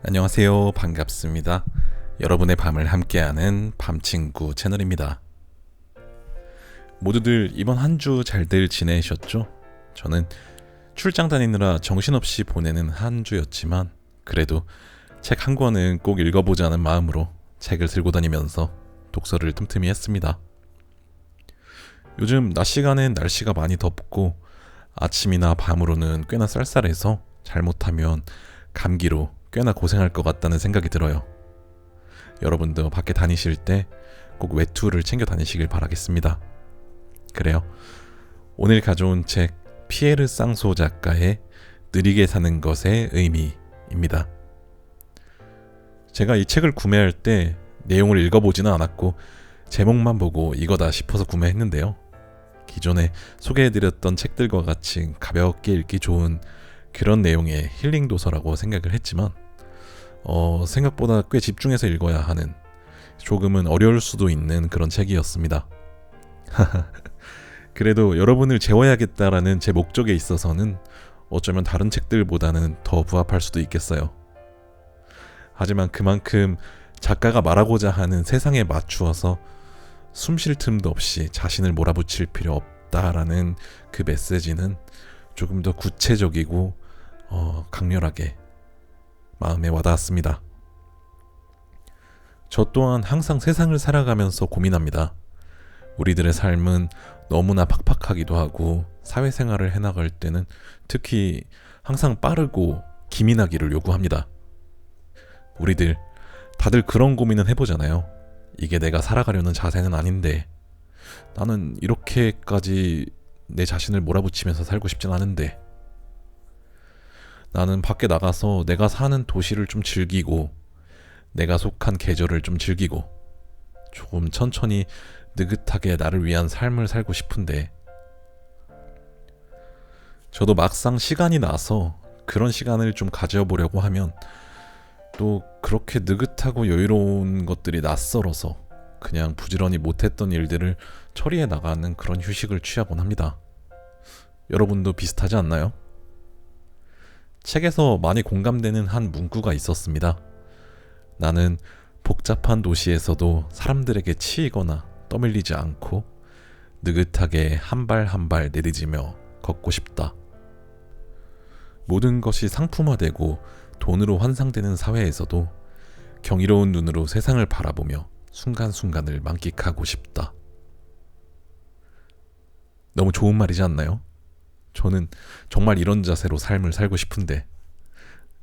안녕하세요. 반갑습니다. 여러분의 밤을 함께하는 밤친구 채널입니다. 모두들 이번 한 주 잘들 지내셨죠? 저는 출장 다니느라 정신없이 보내는 한 주였지만 그래도 책 한 권은 꼭 읽어보자는 마음으로 책을 들고 다니면서 독서를 틈틈이 했습니다. 요즘 낮 시간엔 날씨가 많이 덥고 아침이나 밤으로는 꽤나 쌀쌀해서 잘못하면 감기로 꽤나 고생할 것 같다는 생각이 들어요. 여러분도 밖에 다니실 때 꼭 외투를 챙겨 다니시길 바라겠습니다. 그래요. 오늘 가져온 책 피에르 쌍소 작가의 느리게 사는 것의 의미입니다. 제가 이 책을 구매할 때 내용을 읽어보지는 않았고 제목만 보고 이거다 싶어서 구매했는데요. 기존에 소개해드렸던 책들과 같이 가볍게 읽기 좋은 그런 내용의 힐링 도서라고 생각을 했지만 생각보다 꽤 집중해서 읽어야 하는 조금은 어려울 수도 있는 그런 책이었습니다. 그래도 여러분을 재워야겠다라는 제 목적에 있어서는 어쩌면 다른 책들보다는 더 부합할 수도 있겠어요. 하지만 그만큼 작가가 말하고자 하는 세상에 맞추어서 숨 쉴 틈도 없이 자신을 몰아붙일 필요 없다라는 그 메시지는 조금 더 구체적이고 강렬하게 마음에 와닿았습니다. 저 또한 항상 세상을 살아가면서 고민합니다. 우리들의 삶은 너무나 팍팍하기도 하고 사회생활을 해나갈 때는 특히 항상 빠르고 기민하기를 요구합니다. 우리들 다들 그런 고민은 해보잖아요. 이게 내가 살아가려는 자세는 아닌데, 나는 이렇게까지 내 자신을 몰아붙이면서 살고 싶진 않은데, 나는 밖에 나가서 내가 사는 도시를 좀 즐기고 내가 속한 계절을 좀 즐기고 조금 천천히 느긋하게 나를 위한 삶을 살고 싶은데, 저도 막상 시간이 나서 그런 시간을 좀 가져보려고 하면 또 그렇게 느긋하고 여유로운 것들이 낯설어서 그냥 부지런히 못했던 일들을 처리해 나가는 그런 휴식을 취하곤 합니다. 여러분도 비슷하지 않나요? 책에서 많이 공감되는 한 문구가 있었습니다. 나는 복잡한 도시에서도 사람들에게 치이거나 떠밀리지 않고 느긋하게 한 발 한 발 내딛으며 걷고 싶다. 모든 것이 상품화되고 돈으로 환상되는 사회에서도 경이로운 눈으로 세상을 바라보며 순간순간을 만끽하고 싶다. 너무 좋은 말이지 않나요? 저는 정말 이런 자세로 삶을 살고 싶은데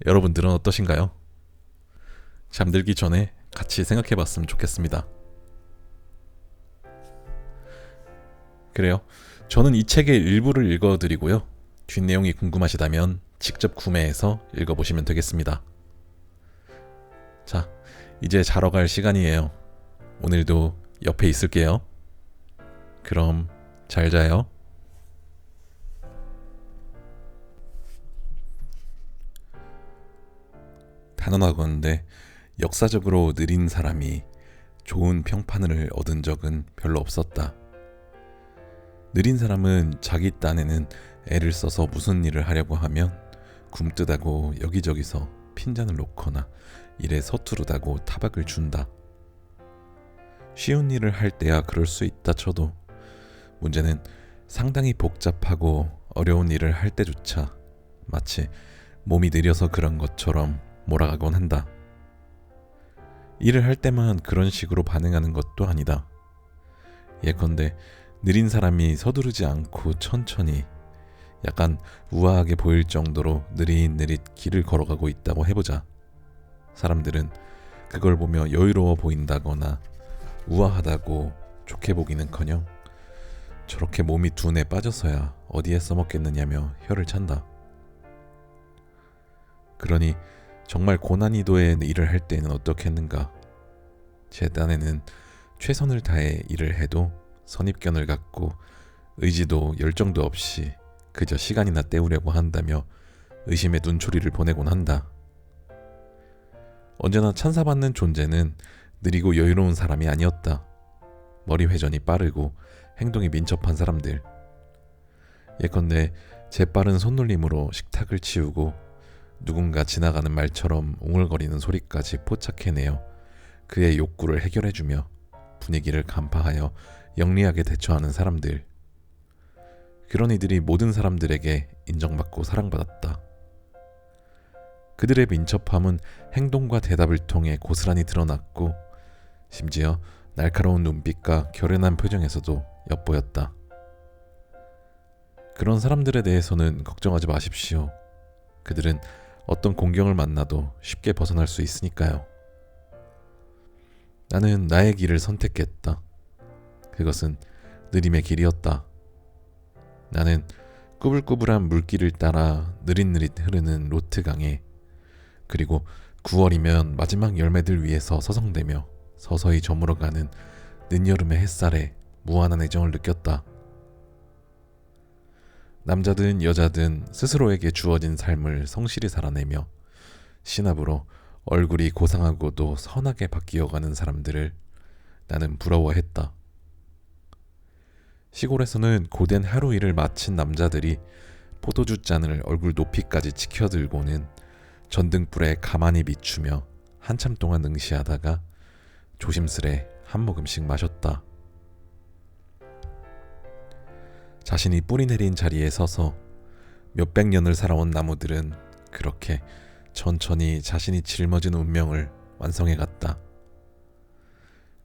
여러분들은 어떠신가요? 잠들기 전에 같이 생각해봤으면 좋겠습니다. 그래요. 저는 이 책의 일부를 읽어드리고요. 뒷내용이 궁금하시다면 직접 구매해서 읽어보시면 되겠습니다. 자, 이제 자러 갈 시간이에요. 오늘도 옆에 있을게요. 그럼 잘 자요. 단언하건대 역사적으로 느린 사람이 좋은 평판을 얻은 적은 별로 없었다. 느린 사람은 자기 딴에는 애를 써서 무슨 일을 하려고 하면 굼뜨다고 여기저기서 핀잔을 놓거나 일에 서투르다고 타박을 준다. 쉬운 일을 할 때야 그럴 수 있다 쳐도 문제는 상당히 복잡하고 어려운 일을 할 때조차 마치 몸이 느려서 그런 것처럼 몰아가곤 한다. 일을 할 때만 그런 식으로 반응하는 것도 아니다. 예컨대 느린 사람이 서두르지 않고 천천히 약간 우아하게 보일 정도로 느릿느릿 길을 걸어가고 있다고 해보자. 사람들은 그걸 보며 여유로워 보인다거나 우아하다고 좋게 보기는커녕 저렇게 몸이 둔해 빠져서야 어디에 써먹겠느냐며 혀를 찬다. 그러니 정말 고난이도의 일을 할 때는 어떻겠는가? 제 딴에는 최선을 다해 일을 해도 선입견을 갖고 의지도 열정도 없이 그저 시간이나 때우려고 한다며 의심의 눈초리를 보내곤 한다. 언제나 찬사받는 존재는 느리고 여유로운 사람이 아니었다. 머리 회전이 빠르고 행동이 민첩한 사람들. 예컨대 재빠른 손놀림으로 식탁을 치우고 누군가 지나가는 말처럼 웅얼거리는 소리까지 포착해내어 그의 욕구를 해결해주며 분위기를 간파하여 영리하게 대처하는 사람들. 그런 이들이 모든 사람들에게 인정받고 사랑받았다. 그들의 민첩함은 행동과 대답을 통해 고스란히 드러났고 심지어 날카로운 눈빛과 결연한 표정에서도 엿보였다. 그런 사람들에 대해서는 걱정하지 마십시오. 그들은 어떤 공경을 만나도 쉽게 벗어날 수 있으니까요. 나는 나의 길을 선택했다. 그것은 느림의 길이었다. 나는 꾸불꾸불한 물길을 따라 느릿느릿 흐르는 로트강에, 그리고 9월이면 마지막 열매들 위에서 서성대며 서서히 저물어가는 늦여름의 햇살에 무한한 애정을 느꼈다. 남자든 여자든 스스로에게 주어진 삶을 성실히 살아내며 신압으로 얼굴이 고상하고도 선하게 바뀌어가는 사람들을 나는 부러워했다. 시골에서는 고된 하루 일을 마친 남자들이 포도주 잔을 얼굴 높이까지 치켜들고는 전등불에 가만히 비추며 한참 동안 응시하다가 조심스레 한 모금씩 마셨다. 자신이 뿌리 내린 자리에 서서 몇백 년을 살아온 나무들은 그렇게 천천히 자신이 짊어진 운명을 완성해갔다.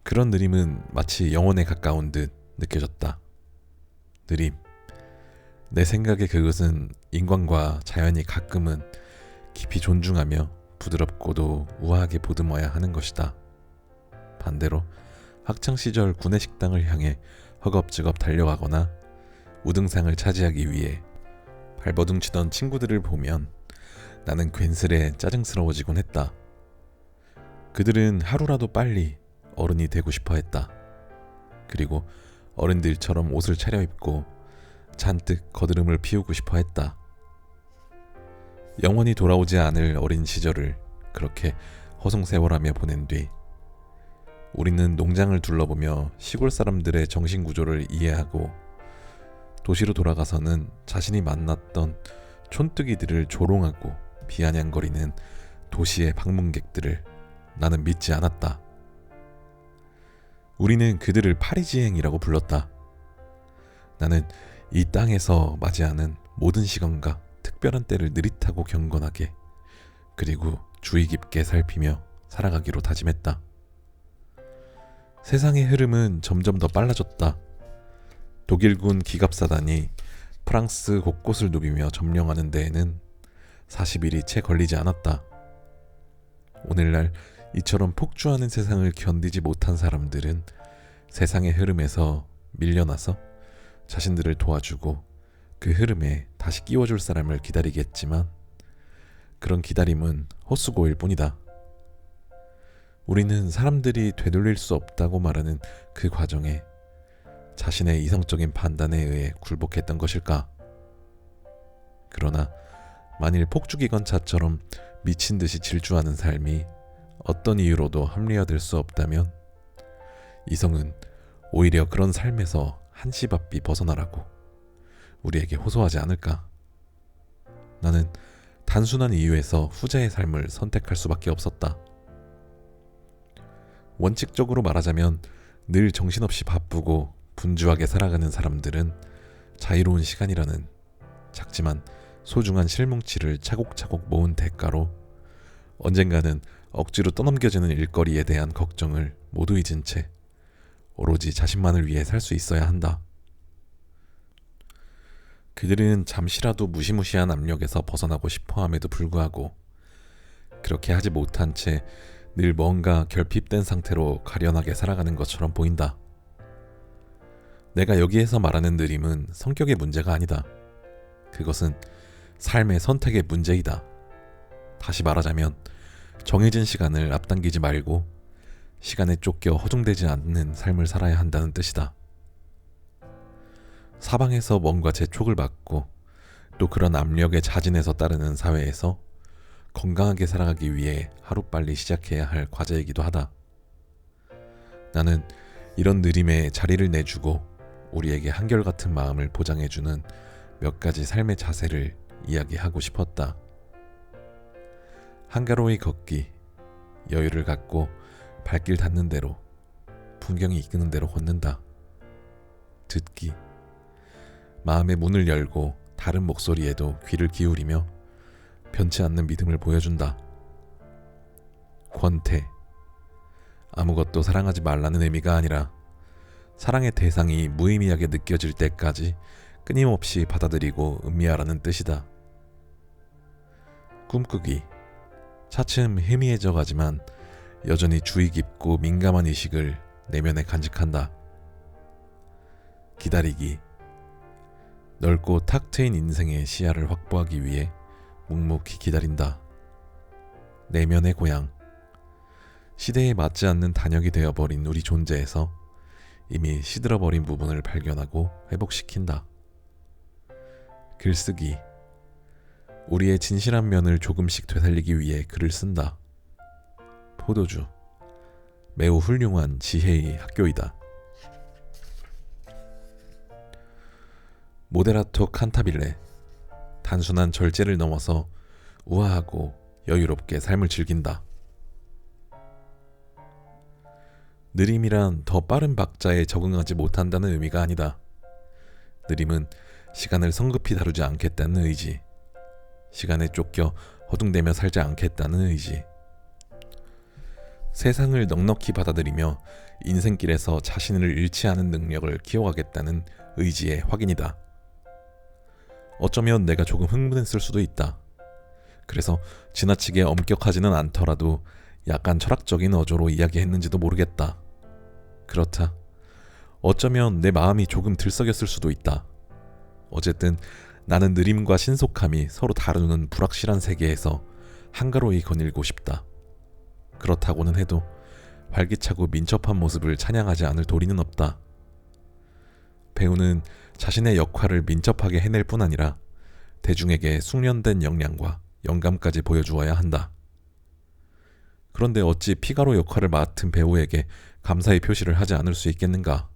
그런 느림은 마치 영혼에 가까운 듯 느껴졌다. 느림. 내 생각에 그것은 인간과 자연이 가끔은 깊이 존중하며 부드럽고도 우아하게 보듬어야 하는 것이다. 반대로 학창시절 구내식당을 향해 허겁지겁 달려가거나 우등상을 차지하기 위해 발버둥치던 친구들을 보면 나는 괜스레 짜증스러워지곤 했다. 그들은 하루라도 빨리 어른이 되고 싶어 했다. 그리고 어른들처럼 옷을 차려입고 잔뜩 거드름을 피우고 싶어 했다. 영원히 돌아오지 않을 어린 시절을 그렇게 허송세월하며 보낸 뒤 우리는 농장을 둘러보며 시골 사람들의 정신구조를 이해하고 도시로 돌아가서는 자신이 만났던 촌뜨기들을 조롱하고 비아냥거리는 도시의 방문객들을 나는 믿지 않았다. 우리는 그들을 파리지행이라고 불렀다. 나는 이 땅에서 맞이하는 모든 시간과 특별한 때를 느릿하고 경건하게 그리고 주의 깊게 살피며 살아가기로 다짐했다. 세상의 흐름은 점점 더 빨라졌다. 독일군 기갑사단이 프랑스 곳곳을 누비며 점령하는 데에는 40일이 채 걸리지 않았다. 오늘날 이처럼 폭주하는 세상을 견디지 못한 사람들은 세상의 흐름에서 밀려나서 자신들을 도와주고 그 흐름에 다시 끼워줄 사람을 기다리겠지만 그런 기다림은 헛수고일 뿐이다. 우리는 사람들이 되돌릴 수 없다고 말하는 그 과정에 자신의 이성적인 판단에 의해 굴복했던 것일까? 그러나 만일 폭주기관차처럼 미친 듯이 질주하는 삶이 어떤 이유로도 합리화될 수 없다면 이성은 오히려 그런 삶에서 한시바삐 벗어나라고 우리에게 호소하지 않을까? 나는 단순한 이유에서 후자의 삶을 선택할 수밖에 없었다. 원칙적으로 말하자면 늘 정신없이 바쁘고 분주하게 살아가는 사람들은 자유로운 시간이라는 작지만 소중한 실뭉치를 차곡차곡 모은 대가로 언젠가는 억지로 떠넘겨지는 일거리에 대한 걱정을 모두 잊은 채 오로지 자신만을 위해 살 수 있어야 한다. 그들은 잠시라도 무시무시한 압력에서 벗어나고 싶어함에도 불구하고 그렇게 하지 못한 채 늘 뭔가 결핍된 상태로 가련하게 살아가는 것처럼 보인다. 내가 여기에서 말하는 느림은 성격의 문제가 아니다. 그것은 삶의 선택의 문제이다. 다시 말하자면 정해진 시간을 앞당기지 말고 시간에 쫓겨 허둥대지 않는 삶을 살아야 한다는 뜻이다. 사방에서 뭔가 재촉을 받고 또 그런 압력에 자진해서 따르는 사회에서 건강하게 살아가기 위해 하루빨리 시작해야 할 과제이기도 하다. 나는 이런 느림에 자리를 내주고 우리에게 한결같은 마음을 보장해주는 몇 가지 삶의 자세를 이야기하고 싶었다. 한가로이 걷기, 여유를 갖고 발길 닿는 대로, 풍경이 이끄는 대로 걷는다. 듣기, 마음의 문을 열고 다른 목소리에도 귀를 기울이며 변치 않는 믿음을 보여준다. 권태, 아무것도 사랑하지 말라는 의미가 아니라 사랑의 대상이 무의미하게 느껴질 때까지 끊임없이 받아들이고 음미하라는 뜻이다. 꿈꾸기, 차츰 희미해져 가지만 여전히 주의 깊고 민감한 의식을 내면에 간직한다. 기다리기, 넓고 탁 트인 인생의 시야를 확보하기 위해 묵묵히 기다린다. 내면의 고향, 시대에 맞지 않는 단역이 되어버린 우리 존재에서 이미 시들어버린 부분을 발견하고 회복시킨다. 글쓰기, 우리의 진실한 면을 조금씩 되살리기 위해 글을 쓴다. 포도주, 매우 훌륭한 지혜의 학교이다. 모데라토 칸타빌레, 단순한 절제를 넘어서 우아하고 여유롭게 삶을 즐긴다. 느림이란 더 빠른 박자에 적응하지 못한다는 의미가 아니다. 느림은 시간을 성급히 다루지 않겠다는 의지, 시간에 쫓겨 허둥대며 살지 않겠다는 의지, 세상을 넉넉히 받아들이며 인생길에서 자신을 잃지 않은 능력을 키워가겠다는 의지의 확인이다. 어쩌면 내가 조금 흥분했을 수도 있다. 그래서 지나치게 엄격하지는 않더라도 약간 철학적인 어조로 이야기했는지도 모르겠다. 그렇다. 어쩌면 내 마음이 조금 들썩였을 수도 있다. 어쨌든 나는 느림과 신속함이 서로 다루는 불확실한 세계에서 한가로이 거닐고 싶다. 그렇다고는 해도 활기차고 민첩한 모습을 찬양하지 않을 도리는 없다. 배우는 자신의 역할을 민첩하게 해낼 뿐 아니라 대중에게 숙련된 역량과 영감까지 보여주어야 한다. 그런데 어찌 피가로 역할을 맡은 배우에게 감사의 표시를 하지 않을 수 있겠는가?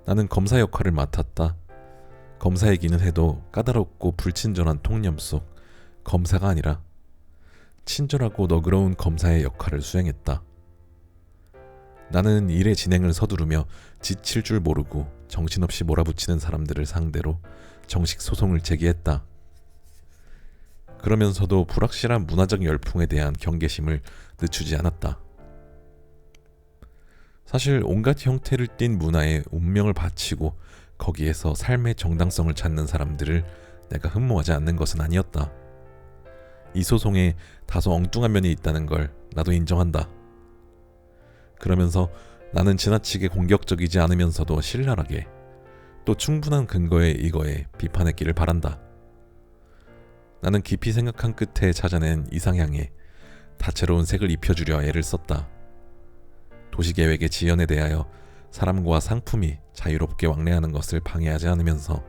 나는 검사 역할을 맡았다. 검사이기는 해도 까다롭고 불친절한 통념 속 검사가 아니라 친절하고 너그러운 검사의 역할을 수행했다. 나는 일의 진행을 서두르며 지칠 줄 모르고 정신없이 몰아붙이는 사람들을 상대로 정식 소송을 제기했다. 그러면서도 불확실한 문화적 열풍에 대한 경계심을 늦추지 않았다. 사실 온갖 형태를 띤 문화에 운명을 바치고 거기에서 삶의 정당성을 찾는 사람들을 내가 흠모하지 않는 것은 아니었다. 이 소송에 다소 엉뚱한 면이 있다는 걸 나도 인정한다. 그러면서 나는 지나치게 공격적이지 않으면서도 신랄하게 또 충분한 근거에 이거에 비판했기를 바란다. 나는 깊이 생각한 끝에 찾아낸 이상향에 다채로운 색을 입혀주려 애를 썼다. 도시계획의 지연에 대하여 사람과 상품이 자유롭게 왕래하는 것을 방해하지 않으면서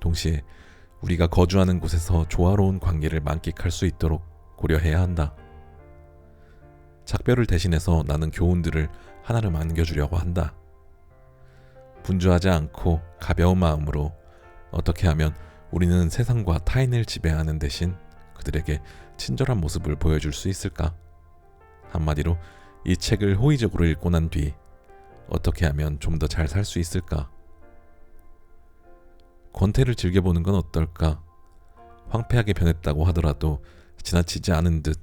동시에 우리가 거주하는 곳에서 조화로운 관계를 만끽할 수 있도록 고려해야 한다. 작별을 대신해서 나는 교훈들을 하나를 안겨주려고 한다. 분주하지 않고 가벼운 마음으로 어떻게 하면 우리는 세상과 타인을 지배하는 대신 그들에게 친절한 모습을 보여줄 수 있을까? 한마디로 이 책을 호의적으로 읽고 난 뒤 어떻게 하면 좀 더 잘 살 수 있을까? 권태를 즐겨보는 건 어떨까? 황폐하게 변했다고 하더라도 지나치지 않은 듯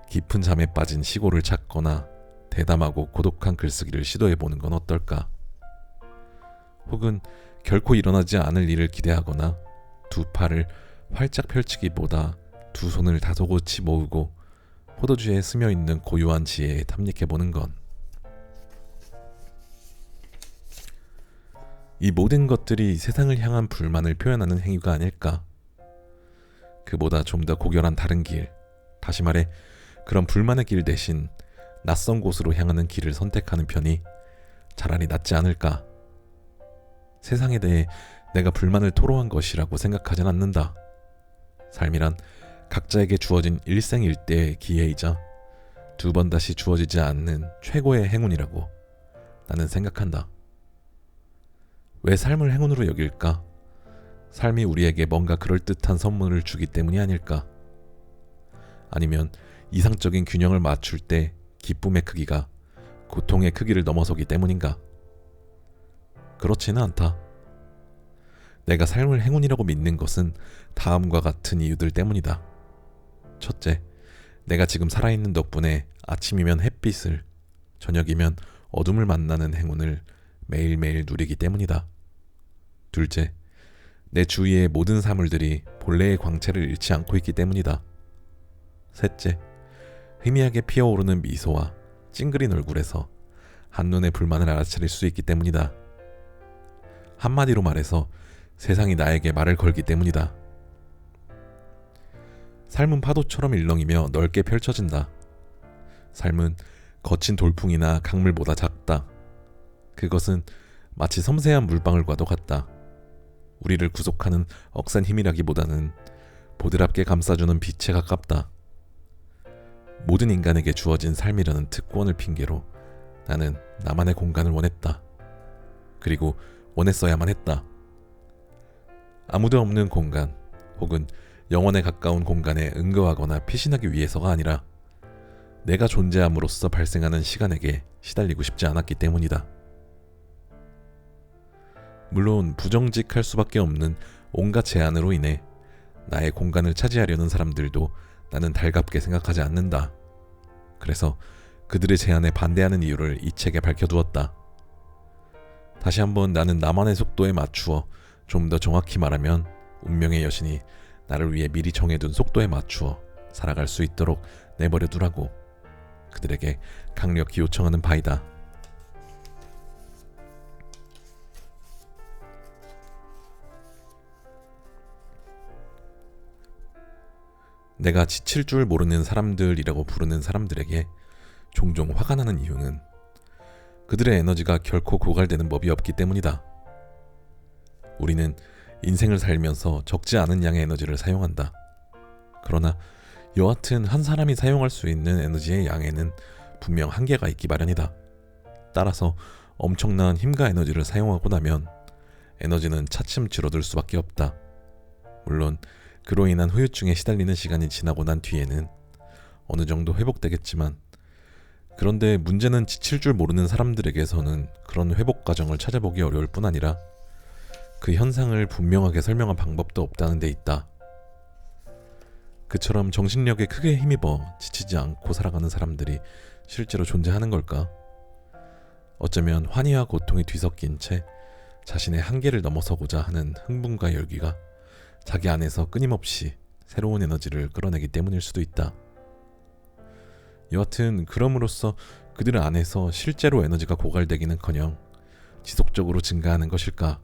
깊은 잠에 빠진 시골을 찾거나 대담하고 고독한 글쓰기를 시도해보는 건 어떨까? 혹은 결코 일어나지 않을 일을 기대하거나 두 팔을 활짝 펼치기보다 두 손을 다소곳이 모으고 포도주에 스며있는 고유한 지혜에 탐닉해보는 건 이 모든 것들이 세상을 향한 불만을 표현하는 행위가 아닐까? 그보다 좀 더 고결한 다른 길, 다시 말해 그런 불만의 길 대신 낯선 곳으로 향하는 길을 선택하는 편이 차라리 낫지 않을까? 세상에 대해 내가 불만을 토로한 것이라고 생각하진 않는다. 삶이란 각자에게 주어진 일생일대의 기회이자 두 번 다시 주어지지 않는 최고의 행운이라고 나는 생각한다. 왜 삶을 행운으로 여길까? 삶이 우리에게 뭔가 그럴듯한 선물을 주기 때문이 아닐까? 아니면 이상적인 균형을 맞출 때 기쁨의 크기가 고통의 크기를 넘어서기 때문인가? 그렇지는 않다. 내가 삶을 행운이라고 믿는 것은 다음과 같은 이유들 때문이다. 첫째, 내가 지금 살아있는 덕분에 아침이면 햇빛을, 저녁이면 어둠을 만나는 행운을 매일매일 누리기 때문이다. 둘째, 내 주위의 모든 사물들이 본래의 광채를 잃지 않고 있기 때문이다. 셋째, 희미하게 피어오르는 미소와 찡그린 얼굴에서 한눈에 불만을 알아차릴 수 있기 때문이다. 한마디로 말해서 세상이 나에게 말을 걸기 때문이다. 삶은 파도처럼 일렁이며 넓게 펼쳐진다. 삶은 거친 돌풍이나 강물보다 작다. 그것은 마치 섬세한 물방울과도 같다. 우리를 구속하는 억센 힘이라기보다는 보드랍게 감싸주는 빛에 가깝다. 모든 인간에게 주어진 삶이라는 특권을 핑계로 나는 나만의 공간을 원했다. 그리고 원했어야만 했다. 아무도 없는 공간 혹은 영원에 가까운 공간에 응거하거나 피신하기 위해서가 아니라 내가 존재함으로써 발생하는 시간에게 시달리고 싶지 않았기 때문이다. 물론 부정직할 수밖에 없는 온갖 제한으로 인해 나의 공간을 차지하려는 사람들도 나는 달갑게 생각하지 않는다. 그래서 그들의 제안에 반대하는 이유를 이 책에 밝혀두었다. 다시 한번 나는 나만의 속도에 맞추어, 좀 더 정확히 말하면 운명의 여신이 나를 위해 미리 정해둔 속도에 맞추어 살아갈 수 있도록 내버려 두라고 그들에게 강력히 요청하는 바이다. 내가 지칠 줄 모르는 사람들이라고 부르는 사람들에게 종종 화가 나는 이유는 그들의 에너지가 결코 고갈되는 법이 없기 때문이다. 우리는 인생을 살면서 적지 않은 양의 에너지를 사용한다. 그러나 여하튼 한 사람이 사용할 수 있는 에너지의 양에는 분명 한계가 있기 마련이다. 따라서 엄청난 힘과 에너지를 사용하고 나면 에너지는 차츰 줄어들 수밖에 없다. 물론 그로 인한 후유증에 시달리는 시간이 지나고 난 뒤에는 어느 정도 회복되겠지만, 그런데 문제는 지칠 줄 모르는 사람들에게서는 그런 회복 과정을 찾아보기 어려울 뿐 아니라 그 현상을 분명하게 설명한 방법도 없다는 데 있다. 그처럼 정신력에 크게 힘입어 지치지 않고 살아가는 사람들이 실제로 존재하는 걸까? 어쩌면 환희와 고통이 뒤섞인 채 자신의 한계를 넘어서고자 하는 흥분과 열기가 자기 안에서 끊임없이 새로운 에너지를 끌어내기 때문일 수도 있다. 여하튼 그럼으로써 그들 안에서 실제로 에너지가 고갈되기는커녕 지속적으로 증가하는 것일까?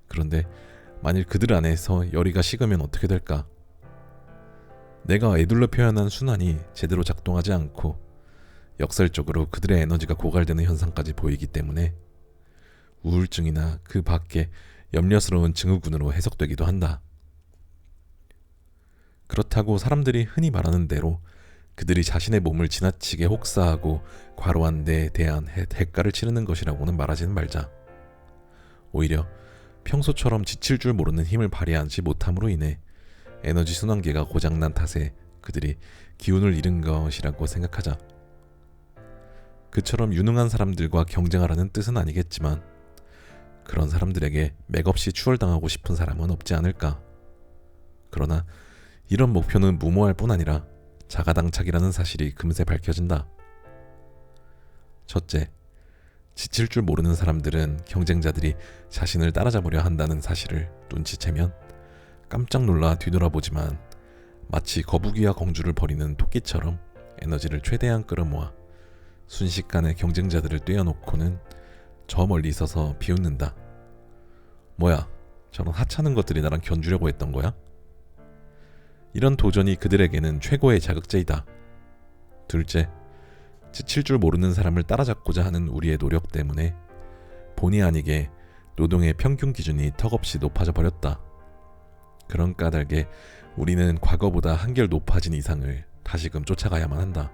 그런데 만일 그들 안에서 열의가 식으면 어떻게 될까? 내가 애둘러 표현한 순환이 제대로 작동하지 않고 역설적으로 그들의 에너지가 고갈되는 현상까지 보이기 때문에 우울증이나 그 밖에 염려스러운 증후군으로 해석되기도 한다. 그렇다고 사람들이 흔히 말하는 대로 그들이 자신의 몸을 지나치게 혹사하고 과로한 데에 대한 대가를 치르는 것이라고는 말하지는 말자. 오히려 평소처럼 지칠 줄 모르는 힘을 발휘하지 못함으로 인해 에너지 순환계가 고장난 탓에 그들이 기운을 잃은 것이라고 생각하자. 그처럼 유능한 사람들과 경쟁하라는 뜻은 아니겠지만 그런 사람들에게 맥없이 추월당하고 싶은 사람은 없지 않을까. 그러나 이런 목표는 무모할 뿐 아니라 자가당착이라는 사실이 금세 밝혀진다. 첫째, 지칠 줄 모르는 사람들은 경쟁자들이 자신을 따라잡으려 한다는 사실을 눈치채면 깜짝 놀라 뒤돌아보지만 마치 거북이와 공주를 버리는 토끼처럼 에너지를 최대한 끌어모아 순식간에 경쟁자들을 떼어놓고는 저 멀리 서서 비웃는다. 뭐야, 저런 하찮은 것들이 나랑 견주려고 했던 거야? 이런 도전이 그들에게는 최고의 자극제이다. 둘째, 지칠 줄 모르는 사람을 따라잡고자 하는 우리의 노력 때문에 본의 아니게 노동의 평균 기준이 턱없이 높아져 버렸다. 그런 까닭에 우리는 과거보다 한결 높아진 이상을 다시금 쫓아가야만 한다.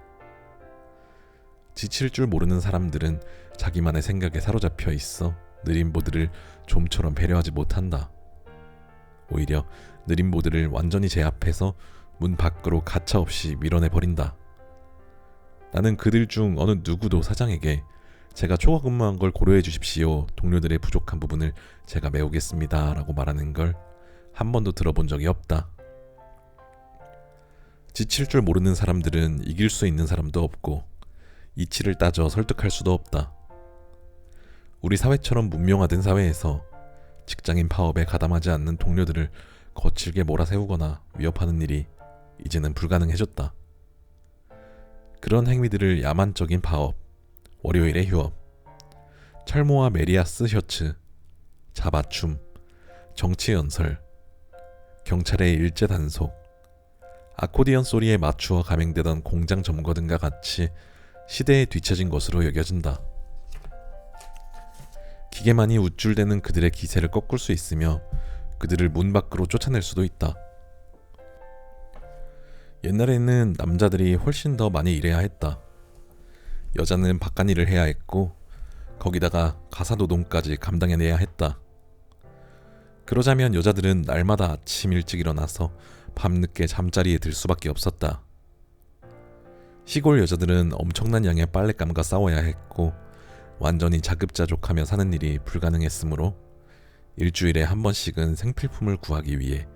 지칠 줄 모르는 사람들은 자기만의 생각에 사로잡혀 있어 느림보드를 좀처럼 배려하지 못한다. 오히려 느림보드를 완전히 제압해서 문 밖으로 가차없이 밀어내버린다. 나는 그들 중 어느 누구도 사장에게 제가 초과 근무한 걸 고려해 주십시오. 동료들의 부족한 부분을 제가 메우겠습니다. 라고 말하는 걸 한 번도 들어본 적이 없다. 지칠 줄 모르는 사람들은 이길 수 있는 사람도 없고 이치를 따져 설득할 수도 없다. 우리 사회처럼 문명화된 사회에서 직장인 파업에 가담하지 않는 동료들을 거칠게 몰아세우거나 위협하는 일이 이제는 불가능해졌다. 그런 행위들을 야만적인 파업, 월요일의 휴업, 철모와 메리아스 셔츠, 자바춤, 정치연설, 경찰의 일제 단속, 아코디언 소리에 맞추어 감행되던 공장 점거 등과 같이 시대에 뒤처진 것으로 여겨진다. 기계만이 우쭐대는 그들의 기세를 꺾을 수 있으며 그들을 문 밖으로 쫓아낼 수도 있다. 옛날에는 남자들이 훨씬 더 많이 일해야 했다. 여자는 바깥일을 해야 했고 거기다가 가사노동까지 감당해내야 했다. 그러자면 여자들은 날마다 아침 일찍 일어나서 밤늦게 잠자리에 들 수밖에 없었다. 시골 여자들은 엄청난 양의 빨랫감과 싸워야 했고 완전히 자급자족하며 사는 일이 불가능했으므로 일주일에 한 번씩은 생필품을 구하기 위해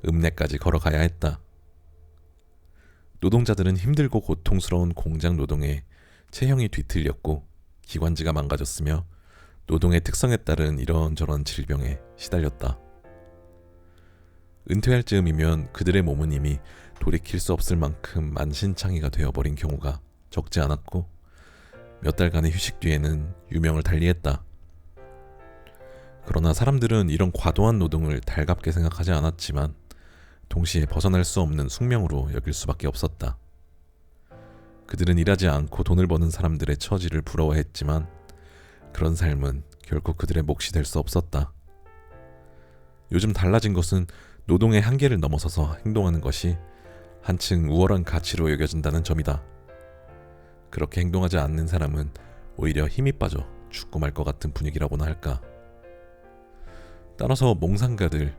읍내까지 걸어가야 했다. 노동자들은 힘들고 고통스러운 공장 노동에 체형이 뒤틀렸고 기관지가 망가졌으며 노동의 특성에 따른 이런저런 질병에 시달렸다. 은퇴할 즈음이면 그들의 몸은 이미 돌이킬 수 없을 만큼 만신창이가 되어버린 경우가 적지 않았고 몇 달간의 휴식 뒤에는 유명을 달리했다. 그러나 사람들은 이런 과도한 노동을 달갑게 생각하지 않았지만 동시에 벗어날 수 없는 숙명으로 여길 수밖에 없었다. 그들은 일하지 않고 돈을 버는 사람들의 처지를 부러워했지만 그런 삶은 결코 그들의 몫이 될 수 없었다. 요즘 달라진 것은 노동의 한계를 넘어서서 행동하는 것이 한층 우월한 가치로 여겨진다는 점이다. 그렇게 행동하지 않는 사람은 오히려 힘이 빠져 죽고 말 것 같은 분위기라고나 할까. 따라서 몽상가들,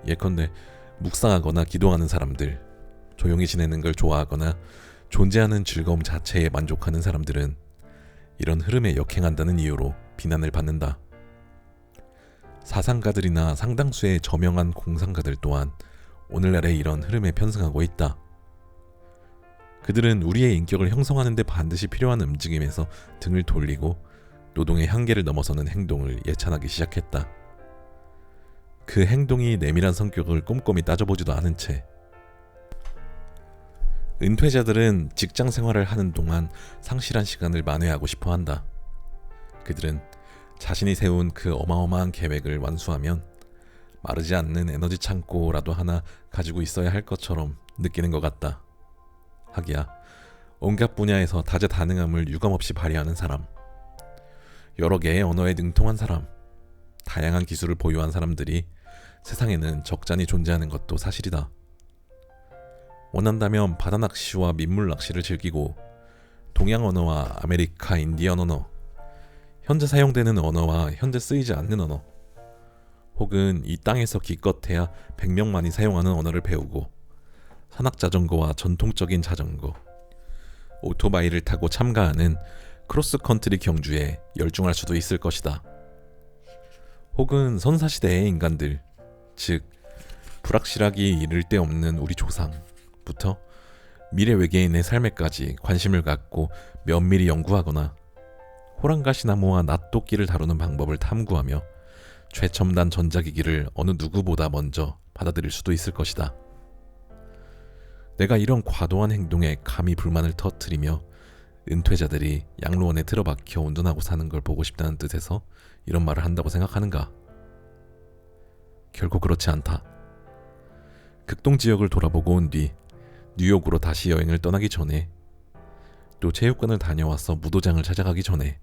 예컨대 묵상하거나 기도하는 사람들, 조용히 지내는 걸 좋아하거나 존재하는 즐거움 자체에 만족하는 사람들은 이런 흐름에 역행한다는 이유로 비난을 받는다. 사상가들이나 상당수의 저명한 공상가들 또한 오늘날의 이런 흐름에 편승하고 있다. 그들은 우리의 인격을 형성하는 데 반드시 필요한 움직임에서 등을 돌리고 노동의 한계를 넘어서는 행동을 예찬하기 시작했다. 그 행동이 내밀한 성격을 꼼꼼히 따져보지도 않은 채 은퇴자들은 직장 생활을 하는 동안 상실한 시간을 만회하고 싶어 한다. 그들은 자신이 세운 그 어마어마한 계획을 완수하면 마르지 않는 에너지 창고라도 하나 가지고 있어야 할 것처럼 느끼는 것 같다. 하기야 온갖 분야에서 다재다능함을 유감없이 발휘하는 사람, 여러 개의 언어에 능통한 사람, 다양한 기술을 보유한 사람들이 세상에는 적잖이 존재하는 것도 사실이다. 원한다면 바다 낚시와 민물 낚시를 즐기고 동양 언어와 아메리카 인디언 언어, 현재 사용되는 언어와 현재 쓰이지 않는 언어, 혹은 이 땅에서 기껏해야 100명만이 사용하는 언어를 배우고 산악자전거와 전통적인 자전거, 오토바이를 타고 참가하는 크로스컨트리 경주에 열중할 수도 있을 것이다. 혹은 선사시대의 인간들, 즉 불확실하기 이를 데 없는 우리 조상부터 미래 외계인의 삶에까지 관심을 갖고 면밀히 연구하거나 호랑가시나무와 낫도끼를 다루는 방법을 탐구하며 최첨단 전자기기를 어느 누구보다 먼저 받아들일 수도 있을 것이다. 내가 이런 과도한 행동에 감히 불만을 터뜨리며 은퇴자들이 양로원에 틀어박혀 운전하고 사는 걸 보고 싶다는 뜻에서 이런 말을 한다고 생각하는가? 결코 그렇지 않다. 극동 지역을 돌아보고 온 뒤 뉴욕으로 다시 여행을 떠나기 전에, 또 체육관을 다녀와서 무도장을 찾아가기 전에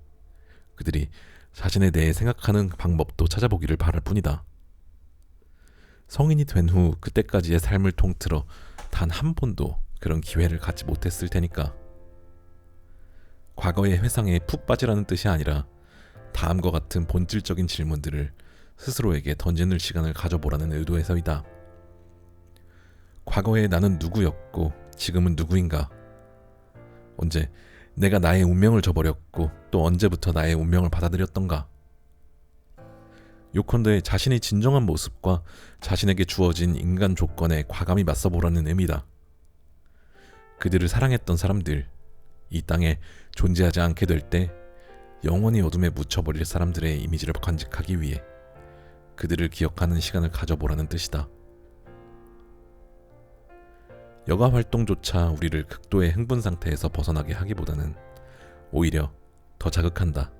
그들이 자신에 대해 생각하는 방법도 찾아보기를 바랄 뿐이다. 성인이 된 후 그때까지의 삶을 통틀어 단 한 번도 그런 기회를 갖지 못했을 테니까. 과거의 회상에 푹 빠지라는 뜻이 아니라 다음과 같은 본질적인 질문들을 스스로에게 던지는 시간을 가져보라는 의도에서이다. 과거에 나는 누구였고 지금은 누구인가? 언제 내가 나의 운명을 저버렸고 또 언제부터 나의 운명을 받아들였던가? 요컨대 자신의 진정한 모습과 자신에게 주어진 인간 조건에 과감히 맞서보라는 의미다. 그들을 사랑했던 사람들, 이 땅에 존재하지 않게 될 때 영원히 어둠에 묻혀버릴 사람들의 이미지를 간직하기 위해 그들을 기억하는 시간을 가져보라는 뜻이다. 여가 활동조차 우리를 극도의 흥분 상태에서 벗어나게 하기보다는 오히려 더 자극한다.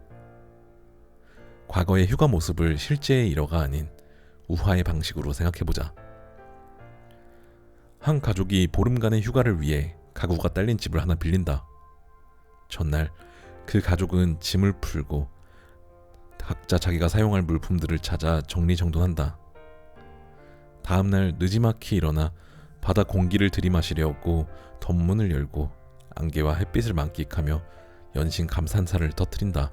과거의 휴가 모습을 실제의 일화가 아닌 우화의 방식으로 생각해보자. 한 가족이 보름간의 휴가를 위해 가구가 딸린 집을 하나 빌린다. 전날 그 가족은 짐을 풀고 각자 자기가 사용할 물품들을 찾아 정리정돈한다. 다음날 느지막이 일어나 바다 공기를 들이마시려고 덧문을 열고 안개와 햇빛을 만끽하며 연신 감탄사를 터뜨린다.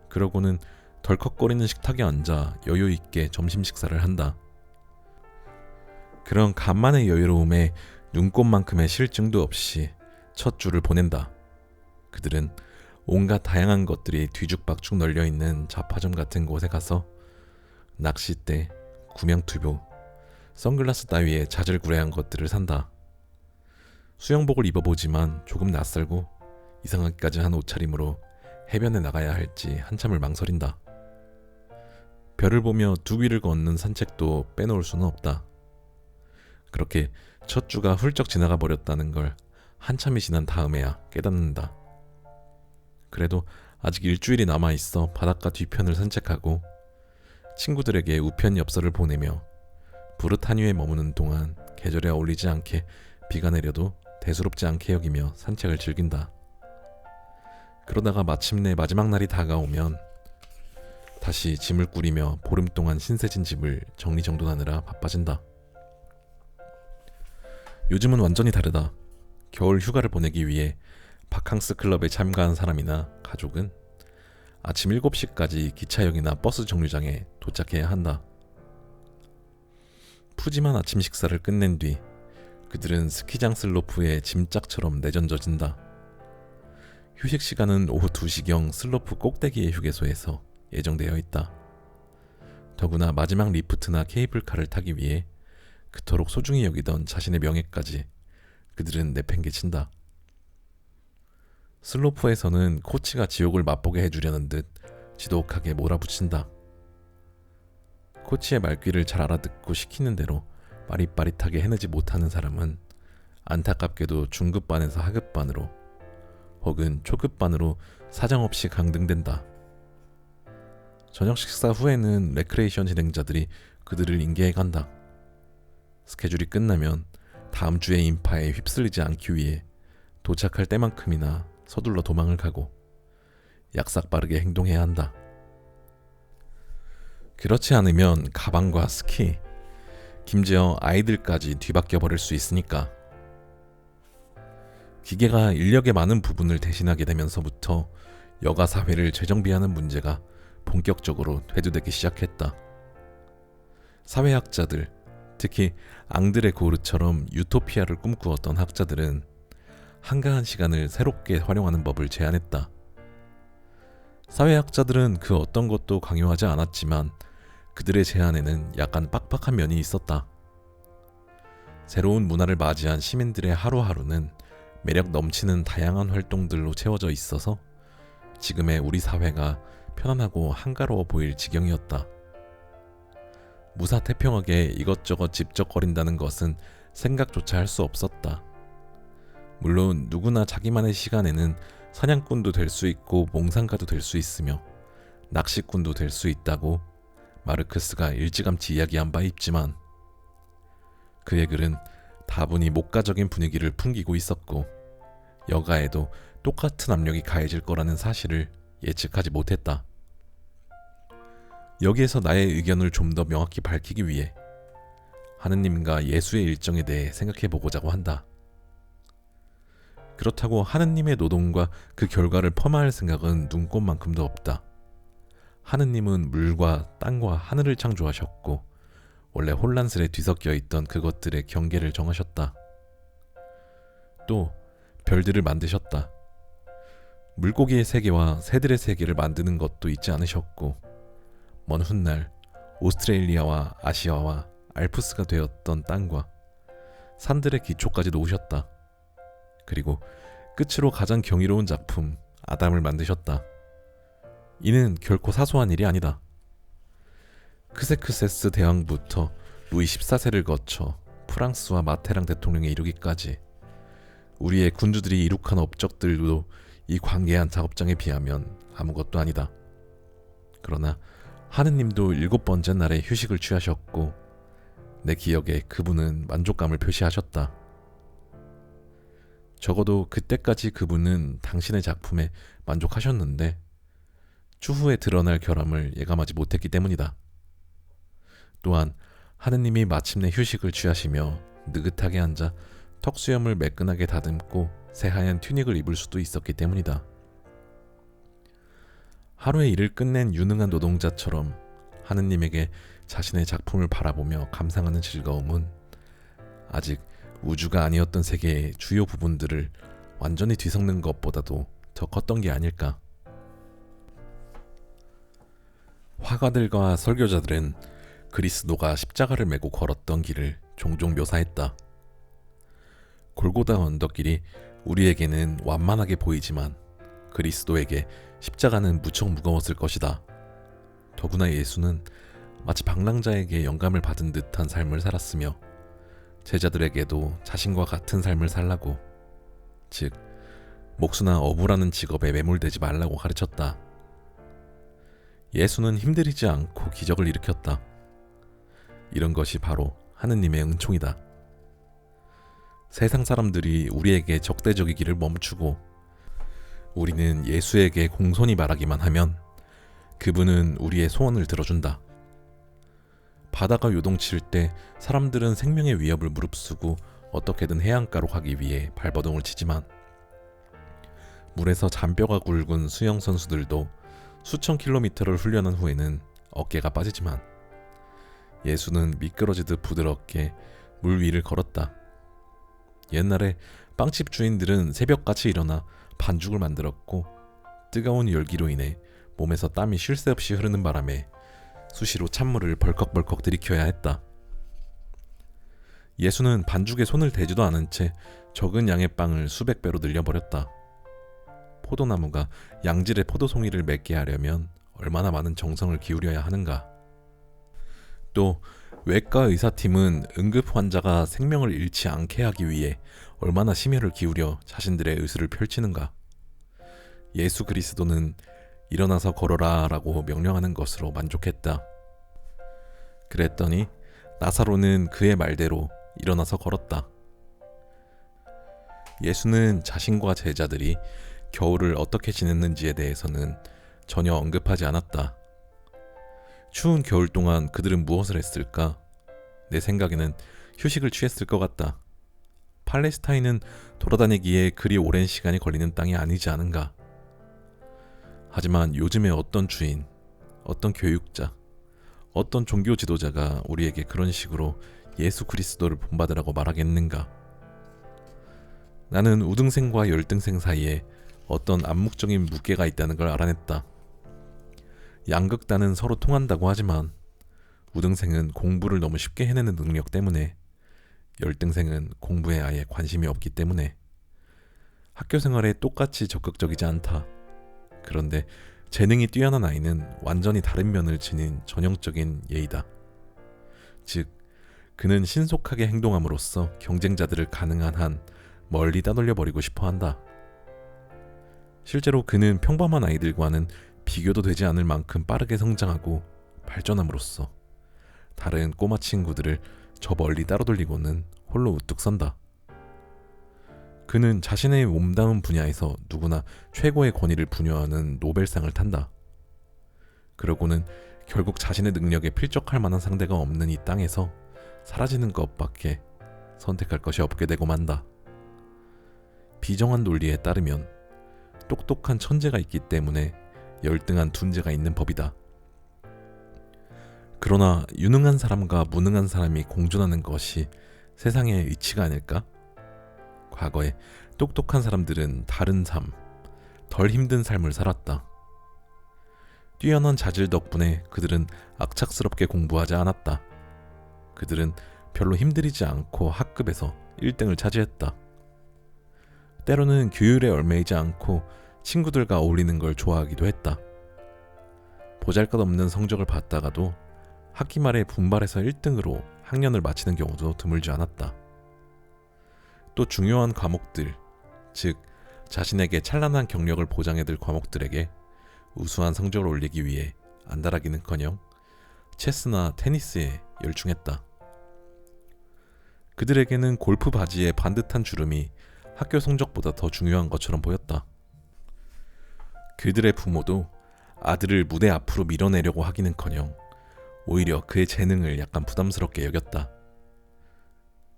그러고는 덜컥거리는 식탁에 앉아 여유 있게 점심 식사를 한다. 그런 간만의 여유로움에 눈꽃만큼의 실증도 없이 첫 주를 보낸다. 그들은 온갖 다양한 것들이 뒤죽박죽 널려있는 잡화점 같은 곳에 가서 낚싯대, 구명투보, 선글라스 따위의 자질구레한 것들을 산다. 수영복을 입어보지만 조금 낯설고 이상하기까지 한 옷차림으로 해변에 나가야 할지 한참을 망설인다. 별을 보며 두 귀를 걷는 산책도 빼놓을 수는 없다. 그렇게 첫 주가 훌쩍 지나가 버렸다는 걸 한참이 지난 다음에야 깨닫는다. 그래도 아직 일주일이 남아있어 바닷가 뒤편을 산책하고 친구들에게 우편 엽서를 보내며 부르타뉴에 머무는 동안 계절에 어울리지 않게 비가 내려도 대수롭지 않게 여기며 산책을 즐긴다. 그러다가 마침내 마지막 날이 다가오면 다시 짐을 꾸리며 보름 동안 신세진 집을 정리정돈하느라 바빠진다. 요즘은 완전히 다르다. 겨울 휴가를 보내기 위해 바캉스 클럽에 참가한 사람이나 가족은 아침 7시까지 기차역이나 버스 정류장에 도착해야 한다. 푸짐한 아침 식사를 끝낸 뒤 그들은 스키장 슬로프에 짐짝처럼 내던져진다. 휴식 시간은 오후 2시경 슬로프 꼭대기의 휴게소에서 예정되어 있다. 더구나 마지막 리프트나 케이블카를 타기 위해 그토록 소중히 여기던 자신의 명예까지 그들은 내팽개친다. 슬로프에서는 코치가 지옥을 맛보게 해주려는 듯 지독하게 몰아붙인다. 코치의 말귀를 잘 알아듣고 시키는 대로 빠릿빠릿하게 해내지 못하는 사람은 안타깝게도 중급반에서 하급반으로 혹은 초급반으로 사정없이 강등된다. 저녁 식사 후에는 레크레이션 진행자들이 그들을 인계해간다. 스케줄이 끝나면 다음 주의 인파에 휩쓸리지 않기 위해 도착할 때만큼이나 서둘러 도망을 가고 약삭 빠르게 행동해야 한다. 그렇지 않으면 가방과 스키, 김재어 아이들까지 뒤바뀌어 버릴 수 있으니까. 기계가 인력의 많은 부분을 대신하게 되면서부터 여가 사회를 재정비하는 문제가 본격적으로 대두되기 시작했다. 사회학자들, 특히 앙드레 고르처럼 유토피아를 꿈꾸었던 학자들은 한가한 시간을 새롭게 활용하는 법을 제안했다. 사회학자들은 그 어떤 것도 강요하지 않았지만 그들의 제안에는 약간 빡빡한 면이 있었다. 새로운 문화를 맞이한 시민들의 하루하루는 매력 넘치는 다양한 활동들로 채워져 있어서 지금의 우리 사회가 편안하고 한가로워 보일 지경이었다. 무사태평하게 이것저것 집적거린다는 것은 생각조차 할 수 없었다. 물론 누구나 자기만의 시간에는 사냥꾼도 될 수 있고 몽상가도 될 수 있으며 낚시꾼도 될 수 있다고 마르크스가 일찌감치 이야기한 바 있지만 그의 글은 다분히 목가적인 분위기를 풍기고 있었고 여가에도 똑같은 압력이 가해질 거라는 사실을 예측하지 못했다. 여기에서 나의 의견을 좀 더 명확히 밝히기 위해 하느님과 예수의 일정에 대해 생각해 보고자고 한다. 그렇다고 하느님의 노동과 그 결과를 폄하할 생각은 눈꽃만큼도 없다. 하느님은 물과 땅과 하늘을 창조하셨고 원래 혼란스레 뒤섞여 있던 그것들의 경계를 정하셨다. 또 별들을 만드셨다. 물고기의 세계와 새들의 세계를 만드는 것도 잊지 않으셨고, 먼 훗날 오스트레일리아와 아시아와 알프스가 되었던 땅과 산들의 기초까지 놓으셨다. 그리고 끝으로 가장 경이로운 작품 아담을 만드셨다. 이는 결코 사소한 일이 아니다. 크세크세스 대왕부터 루이 14세를 거쳐 프랑스와 마테랑 대통령에 이르기까지 우리의 군주들이 이룩한 업적들도 이 광대한 작업장에 비하면 아무것도 아니다. 그러나 하느님도 7번째 날에 휴식을 취하셨고 내 기억에 그분은 만족감을 표시하셨다. 적어도 그때까지 그분은 당신의 작품에 만족하셨는데 추후에 드러날 결함을 예감하지 못했기 때문이다. 또한 하느님이 마침내 휴식을 취하시며 느긋하게 앉아 턱수염을 매끈하게 다듬고 새하얀 튜닉을 입을 수도 있었기 때문이다. 하루의 일을 끝낸 유능한 노동자처럼 하느님에게 자신의 작품을 바라보며 감상하는 즐거움은 아직 우주가 아니었던 세계의 주요 부분들을 완전히 뒤섞는 것보다도 더 컸던 게 아닐까. 화가들과 설교자들은 그리스도가 십자가를 메고 걸었던 길을 종종 묘사했다. 골고다 언덕길이 우리에게는 완만하게 보이지만 그리스도에게 십자가는 무척 무거웠을 것이다. 더구나 예수는 마치 방랑자에게 영감을 받은 듯한 삶을 살았으며 제자들에게도 자신과 같은 삶을 살라고, 즉 목수나 어부라는 직업에 매몰되지 말라고 가르쳤다. 예수는 힘들이지 않고 기적을 일으켰다. 이런 것이 바로 하느님의 은총이다. 세상 사람들이 우리에게 적대적이기를 멈추고 우리는 예수에게 공손히 말하기만 하면 그분은 우리의 소원을 들어준다. 바다가 요동칠 때 사람들은 생명의 위협을 무릅쓰고 어떻게든 해안가로 가기 위해 발버둥을 치지만 물에서 잔뼈가 굵은 수영 선수들도 수천 킬로미터를 훈련한 후에는 어깨가 빠지지만 예수는 미끄러지듯 부드럽게 물 위를 걸었다. 옛날에 빵집 주인들은 새벽같이 일어나 반죽을 만들었고 뜨거운 열기로 인해 몸에서 땀이 쉴 새 없이 흐르는 바람에 수시로 찬물을 벌컥벌컥 들이켜야 했다. 예수는 반죽에 손을 대지도 않은 채 적은 양의 빵을 수백 배로 늘려버렸다. 포도나무가 양질의 포도송이를 맺게 하려면 얼마나 많은 정성을 기울여야 하는가. 또 외과 의사팀은 응급 환자가 생명을 잃지 않게 하기 위해 얼마나 심혈을 기울여 자신들의 의술을 펼치는가. 예수 그리스도는 일어나서 걸어라 라고 명령하는 것으로 만족했다. 그랬더니 나사로는 그의 말대로 일어나서 걸었다. 예수는 자신과 제자들이 겨울을 어떻게 지냈는지에 대해서는 전혀 언급하지 않았다. 추운 겨울 동안 그들은 무엇을 했을까? 내 생각에는 휴식을 취했을 것 같다. 팔레스타인은 돌아다니기에 그리 오랜 시간이 걸리는 땅이 아니지 않은가. 하지만 요즘에 어떤 주인, 어떤 교육자, 어떤 종교 지도자가 우리에게 그런 식으로 예수 그리스도를 본받으라고 말하겠는가. 나는 우등생과 열등생 사이에 어떤 암묵적인 무게가 있다는 걸 알아냈다. 양극단은 서로 통한다고 하지만 우등생은 공부를 너무 쉽게 해내는 능력 때문에 열등생은 공부에 아예 관심이 없기 때문에 학교 생활에 똑같이 적극적이지 않다. 그런데 재능이 뛰어난 아이는 완전히 다른 면을 지닌 전형적인 예이다. 즉, 그는 신속하게 행동함으로써 경쟁자들을 가능한 한 멀리 따돌려버리고 싶어한다. 실제로 그는 평범한 아이들과는 비교도 되지 않을 만큼 빠르게 성장하고 발전함으로써 다른 꼬마 친구들을 저 멀리 따라돌리고는 홀로 우뚝 선다. 그는 자신의 몸담은 분야에서 누구나 최고의 권위를 부여하는 노벨상을 탄다. 그러고는 결국 자신의 능력에 필적할 만한 상대가 없는 이 땅에서 사라지는 것밖에 선택할 것이 없게 되고 만다. 비정한 논리에 따르면 똑똑한 천재가 있기 때문에 열등한 둔재가 있는 법이다. 그러나 유능한 사람과 무능한 사람이 공존하는 것이 세상의 이치가 아닐까? 과거에 똑똑한 사람들은 다른 삶, 덜 힘든 삶을 살았다. 뛰어난 자질 덕분에 그들은 악착스럽게 공부하지 않았다. 그들은 별로 힘들이지 않고 학급에서 1등을 차지했다. 때로는 규율에 얽매이지 않고 친구들과 어울리는 걸 좋아하기도 했다. 보잘것없는 성적을 받다가도 학기 말에 분발해서 1등으로 학년을 마치는 경우도 드물지 않았다. 또 중요한 과목들, 즉 자신에게 찬란한 경력을 보장해둘 과목들에게 우수한 성적을 올리기 위해 안달하기는커녕 체스나 테니스에 열중했다. 그들에게는 골프 바지의 반듯한 주름이 학교 성적보다 더 중요한 것처럼 보였다. 그들의 부모도 아들을 무대 앞으로 밀어내려고 하기는커녕 오히려 그의 재능을 약간 부담스럽게 여겼다.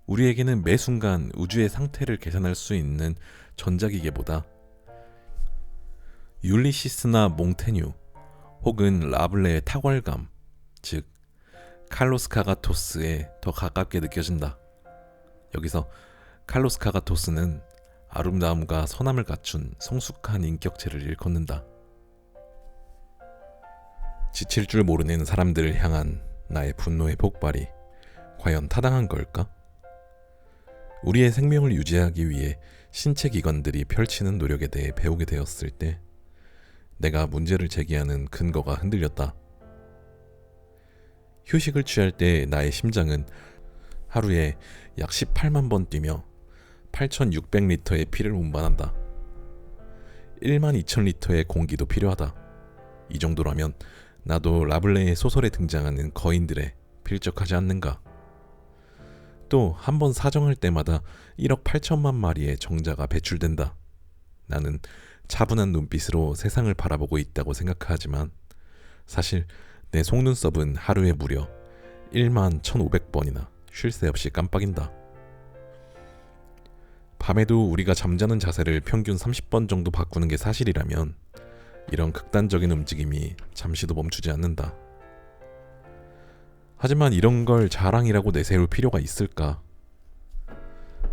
우리에게는 매 순간 우주의 상태를 계산할 수 있는 전자기계보다 율리시스나 몽테뉴 혹은 라블레의 탁월감, 즉 칼로스 카가토스에 더 가깝게 느껴진다. 여기서 칼로스 카가토스는 아름다움과 선함을 갖춘 성숙한 인격체를 일컫는다. 지칠 줄 모르는 사람들을 향한 나의 분노의 폭발이 과연 타당한 걸까? 우리의 생명을 유지하기 위해 신체 기관들이 펼치는 노력에 대해 배우게 되었을 때 내가 문제를 제기하는 근거가 흔들렸다. 휴식을 취할 때 나의 심장은 하루에 약 18만 번 뛰며 8,600리터의 피를 운반한다. 12,000리터의 공기도 필요하다. 이 정도라면 나도 라블레의 소설에 등장하는 거인들에 필적하지 않는가? 또 한 번 사정할 때마다 1억 8천만 마리의 정자가 배출된다. 나는 차분한 눈빛으로 세상을 바라보고 있다고 생각하지만 사실 내 속눈썹은 하루에 무려 11,500번이나 쉴 새 없이 깜빡인다. 밤에도 우리가 잠자는 자세를 평균 30번 정도 바꾸는 게 사실이라면 이런 극단적인 움직임이 잠시도 멈추지 않는다. 하지만 이런 걸 자랑이라고 내세울 필요가 있을까?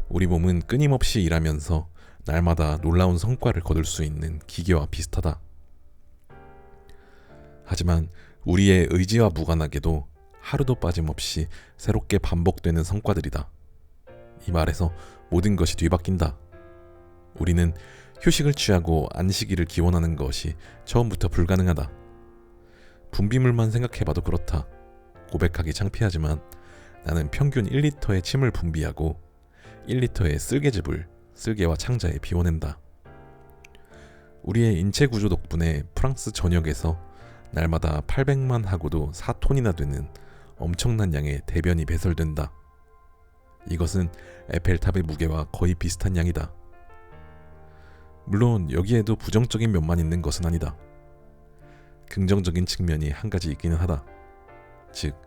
우리 몸은 끊임없이 일하면서 날마다 놀라운 성과를 거둘 수 있는 기계와 비슷하다. 하지만 우리의 의지와 무관하게도 하루도 빠짐없이 새롭게 반복되는 성과들이다. 이 말에서 모든 것이 뒤바뀐다. 우리는 휴식을 취하고 안식일을 기원하는 것이 처음부터 불가능하다. 분비물만 생각해봐도 그렇다. 고백하기 창피하지만 나는 평균 1리터의 침을 분비하고 1리터의 쓸개즙을 쓸개와 창자에 비워낸다. 우리의 인체 구조 덕분에 프랑스 전역에서 날마다 800만 하고도 4톤이나 되는 엄청난 양의 대변이 배설된다. 이것은 에펠탑의 무게와 거의 비슷한 양이다. 물론 여기에도 부정적인 면만 있는 것은 아니다. 긍정적인 측면이 한 가지 있기는 하다. 즉,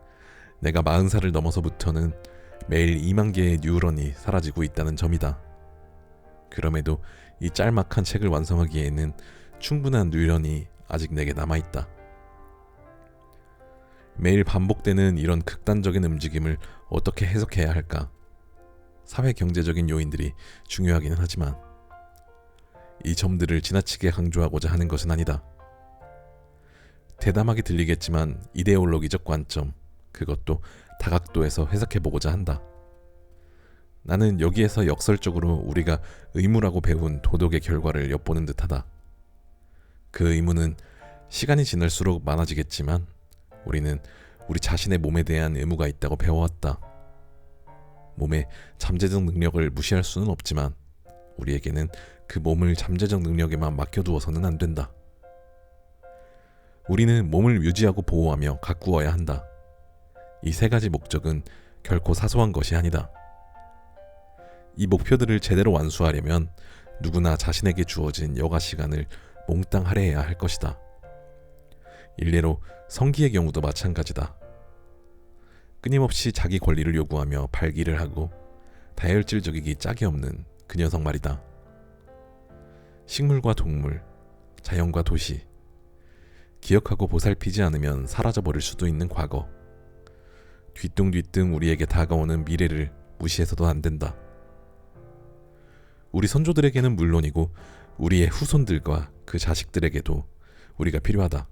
내가 40살을 넘어서부터는 매일 2만 개의 뉴런이 사라지고 있다는 점이다. 그럼에도 이 짤막한 책을 완성하기에는 충분한 뉴런이 아직 내게 남아있다. 매일 반복되는 이런 극단적인 움직임을 어떻게 해석해야 할까? 사회 경제적인 요인들이 중요하기는 하지만 이 점들을 지나치게 강조하고자 하는 것은 아니다. 대담하게 들리겠지만 이데올로기적 관점, 그것도 다각도에서 해석해보고자 한다. 나는 여기에서 역설적으로 우리가 의무라고 배운 도덕의 결과를 엿보는 듯하다. 그 의무는 시간이 지날수록 많아지겠지만 우리는 우리 자신의 몸에 대한 의무가 있다고 배워왔다. 몸의 잠재적 능력을 무시할 수는 없지만 우리에게는 그 몸을 잠재적 능력에만 맡겨두어서는 안 된다. 우리는 몸을 유지하고 보호하며 가꾸어야 한다. 이 세 가지 목적은 결코 사소한 것이 아니다. 이 목표들을 제대로 완수하려면 누구나 자신에게 주어진 여가 시간을 몽땅 할애해야 할 것이다. 일례로 성기의 경우도 마찬가지다. 끊임없이 자기 권리를 요구하며 발기를 하고 다혈질적이기 짝이 없는 그 녀석 말이다. 식물과 동물, 자연과 도시, 기억하고 보살피지 않으면 사라져버릴 수도 있는 과거, 뒤뚱뒤뚱 우리에게 다가오는 미래를 무시해서도 안 된다. 우리 선조들에게는 물론이고 우리의 후손들과 그 자식들에게도 우리가 필요하다.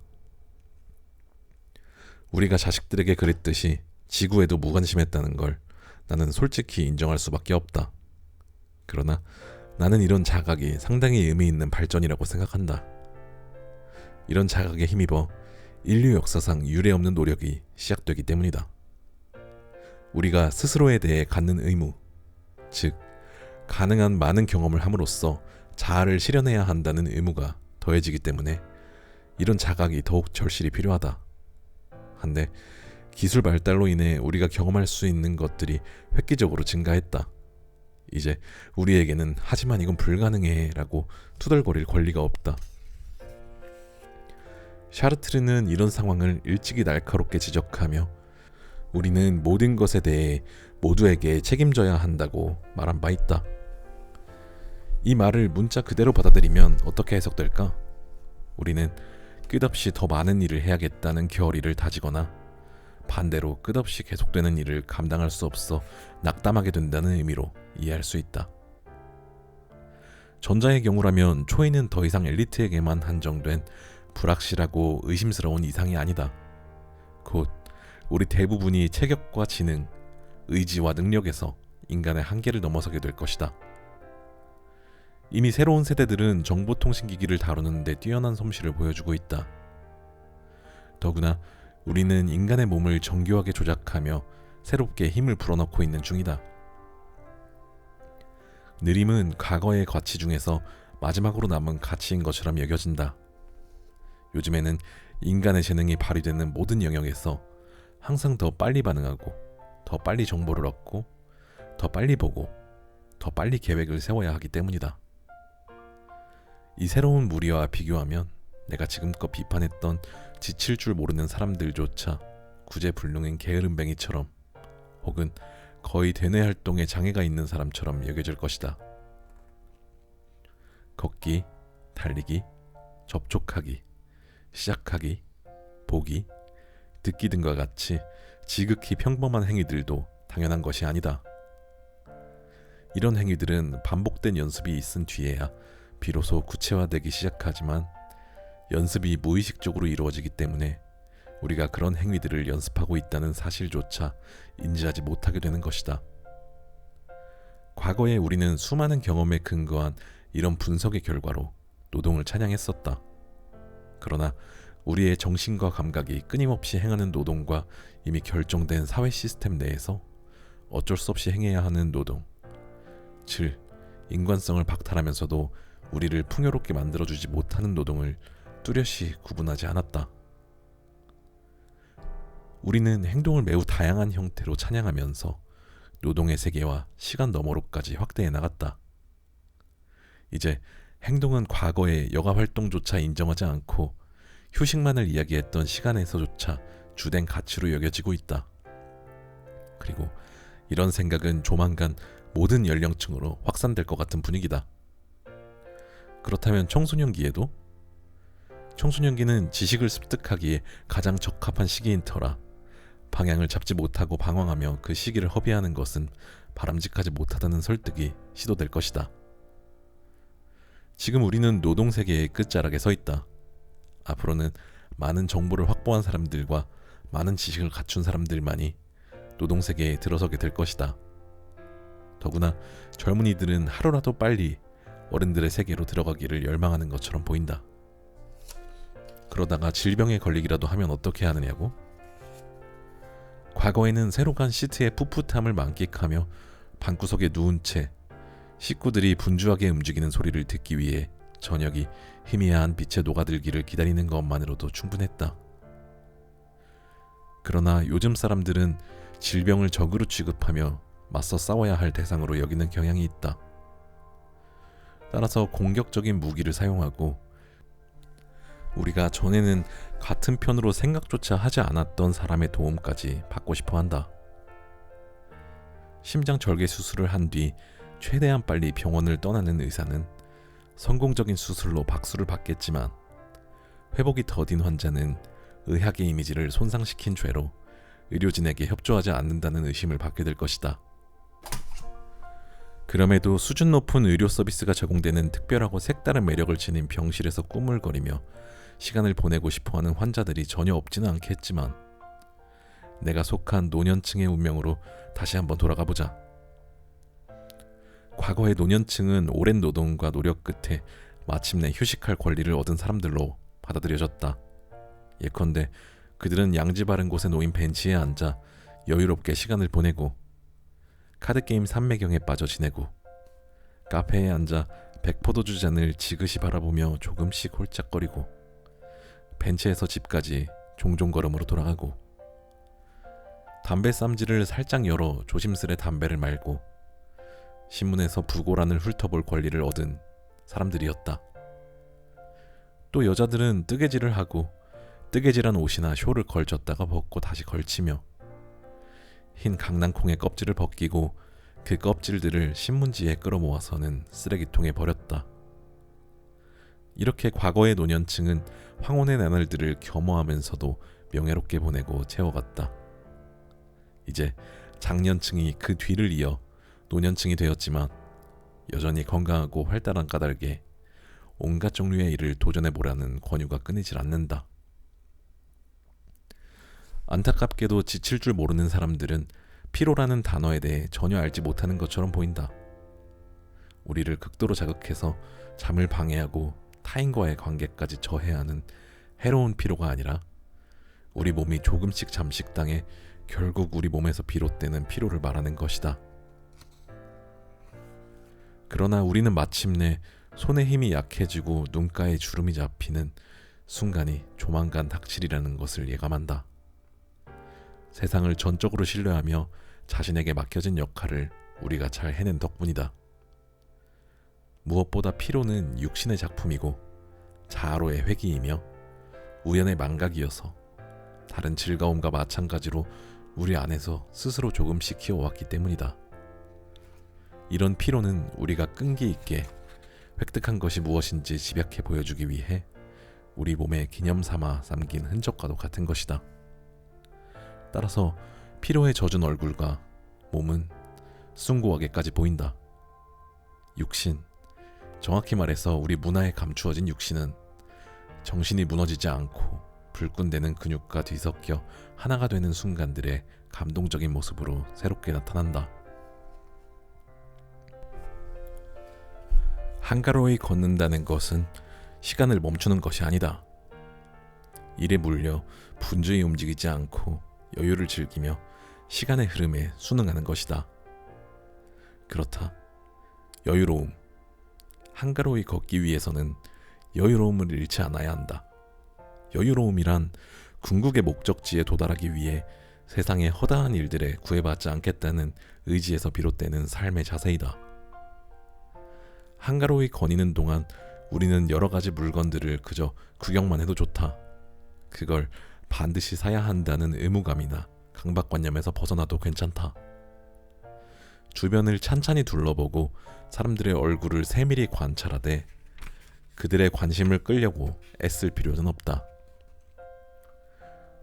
우리가 자식들에게 그랬듯이 지구에도 무관심했다는 걸 나는 솔직히 인정할 수밖에 없다. 그러나 나는 이런 자각이 상당히 의미 있는 발전이라고 생각한다. 이런 자각에 힘입어 인류 역사상 유례없는 노력이 시작되기 때문이다. 우리가 스스로에 대해 갖는 의무, 즉 가능한 많은 경험을 함으로써 자아를 실현해야 한다는 의무가 더해지기 때문에 이런 자각이 더욱 절실히 필요하다. 한데 기술 발달로 인해 우리가 경험할 수 있는 것들이 획기적으로 증가했다. 이제 우리에게는 하지만 이건 불가능해 라고 투덜거릴 권리가 없다. 샤르트르는 이런 상황을 일찍이 날카롭게 지적하며 우리는 모든 것에 대해 모두에게 책임져야 한다고 말한 바 있다. 이 말을 문자 그대로 받아들이면 어떻게 해석될까? 우리는 끝없이 더 많은 일을 해야겠다는 결의를 다지거나 반대로 끝없이 계속되는 일을 감당할 수 없어 낙담하게 된다는 의미로 이해할 수 있다. 전자의 경우라면 초인은 더 이상 엘리트에게만 한정된 불확실하고 의심스러운 이상이 아니다. 곧 우리 대부분이 체격과 지능, 의지와 능력에서 인간의 한계를 넘어서게 될 것이다. 이미 새로운 세대들은 정보통신기기를 다루는 데 뛰어난 솜씨를 보여주고 있다. 더구나 우리는 인간의 몸을 정교하게 조작하며 새롭게 힘을 불어넣고 있는 중이다. 느림은 과거의 가치 중에서 마지막으로 남은 가치인 것처럼 여겨진다. 요즘에는 인간의 재능이 발휘되는 모든 영역에서 항상 더 빨리 반응하고 더 빨리 정보를 얻고 더 빨리 보고 더 빨리 계획을 세워야 하기 때문이다. 이 새로운 무리와 비교하면 내가 지금껏 비판했던 지칠 줄 모르는 사람들조차 구제불능인 게으름뱅이처럼 혹은 거의 대뇌 활동에 장애가 있는 사람처럼 여겨질 것이다. 걷기, 달리기, 접촉하기, 시작하기, 보기, 듣기 등과 같이 지극히 평범한 행위들도 당연한 것이 아니다. 이런 행위들은 반복된 연습이 있은 뒤에야 비로소 구체화되기 시작하지만 연습이 무의식적으로 이루어지기 때문에 우리가 그런 행위들을 연습하고 있다는 사실조차 인지하지 못하게 되는 것이다. 과거에 우리는 수많은 경험에 근거한 이런 분석의 결과로 노동을 찬양했었다. 그러나 우리의 정신과 감각이 끊임없이 행하는 노동과 이미 결정된 사회 시스템 내에서 어쩔 수 없이 행해야 하는 노동, 즉 인간성을 박탈하면서도 우리를 풍요롭게 만들어주지 못하는 노동을 뚜렷이 구분하지 않았다. 우리는 행동을 매우 다양한 형태로 찬양하면서 노동의 세계와 시간 너머로까지 확대해 나갔다. 이제 행동은 과거의 여가 활동조차 인정하지 않고 휴식만을 이야기했던 시간에서조차 주된 가치로 여겨지고 있다. 그리고 이런 생각은 조만간 모든 연령층으로 확산될 것 같은 분위기다. 그렇다면 청소년기에도? 청소년기는 지식을 습득하기에 가장 적합한 시기인 터라 방향을 잡지 못하고 방황하며 그 시기를 허비하는 것은 바람직하지 못하다는 설득이 시도될 것이다. 지금 우리는 노동세계의 끝자락에 서 있다. 앞으로는 많은 정보를 확보한 사람들과 많은 지식을 갖춘 사람들만이 노동세계에 들어서게 될 것이다. 더구나 젊은이들은 하루라도 빨리 어른들의 세계로 들어가기를 열망하는 것처럼 보인다. 그러다가 질병에 걸리기라도 하면 어떻게 하느냐고? 과거에는 새로 간 시트의 풋풋함을 만끽하며 방구석에 누운 채 식구들이 분주하게 움직이는 소리를 듣기 위해 저녁이 희미한 빛에 녹아들기를 기다리는 것만으로도 충분했다. 그러나 요즘 사람들은 질병을 적으로 취급하며 맞서 싸워야 할 대상으로 여기는 경향이 있다. 따라서 공격적인 무기를 사용하고 우리가 전에는 같은 편으로 생각조차 하지 않았던 사람의 도움까지 받고 싶어 한다. 심장 절개 수술을 한 뒤 최대한 빨리 병원을 떠나는 의사는 성공적인 수술로 박수를 받겠지만 회복이 더딘 환자는 의학의 이미지를 손상시킨 죄로 의료진에게 협조하지 않는다는 의심을 받게 될 것이다. 그럼에도 수준 높은 의료 서비스가 제공되는 특별하고 색다른 매력을 지닌 병실에서 꾸물거리며 시간을 보내고 싶어하는 환자들이 전혀 없지는 않겠지만 내가 속한 노년층의 운명으로 다시 한번 돌아가 보자. 과거의 노년층은 오랜 노동과 노력 끝에 마침내 휴식할 권리를 얻은 사람들로 받아들여졌다. 예컨대 그들은 양지 바른 곳에 놓인 벤치에 앉아 여유롭게 시간을 보내고 카드게임 삼매경에 빠져 지내고 카페에 앉아 백포도주 잔을 지그시 바라보며 조금씩 홀짝거리고 벤치에서 집까지 종종 걸음으로 돌아가고 담배 쌈지를 살짝 열어 조심스레 담배를 말고 신문에서 부고란을 훑어볼 권리를 얻은 사람들이었다. 또 여자들은 뜨개질을 하고 뜨개질한 옷이나 쇼를 걸쳤다가 벗고 다시 걸치며 흰 강낭콩의 껍질을 벗기고 그 껍질들을 신문지에 끌어모아서는 쓰레기통에 버렸다. 이렇게 과거의 노년층은 황혼의 나날들을 겸허하면서도 명예롭게 보내고 채워갔다. 이제 장년층이 그 뒤를 이어 노년층이 되었지만 여전히 건강하고 활달한 까닭에 온갖 종류의 일을 도전해보라는 권유가 끊이질 않는다. 안타깝게도 지칠 줄 모르는 사람들은 피로라는 단어에 대해 전혀 알지 못하는 것처럼 보인다. 우리를 극도로 자극해서 잠을 방해하고 타인과의 관계까지 저해야 하는 해로운 피로가 아니라 우리 몸이 조금씩 잠식당해 결국 우리 몸에서 비롯되는 피로를 말하는 것이다. 그러나 우리는 마침내 손의 힘이 약해지고 눈가에 주름이 잡히는 순간이 조만간 닥치리라는 것을 예감한다. 세상을 전적으로 신뢰하며 자신에게 맡겨진 역할을 우리가 잘 해낸 덕분이다. 무엇보다 피로는 육신의 작품이고 자아로의 회귀이며 우연의 망각이어서 다른 즐거움과 마찬가지로 우리 안에서 스스로 조금씩 키워왔기 때문이다. 이런 피로는 우리가 끈기 있게 획득한 것이 무엇인지 집약해 보여주기 위해 우리 몸에 기념삼아 남긴 흔적과도 같은 것이다. 따라서 피로에 젖은 얼굴과 몸은 숭고하게까지 보인다. 육신, 정확히 말해서 우리 문화에 감추어진 육신은 정신이 무너지지 않고 불끈대는 근육과 뒤섞여 하나가 되는 순간들의 감동적인 모습으로 새롭게 나타난다. 한가로이 걷는다는 것은 시간을 멈추는 것이 아니다. 일에 물려 분주히 움직이지 않고 여유를 즐기며 시간의 흐름에 순응하는 것이다. 그렇다. 여유로움. 한가로이 걷기 위해서는 여유로움을 잃지 않아야 한다. 여유로움이란 궁극의 목적지에 도달하기 위해 세상의 허다한 일들에 구애받지 않겠다는 의지에서 비롯되는 삶의 자세이다. 한가로이 거니는 동안 우리는 여러 가지 물건들을 그저 구경만 해도 좋다. 그걸 반드시 사야 한다는 의무감이나 강박관념에서 벗어나도 괜찮다. 주변을 찬찬히 둘러보고 사람들의 얼굴을 세밀히 관찰하되 그들의 관심을 끌려고 애쓸 필요는 없다.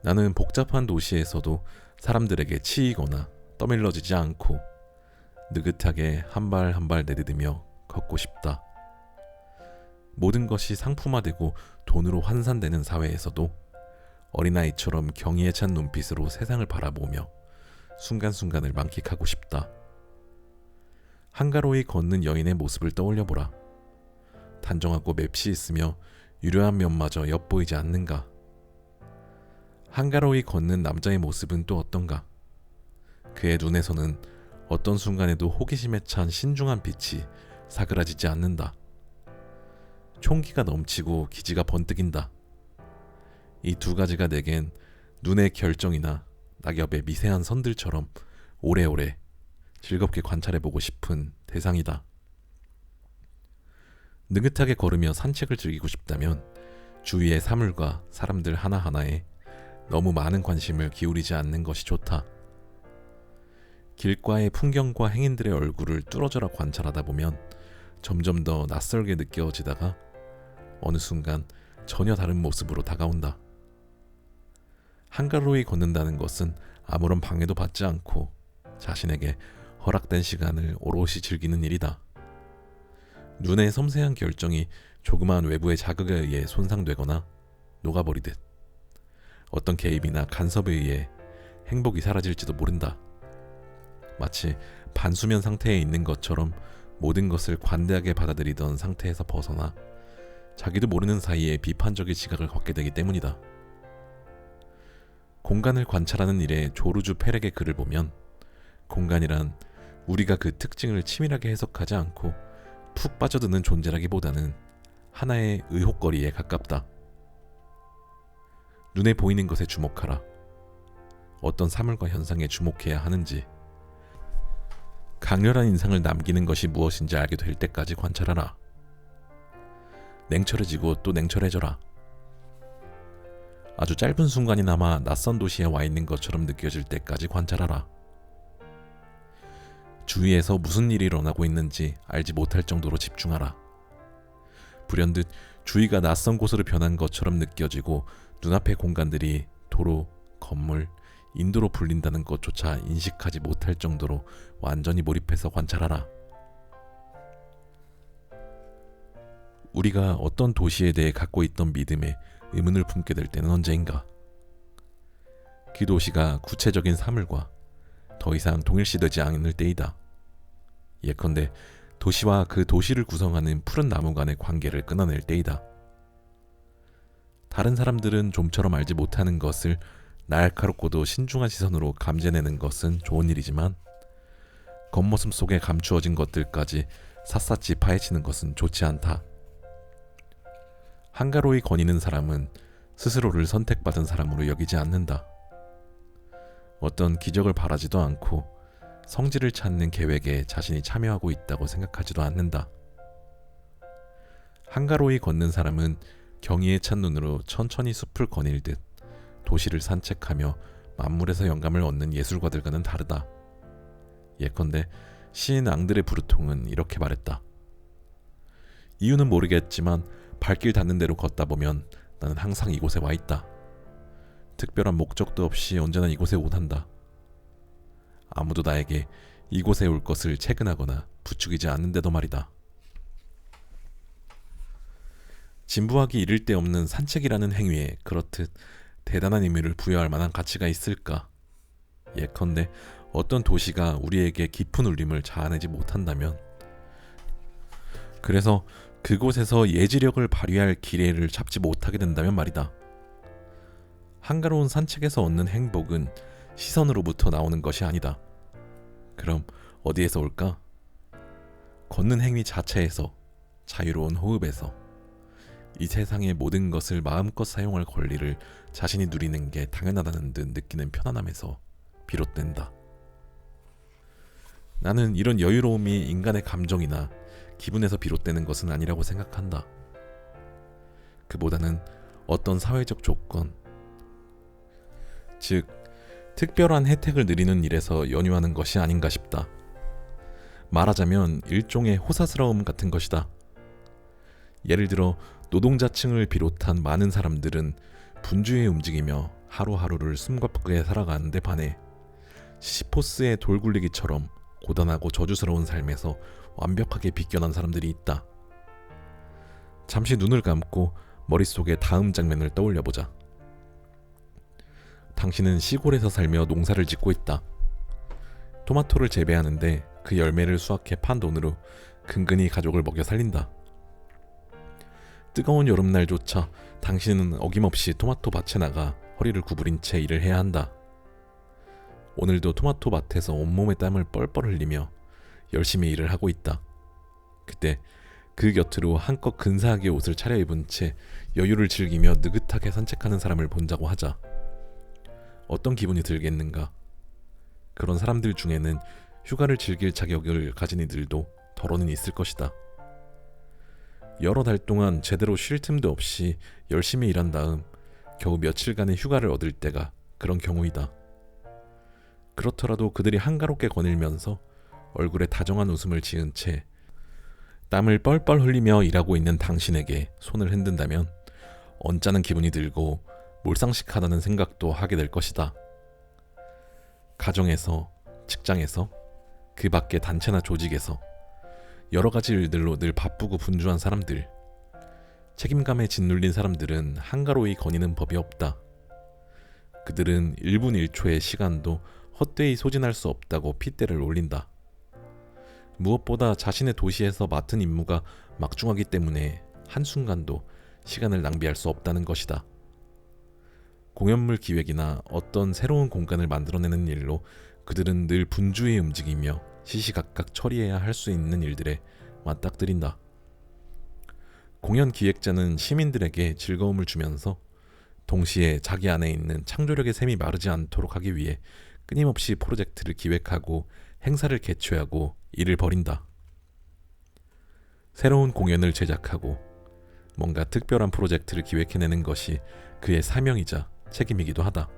나는 복잡한 도시에서도 사람들에게 치이거나 떠밀러지지 않고 느긋하게 한 발 한 발 내디디며 걷고 싶다. 모든 것이 상품화되고 돈으로 환산되는 사회에서도 어린아이처럼 경의에 찬 눈빛으로 세상을 바라보며 순간순간을 만끽하고 싶다. 한가로이 걷는 여인의 모습을 떠올려보라. 단정하고 맵시 있으며 유려한 면마저 엿보이지 않는가? 한가로이 걷는 남자의 모습은 또 어떤가? 그의 눈에서는 어떤 순간에도 호기심에 찬 신중한 빛이 사그라지지 않는다. 총기가 넘치고 기지가 번뜩인다. 이 두 가지가 내겐 눈의 결정이나 낙엽의 미세한 선들처럼 오래오래 즐겁게 관찰해보고 싶은 대상이다. 느긋하게 걸으며 산책을 즐기고 싶다면 주위의 사물과 사람들 하나하나에 너무 많은 관심을 기울이지 않는 것이 좋다. 길가의 풍경과 행인들의 얼굴을 뚫어져라 관찰하다 보면 점점 더 낯설게 느껴지다가 어느 순간 전혀 다른 모습으로 다가온다. 한가로이 걷는다는 것은 아무런 방해도 받지 않고 자신에게 허락된 시간을 오롯이 즐기는 일이다. 눈의 섬세한 결정이 조그마한 외부의 자극에 의해 손상되거나 녹아버리듯 어떤 개입이나 간섭에 의해 행복이 사라질지도 모른다. 마치 반수면 상태에 있는 것처럼 모든 것을 관대하게 받아들이던 상태에서 벗어나 자기도 모르는 사이에 비판적인 시각을 갖게 되기 때문이다. 공간을 관찰하는 일에 조르주 페렉의 글을 보면 공간이란 우리가 그 특징을 치밀하게 해석하지 않고 푹 빠져드는 존재라기보다는 하나의 의혹거리에 가깝다. 눈에 보이는 것에 주목하라. 어떤 사물과 현상에 주목해야 하는지, 강렬한 인상을 남기는 것이 무엇인지 알게 될 때까지 관찰하라. 냉철해지고 또 냉철해져라. 아주 짧은 순간이나마 낯선 도시에 와 있는 것처럼 느껴질 때까지 관찰하라. 주위에서 무슨 일이 일어나고 있는지 알지 못할 정도로 집중하라. 불현듯 주위가 낯선 곳으로 변한 것처럼 느껴지고 눈앞의 공간들이 도로, 건물, 인도로 불린다는 것조차 인식하지 못할 정도로 완전히 몰입해서 관찰하라. 우리가 어떤 도시에 대해 갖고 있던 믿음에 의문을 품게 될 때는 언제인가? 그 도시가 구체적인 사물과 더 이상 동일시되지 않을 때이다. 예컨대 도시와 그 도시를 구성하는 푸른 나무 간의 관계를 끊어낼 때이다. 다른 사람들은 좀처럼 알지 못하는 것을 날카롭고도 신중한 시선으로 감지해내는 것은 좋은 일이지만 겉모습 속에 감추어진 것들까지 샅샅이 파헤치는 것은 좋지 않다. 한가로이 거니는 사람은 스스로를 선택받은 사람으로 여기지 않는다. 어떤 기적을 바라지도 않고 성질을 찾는 계획에 자신이 참여하고 있다고 생각하지도 않는다. 한가로이 걷는 사람은 경의에 찬 눈으로 천천히 숲을 거닐 듯 도시를 산책하며 만물에서 영감을 얻는 예술가들과는 다르다. 예컨대 시인 앙드레 브루통은 이렇게 말했다. 이유는 모르겠지만 발길 닿는 대로 걷다 보면 나는 항상 이곳에 와 있다. 특별한 목적도 없이 언제나 이곳에 오단다. 아무도 나에게 이곳에 올 것을 채근하거나 부추기지 않는데도 말이다. 진부하기 이를 데 없는 산책이라는 행위에 그렇듯 대단한 의미를 부여할 만한 가치가 있을까? 예컨대 어떤 도시가 우리에게 깊은 울림을 자아내지 못한다면, 그래서 그곳에서 예지력을 발휘할 기회를 잡지 못하게 된다면 말이다. 한가로운 산책에서 얻는 행복은 시선으로부터 나오는 것이 아니다. 그럼 어디에서 올까? 걷는 행위 자체에서, 자유로운 호흡에서, 이 세상의 모든 것을 마음껏 사용할 권리를 자신이 누리는 게 당연하다는 듯 느끼는 편안함에서 비롯된다. 나는 이런 여유로움이 인간의 감정이나 기분에서 비롯되는 것은 아니라고 생각한다. 그보다는 어떤 사회적 조건, 즉 특별한 혜택을 누리는 일에서 연유하는 것이 아닌가 싶다. 말하자면 일종의 호사스러움 같은 것이다. 예를 들어 노동자층을 비롯한 많은 사람들은 분주히 움직이며 하루하루를 숨가쁘게 살아가는데 반해 시시포스의 돌굴리기처럼 고단하고 저주스러운 삶에서 완벽하게 비껴난 사람들이 있다. 잠시 눈을 감고 머릿속에 다음 장면을 떠올려보자. 당신은 시골에서 살며 농사를 짓고 있다. 토마토를 재배하는데 그 열매를 수확해 판 돈으로 근근히 가족을 먹여 살린다. 뜨거운 여름날조차 당신은 어김없이 토마토 밭에 나가 허리를 구부린 채 일을 해야 한다. 오늘도 토마토 밭에서 온몸에 땀을 뻘뻘 흘리며 열심히 일을 하고 있다. 그때 그 곁으로 한껏 근사하게 옷을 차려입은 채 여유를 즐기며 느긋하게 산책하는 사람을 본다고 하자. 어떤 기분이 들겠는가? 그런 사람들 중에는 휴가를 즐길 자격을 가진 이들도 더러는 있을 것이다. 여러 달 동안 제대로 쉴 틈도 없이 열심히 일한 다음 겨우 며칠간의 휴가를 얻을 때가 그런 경우이다. 그렇더라도 그들이 한가롭게 거닐면서 얼굴에 다정한 웃음을 지은 채 땀을 뻘뻘 흘리며 일하고 있는 당신에게 손을 흔든다면 언짢은 기분이 들고 몰상식하다는 생각도 하게 될 것이다. 가정에서, 직장에서, 그 밖의 단체나 조직에서 여러 가지 일들로 늘 바쁘고 분주한 사람들, 책임감에 짓눌린 사람들은 한가로이 거니는 법이 없다. 그들은 1분 1초의 시간도 헛되이 소진할 수 없다고 핏대를 올린다. 무엇보다 자신의 도시에서 맡은 임무가 막중하기 때문에 한순간도 시간을 낭비할 수 없다는 것이다. 공연물 기획이나 어떤 새로운 공간을 만들어내는 일로 그들은 늘 분주히 움직이며 시시각각 처리해야 할 수 있는 일들에 맞닥뜨린다. 공연 기획자는 시민들에게 즐거움을 주면서 동시에 자기 안에 있는 창조력의 샘이 마르지 않도록 하기 위해 끊임없이 프로젝트를 기획하고 행사를 개최하고 일을 벌인다. 새로운 공연을 제작하고 뭔가 특별한 프로젝트를 기획해내는 것이 그의 사명이자 책임이기도 하다.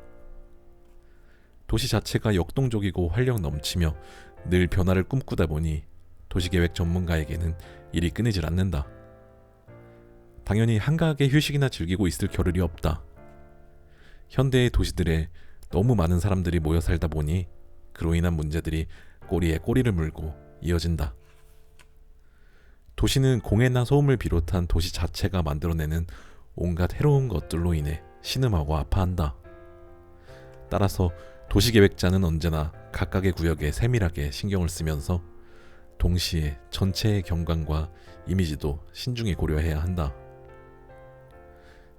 도시 자체가 역동적이고 활력 넘치며 늘 변화를 꿈꾸다 보니 도시계획 전문가에게는 일이 끊이질 않는다. 당연히 한가하게 휴식이나 즐기고 있을 겨를이 없다. 현대의 도시들에 너무 많은 사람들이 모여 살다 보니 그로 인한 문제들이 꼬리에 꼬리를 물고 이어진다. 도시는 공해나 소음을 비롯한 도시 자체가 만들어내는 온갖 해로운 것들로 인해 신음하고 아파한다. 따라서 도시계획자는 언제나 각각의 구역에 세밀하게 신경을 쓰면서 동시에 전체의 경관과 이미지도 신중히 고려해야 한다.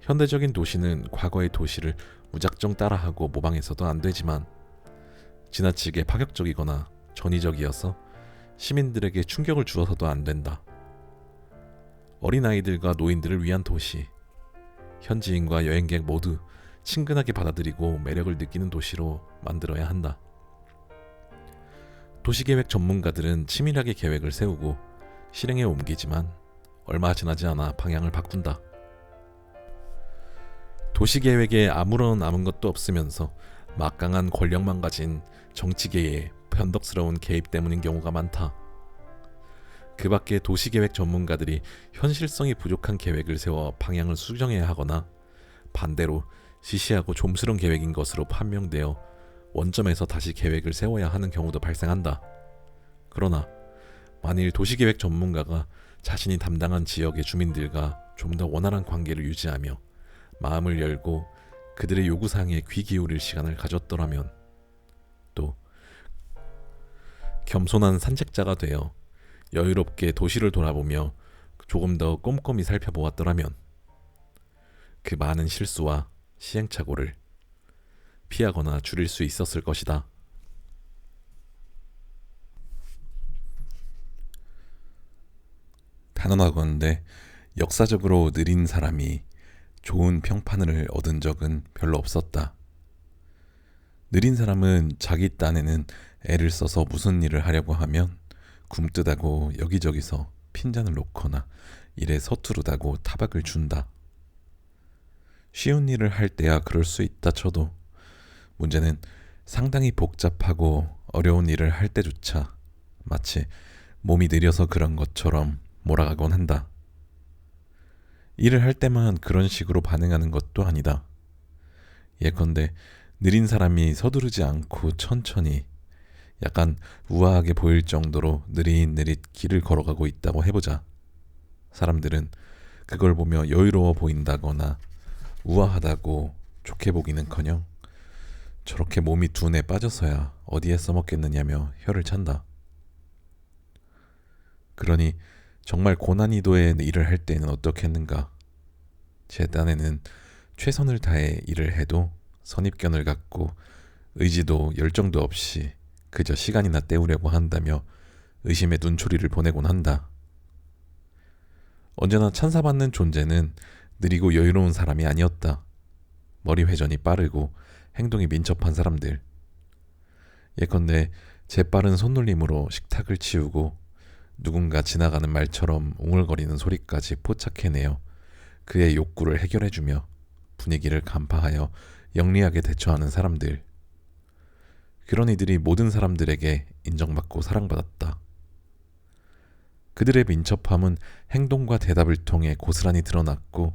현대적인 도시는 과거의 도시를 무작정 따라하고 모방해서도 안 되지만 지나치게 파격적이거나 전위적이어서 시민들에게 충격을 주어서도 안 된다. 어린아이들과 노인들을 위한 도시, 현지인과 여행객 모두 친근하게 받아들이고 매력을 느끼는 도시로 만들어야 한다. 도시계획 전문가들은 치밀하게 계획을 세우고 실행에 옮기지만 얼마 지나지 않아 방향을 바꾼다. 도시계획에 아무런 남은 것도 없으면서 막강한 권력만 가진 정치계의 변덕스러운 개입 때문인 경우가 많다. 그 밖에 도시계획 전문가들이 현실성이 부족한 계획을 세워 방향을 수정해야 하거나 반대로 시시하고 좀스러운 계획인 것으로 판명되어 원점에서 다시 계획을 세워야 하는 경우도 발생한다. 그러나 만일 도시계획 전문가가 자신이 담당한 지역의 주민들과 좀 더 원활한 관계를 유지하며 마음을 열고 그들의 요구사항에 귀 기울일 시간을 가졌더라면, 또 겸손한 산책자가 되어 여유롭게 도시를 돌아보며 조금 더 꼼꼼히 살펴보았더라면 그 많은 실수와 시행착오를 피하거나 줄일 수 있었을 것이다. 단언하건대 역사적으로 느린 사람이 좋은 평판을 얻은 적은 별로 없었다. 느린 사람은 자기 딴에는 애를 써서 무슨 일을 하려고 하면 굼뜨다고 여기저기서 핀잔을 놓거나 일에 서투르다고 타박을 준다. 쉬운 일을 할 때야 그럴 수 있다 쳐도 문제는 상당히 복잡하고 어려운 일을 할 때조차 마치 몸이 느려서 그런 것처럼 몰아가곤 한다. 일을 할 때만 그런 식으로 반응하는 것도 아니다. 예컨대 느린 사람이 서두르지 않고 천천히 약간 우아하게 보일 정도로 느릿느릿 길을 걸어가고 있다고 해보자. 사람들은 그걸 보며 여유로워 보인다거나 우아하다고 좋게 보기는커녕 저렇게 몸이 둔에 빠져서야 어디에 써먹겠느냐며 혀를 찬다. 그러니 정말 고난이도의 일을 할 때는 어떻겠는가? 제 딴에는 최선을 다해 일을 해도 선입견을 갖고 의지도 열정도 없이 그저 시간이나 때우려고 한다며 의심의 눈초리를 보내곤 한다. 언제나 찬사받는 존재는 느리고 여유로운 사람이 아니었다. 머리 회전이 빠르고 행동이 민첩한 사람들. 예컨대 재빠른 손놀림으로 식탁을 치우고 누군가 지나가는 말처럼 웅얼거리는 소리까지 포착해내어 그의 욕구를 해결해주며 분위기를 간파하여 영리하게 대처하는 사람들. 그런 이들이 모든 사람들에게 인정받고 사랑받았다. 그들의 민첩함은 행동과 대답을 통해 고스란히 드러났고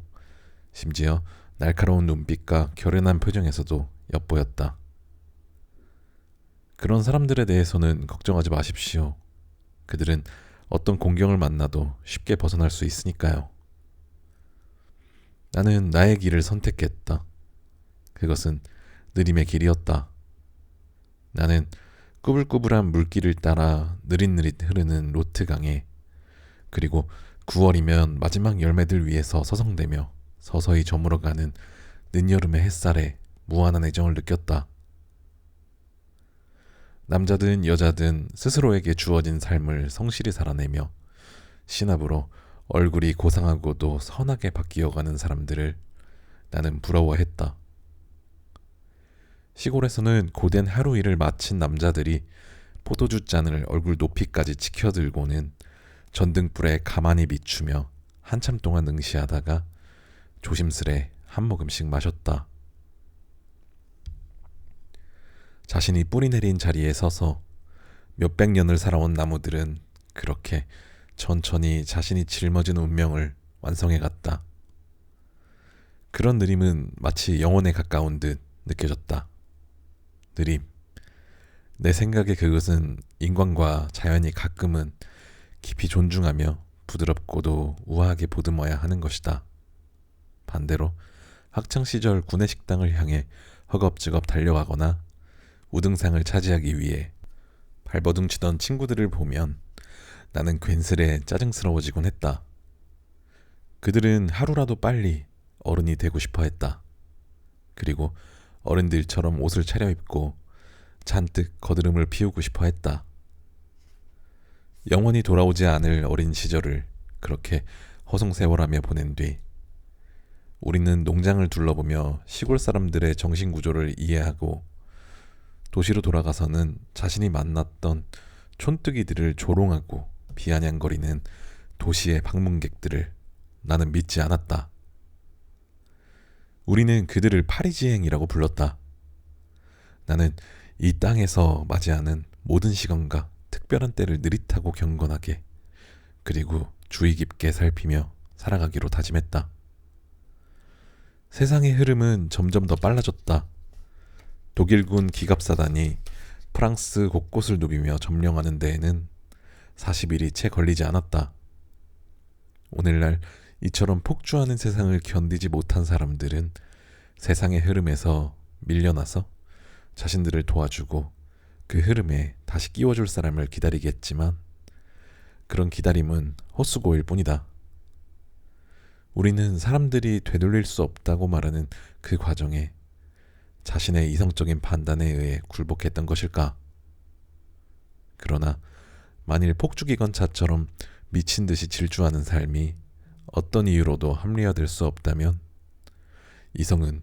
심지어 날카로운 눈빛과 결연한 표정에서도 엿보였다. 그런 사람들에 대해서는 걱정하지 마십시오. 그들은 어떤 공경을 만나도 쉽게 벗어날 수 있으니까요. 나는 나의 길을 선택했다. 그것은 느림의 길이었다. 나는 꾸불꾸불한 물길을 따라 느릿느릿 흐르는 로트강에, 그리고 9월이면 마지막 열매들 위에서 서성대며 서서히 저물어가는 늦여름의 햇살에 무한한 애정을 느꼈다. 남자든 여자든 스스로에게 주어진 삶을 성실히 살아내며 신압으로 얼굴이 고상하고도 선하게 바뀌어가는 사람들을 나는 부러워했다. 시골에서는 고된 하루 일을 마친 남자들이 포도주 잔을 얼굴 높이까지 치켜들고는 전등불에 가만히 비추며 한참 동안 응시하다가 조심스레 한 모금씩 마셨다. 자신이 뿌리 내린 자리에 서서 몇백 년을 살아온 나무들은 그렇게 천천히 자신이 짊어진 운명을 완성해갔다. 그런 느림은 마치 영혼에 가까운 듯 느껴졌다. 느림. 내 생각에 그것은 인간과 자연이 가끔은 깊이 존중하며 부드럽고도 우아하게 보듬어야 하는 것이다. 반대로 학창시절 구내식당을 향해 허겁지겁 달려가거나 우등상을 차지하기 위해 발버둥 치던 친구들을 보면 나는 괜스레 짜증스러워지곤 했다. 그들은 하루라도 빨리 어른이 되고 싶어 했다. 그리고 어른들처럼 옷을 차려입고 잔뜩 거드름을 피우고 싶어 했다. 영원히 돌아오지 않을 어린 시절을 그렇게 허송세월하며 보낸 뒤 우리는 농장을 둘러보며 시골 사람들의 정신구조를 이해하고 도시로 돌아가서는 자신이 만났던 촌뜨기들을 조롱하고 비아냥거리는 도시의 방문객들을 나는 믿지 않았다. 우리는 그들을 파리지행이라고 불렀다. 나는 이 땅에서 맞이하는 모든 시간과 특별한 때를 느릿하고 경건하게, 그리고 주의 깊게 살피며 살아가기로 다짐했다. 세상의 흐름은 점점 더 빨라졌다. 독일군 기갑사단이 프랑스 곳곳을 누비며 점령하는 데에는 40일이 채 걸리지 않았다. 오늘날 이처럼 폭주하는 세상을 견디지 못한 사람들은 세상의 흐름에서 밀려나서 자신들을 도와주고 그 흐름에 다시 끼워줄 사람을 기다리겠지만 그런 기다림은 헛수고일 뿐이다. 우리는 사람들이 되돌릴 수 없다고 말하는 그 과정에 자신의 이성적인 판단에 의해 굴복했던 것일까? 그러나 만일 폭주기관차처럼 미친 듯이 질주하는 삶이 어떤 이유로도 합리화될 수 없다면 이성은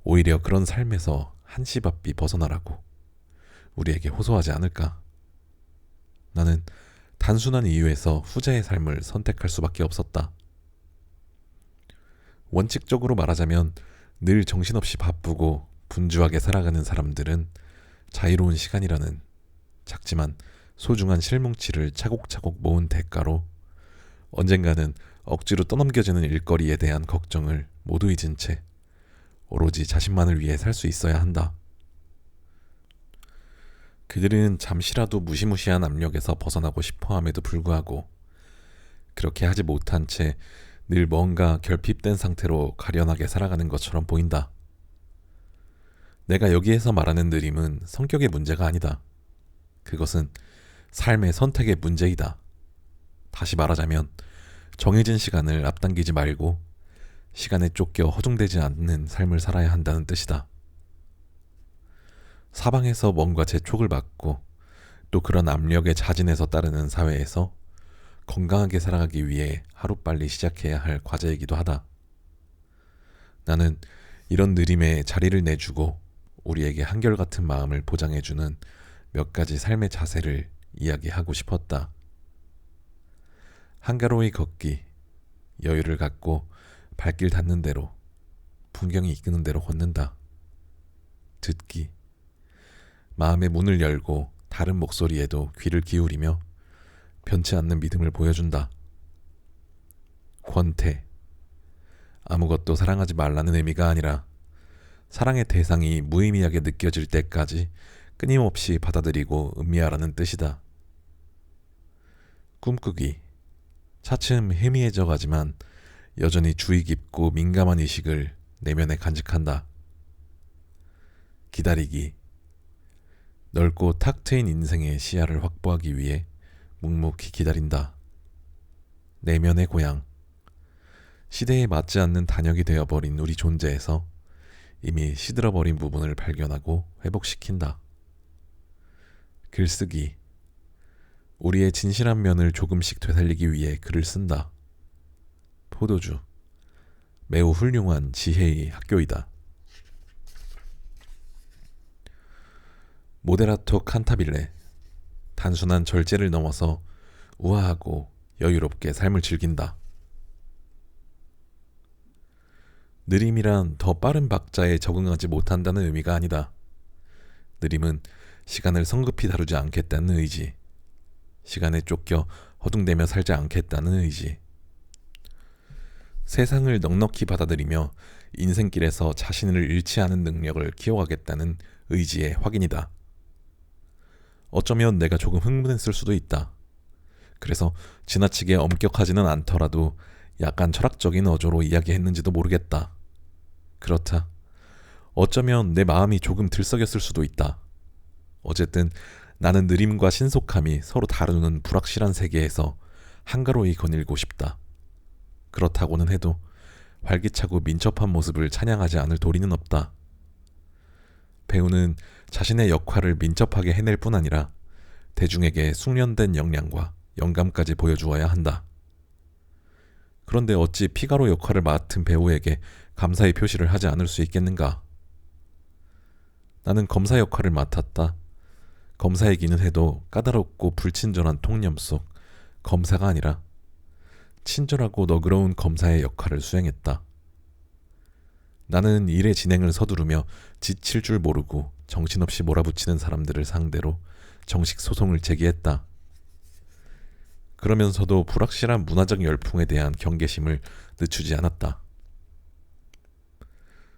오히려 그런 삶에서 한시바삐 벗어나라고 우리에게 호소하지 않을까? 나는 단순한 이유에서 후자의 삶을 선택할 수밖에 없었다. 원칙적으로 말하자면 늘 정신없이 바쁘고 분주하게 살아가는 사람들은 자유로운 시간이라는 작지만 소중한 실뭉치를 차곡차곡 모은 대가로 언젠가는 억지로 떠넘겨지는 일거리에 대한 걱정을 모두 잊은 채 오로지 자신만을 위해 살 수 있어야 한다. 그들은 잠시라도 무시무시한 압력에서 벗어나고 싶어함에도 불구하고 그렇게 하지 못한 채 늘 뭔가 결핍된 상태로 가련하게 살아가는 것처럼 보인다. 내가 여기에서 말하는 느림은 성격의 문제가 아니다. 그것은 삶의 선택의 문제이다. 다시 말하자면 정해진 시간을 앞당기지 말고 시간에 쫓겨 허둥대지 않는 삶을 살아야 한다는 뜻이다. 사방에서 뭔가 재촉을 받고 또 그런 압력에 자진해서 따르는 사회에서 건강하게 살아가기 위해 하루빨리 시작해야 할 과제이기도 하다. 나는 이런 느림에 자리를 내주고 우리에게 한결같은 마음을 보장해주는 몇 가지 삶의 자세를 이야기하고 싶었다. 한가로이 걷기, 여유를 갖고 발길 닿는 대로, 풍경이 이끄는 대로 걷는다. 듣기, 마음의 문을 열고 다른 목소리에도 귀를 기울이며 변치 않는 믿음을 보여준다. 권태, 아무것도 사랑하지 말라는 의미가 아니라 사랑의 대상이 무의미하게 느껴질 때까지 끊임없이 받아들이고 음미하라는 뜻이다. 꿈꾸기. 차츰 희미해져 가지만 여전히 주의 깊고 민감한 의식을 내면에 간직한다. 기다리기. 넓고 탁 트인 인생의 시야를 확보하기 위해 묵묵히 기다린다. 내면의 고향. 시대에 맞지 않는 단역이 되어버린 우리 존재에서 이미 시들어버린 부분을 발견하고 회복시킨다. 글쓰기. 우리의 진실한 면을 조금씩 되살리기 위해 글을 쓴다. 포도주. 매우 훌륭한 지혜의 학교이다. 모데라토 칸타빌레. 단순한 절제를 넘어서 우아하고 여유롭게 삶을 즐긴다. 느림이란 더 빠른 박자에 적응하지 못한다는 의미가 아니다. 느림은 시간을 성급히 다루지 않겠다는 의지, 시간에 쫓겨 허둥대며 살지 않겠다는 의지, 세상을 넉넉히 받아들이며 인생길에서 자신을 잃지 않은 능력을 키워가겠다는 의지의 확인이다. 어쩌면 내가 조금 흥분했을 수도 있다. 그래서 지나치게 엄격하지는 않더라도 약간 철학적인 어조로 이야기했는지도 모르겠다. 그렇다. 어쩌면 내 마음이 조금 들썩였을 수도 있다. 어쨌든 나는 느림과 신속함이 서로 다루는 불확실한 세계에서 한가로이 거닐고 싶다. 그렇다고는 해도 활기차고 민첩한 모습을 찬양하지 않을 도리는 없다. 배우는 자신의 역할을 민첩하게 해낼 뿐 아니라 대중에게 숙련된 역량과 영감까지 보여주어야 한다. 그런데 어찌 피가로 역할을 맡은 배우에게 감사의 표시를 하지 않을 수 있겠는가? 나는 검사 역할을 맡았다. 검사이기는 해도 까다롭고 불친절한 통념 속 검사가 아니라 친절하고 너그러운 검사의 역할을 수행했다. 나는 일의 진행을 서두르며 지칠 줄 모르고 정신없이 몰아붙이는 사람들을 상대로 정식 소송을 제기했다. 그러면서도 불확실한 문화적 열풍에 대한 경계심을 늦추지 않았다.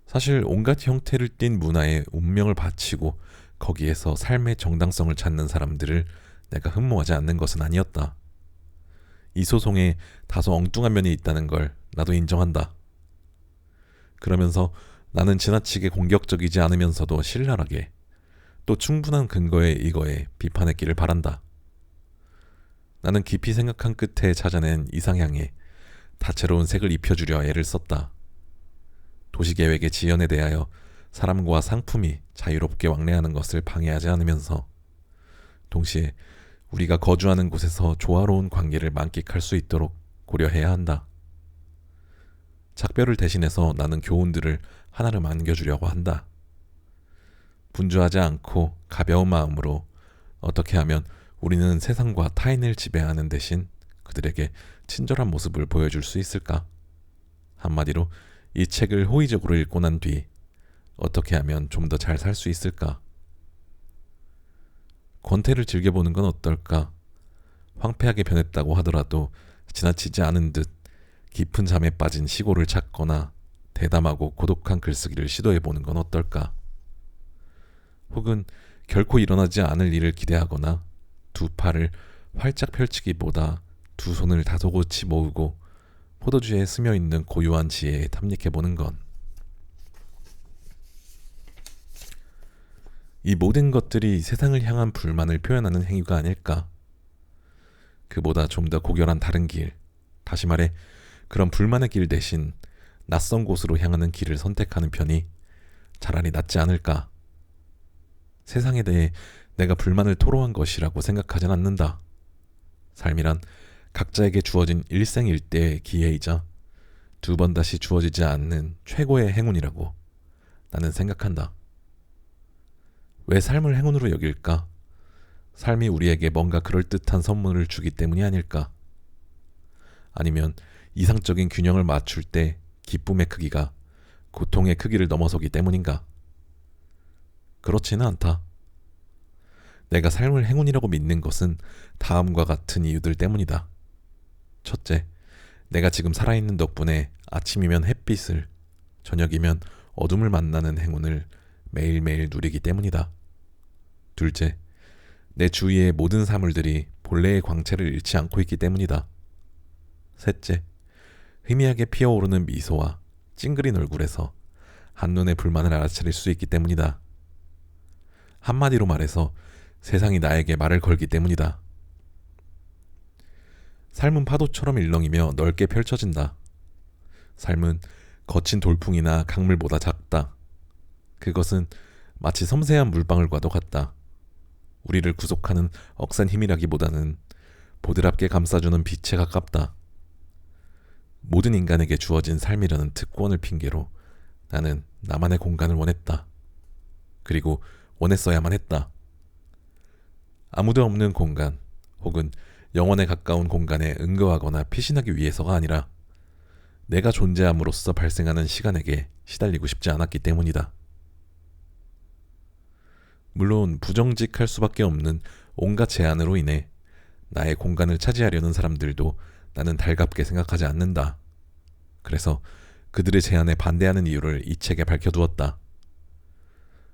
사실 온갖 형태를 띤 문화에 운명을 바치고 거기에서 삶의 정당성을 찾는 사람들을 내가 흠모하지 않는 것은 아니었다. 이 소송에 다소 엉뚱한 면이 있다는 걸 나도 인정한다. 그러면서 나는 지나치게 공격적이지 않으면서도 신랄하게 또 충분한 근거에 이거에 비판했기를 바란다. 나는 깊이 생각한 끝에 찾아낸 이상향에 다채로운 색을 입혀주려 애를 썼다. 도시계획의 지연에 대하여 사람과 상품이 자유롭게 왕래하는 것을 방해하지 않으면서 동시에 우리가 거주하는 곳에서 조화로운 관계를 만끽할 수 있도록 고려해야 한다. 작별을 대신해서 나는 교훈들을 하나를 안겨주려고 한다. 분주하지 않고 가벼운 마음으로 어떻게 하면 우리는 세상과 타인을 지배하는 대신 그들에게 친절한 모습을 보여줄 수 있을까? 한마디로 이 책을 호의적으로 읽고 난 뒤 어떻게 하면 좀 더 잘 살 수 있을까? 권태를 즐겨보는 건 어떨까? 황폐하게 변했다고 하더라도 지나치지 않은 듯 깊은 잠에 빠진 시골을 찾거나 대담하고 고독한 글쓰기를 시도해보는 건 어떨까? 혹은 결코 일어나지 않을 일을 기대하거나 두 팔을 활짝 펼치기보다 두 손을 다소곳이 모으고 포도주에 스며있는 고요한 지혜에 탐닉해보는 건 이 모든 것들이 세상을 향한 불만을 표현하는 행위가 아닐까? 그보다 좀 더 고결한 다른 길, 다시 말해 그런 불만의 길 대신 낯선 곳으로 향하는 길을 선택하는 편이 차라리 낫지 않을까? 세상에 대해 내가 불만을 토로한 것이라고 생각하진 않는다. 삶이란 각자에게 주어진 일생일대의 기회이자 두 번 다시 주어지지 않는 최고의 행운이라고 나는 생각한다. 왜 삶을 행운으로 여길까? 삶이 우리에게 뭔가 그럴듯한 선물을 주기 때문이 아닐까? 아니면 이상적인 균형을 맞출 때 기쁨의 크기가 고통의 크기를 넘어서기 때문인가? 그렇지는 않다. 내가 삶을 행운이라고 믿는 것은 다음과 같은 이유들 때문이다. 첫째, 내가 지금 살아있는 덕분에 아침이면 햇빛을, 저녁이면 어둠을 만나는 행운을 매일매일 누리기 때문이다. 둘째, 내 주위의 모든 사물들이 본래의 광채를 잃지 않고 있기 때문이다. 셋째, 희미하게 피어오르는 미소와 찡그린 얼굴에서 한눈에 불만을 알아차릴 수 있기 때문이다. 한마디로 말해서 세상이 나에게 말을 걸기 때문이다. 삶은 파도처럼 일렁이며 넓게 펼쳐진다. 삶은 거친 돌풍이나 강물보다 작다. 그것은 마치 섬세한 물방울과도 같다. 우리를 구속하는 억센 힘이라기보다는 보드랍게 감싸주는 빛에 가깝다. 모든 인간에게 주어진 삶이라는 특권을 핑계로 나는 나만의 공간을 원했다. 그리고 원했어야만 했다. 아무도 없는 공간 혹은 영원에 가까운 공간에 응거하거나 피신하기 위해서가 아니라 내가 존재함으로써 발생하는 시간에게 시달리고 싶지 않았기 때문이다. 물론 부정직할 수밖에 없는 온갖 제한으로 인해 나의 공간을 차지하려는 사람들도 나는 달갑게 생각하지 않는다. 그래서 그들의 제안에 반대하는 이유를 이 책에 밝혀두었다.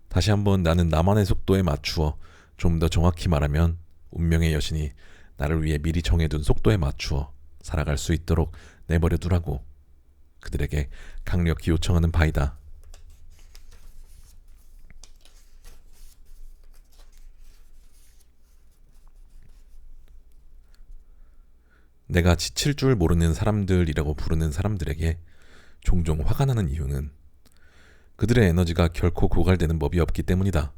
다시 한번 나는 나만의 속도에 맞추어, 좀 더 정확히 말하면 운명의 여신이 나를 위해 미리 정해둔 속도에 맞추어 살아갈 수 있도록 내버려 두라고 그들에게 강력히 요청하는 바이다. 내가 지칠 줄 모르는 사람들이라고 부르는 사람들에게 종종 화가 나는 이유는 그들의 에너지가 결코 고갈되는 법이 없기 때문이다.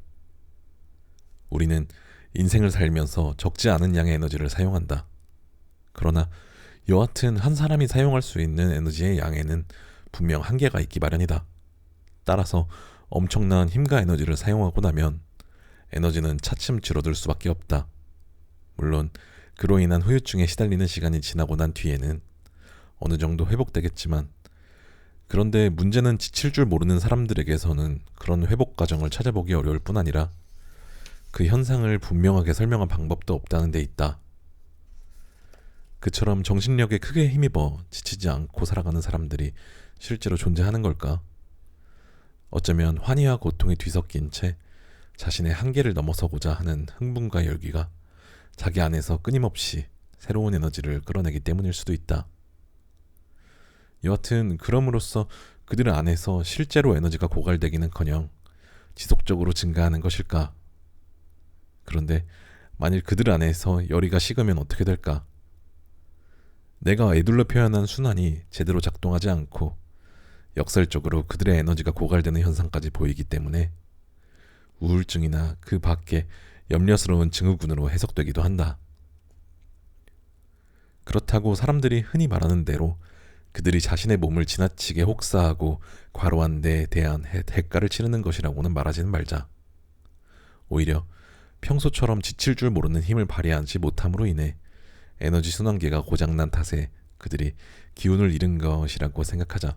우리는 인생을 살면서 적지 않은 양의 에너지를 사용한다. 그러나 여하튼 한 사람이 사용할 수 있는 에너지의 양에는 분명 한계가 있기 마련이다. 따라서 엄청난 힘과 에너지를 사용하고 나면 에너지는 차츰 줄어들 수밖에 없다. 물론 그로 인한 후유증에 시달리는 시간이 지나고 난 뒤에는 어느 정도 회복되겠지만, 그런데 문제는 지칠 줄 모르는 사람들에게서는 그런 회복 과정을 찾아보기 어려울 뿐 아니라 그 현상을 분명하게 설명한 방법도 없다는 데 있다. 그처럼 정신력에 크게 힘입어 지치지 않고 살아가는 사람들이 실제로 존재하는 걸까? 어쩌면 환희와 고통이 뒤섞인 채 자신의 한계를 넘어서고자 하는 흥분과 열기가 자기 안에서 끊임없이 새로운 에너지를 끌어내기 때문일 수도 있다. 여하튼 그럼으로써 그들 안에서 실제로 에너지가 고갈되기는커녕 지속적으로 증가하는 것일까? 그런데 만일 그들 안에서 열의가 식으면 어떻게 될까? 내가 에둘러 표현한 순환이 제대로 작동하지 않고 역설적으로 그들의 에너지가 고갈되는 현상까지 보이기 때문에 우울증이나 그 밖에 염려스러운 증후군으로 해석되기도 한다. 그렇다고 사람들이 흔히 말하는 대로 그들이 자신의 몸을 지나치게 혹사하고 과로한 데에 대한 대가를 치르는 것이라고는 말하지는 말자. 오히려 평소처럼 지칠 줄 모르는 힘을 발휘하지 못함으로 인해 에너지 순환계가 고장난 탓에 그들이 기운을 잃은 것이라고 생각하자.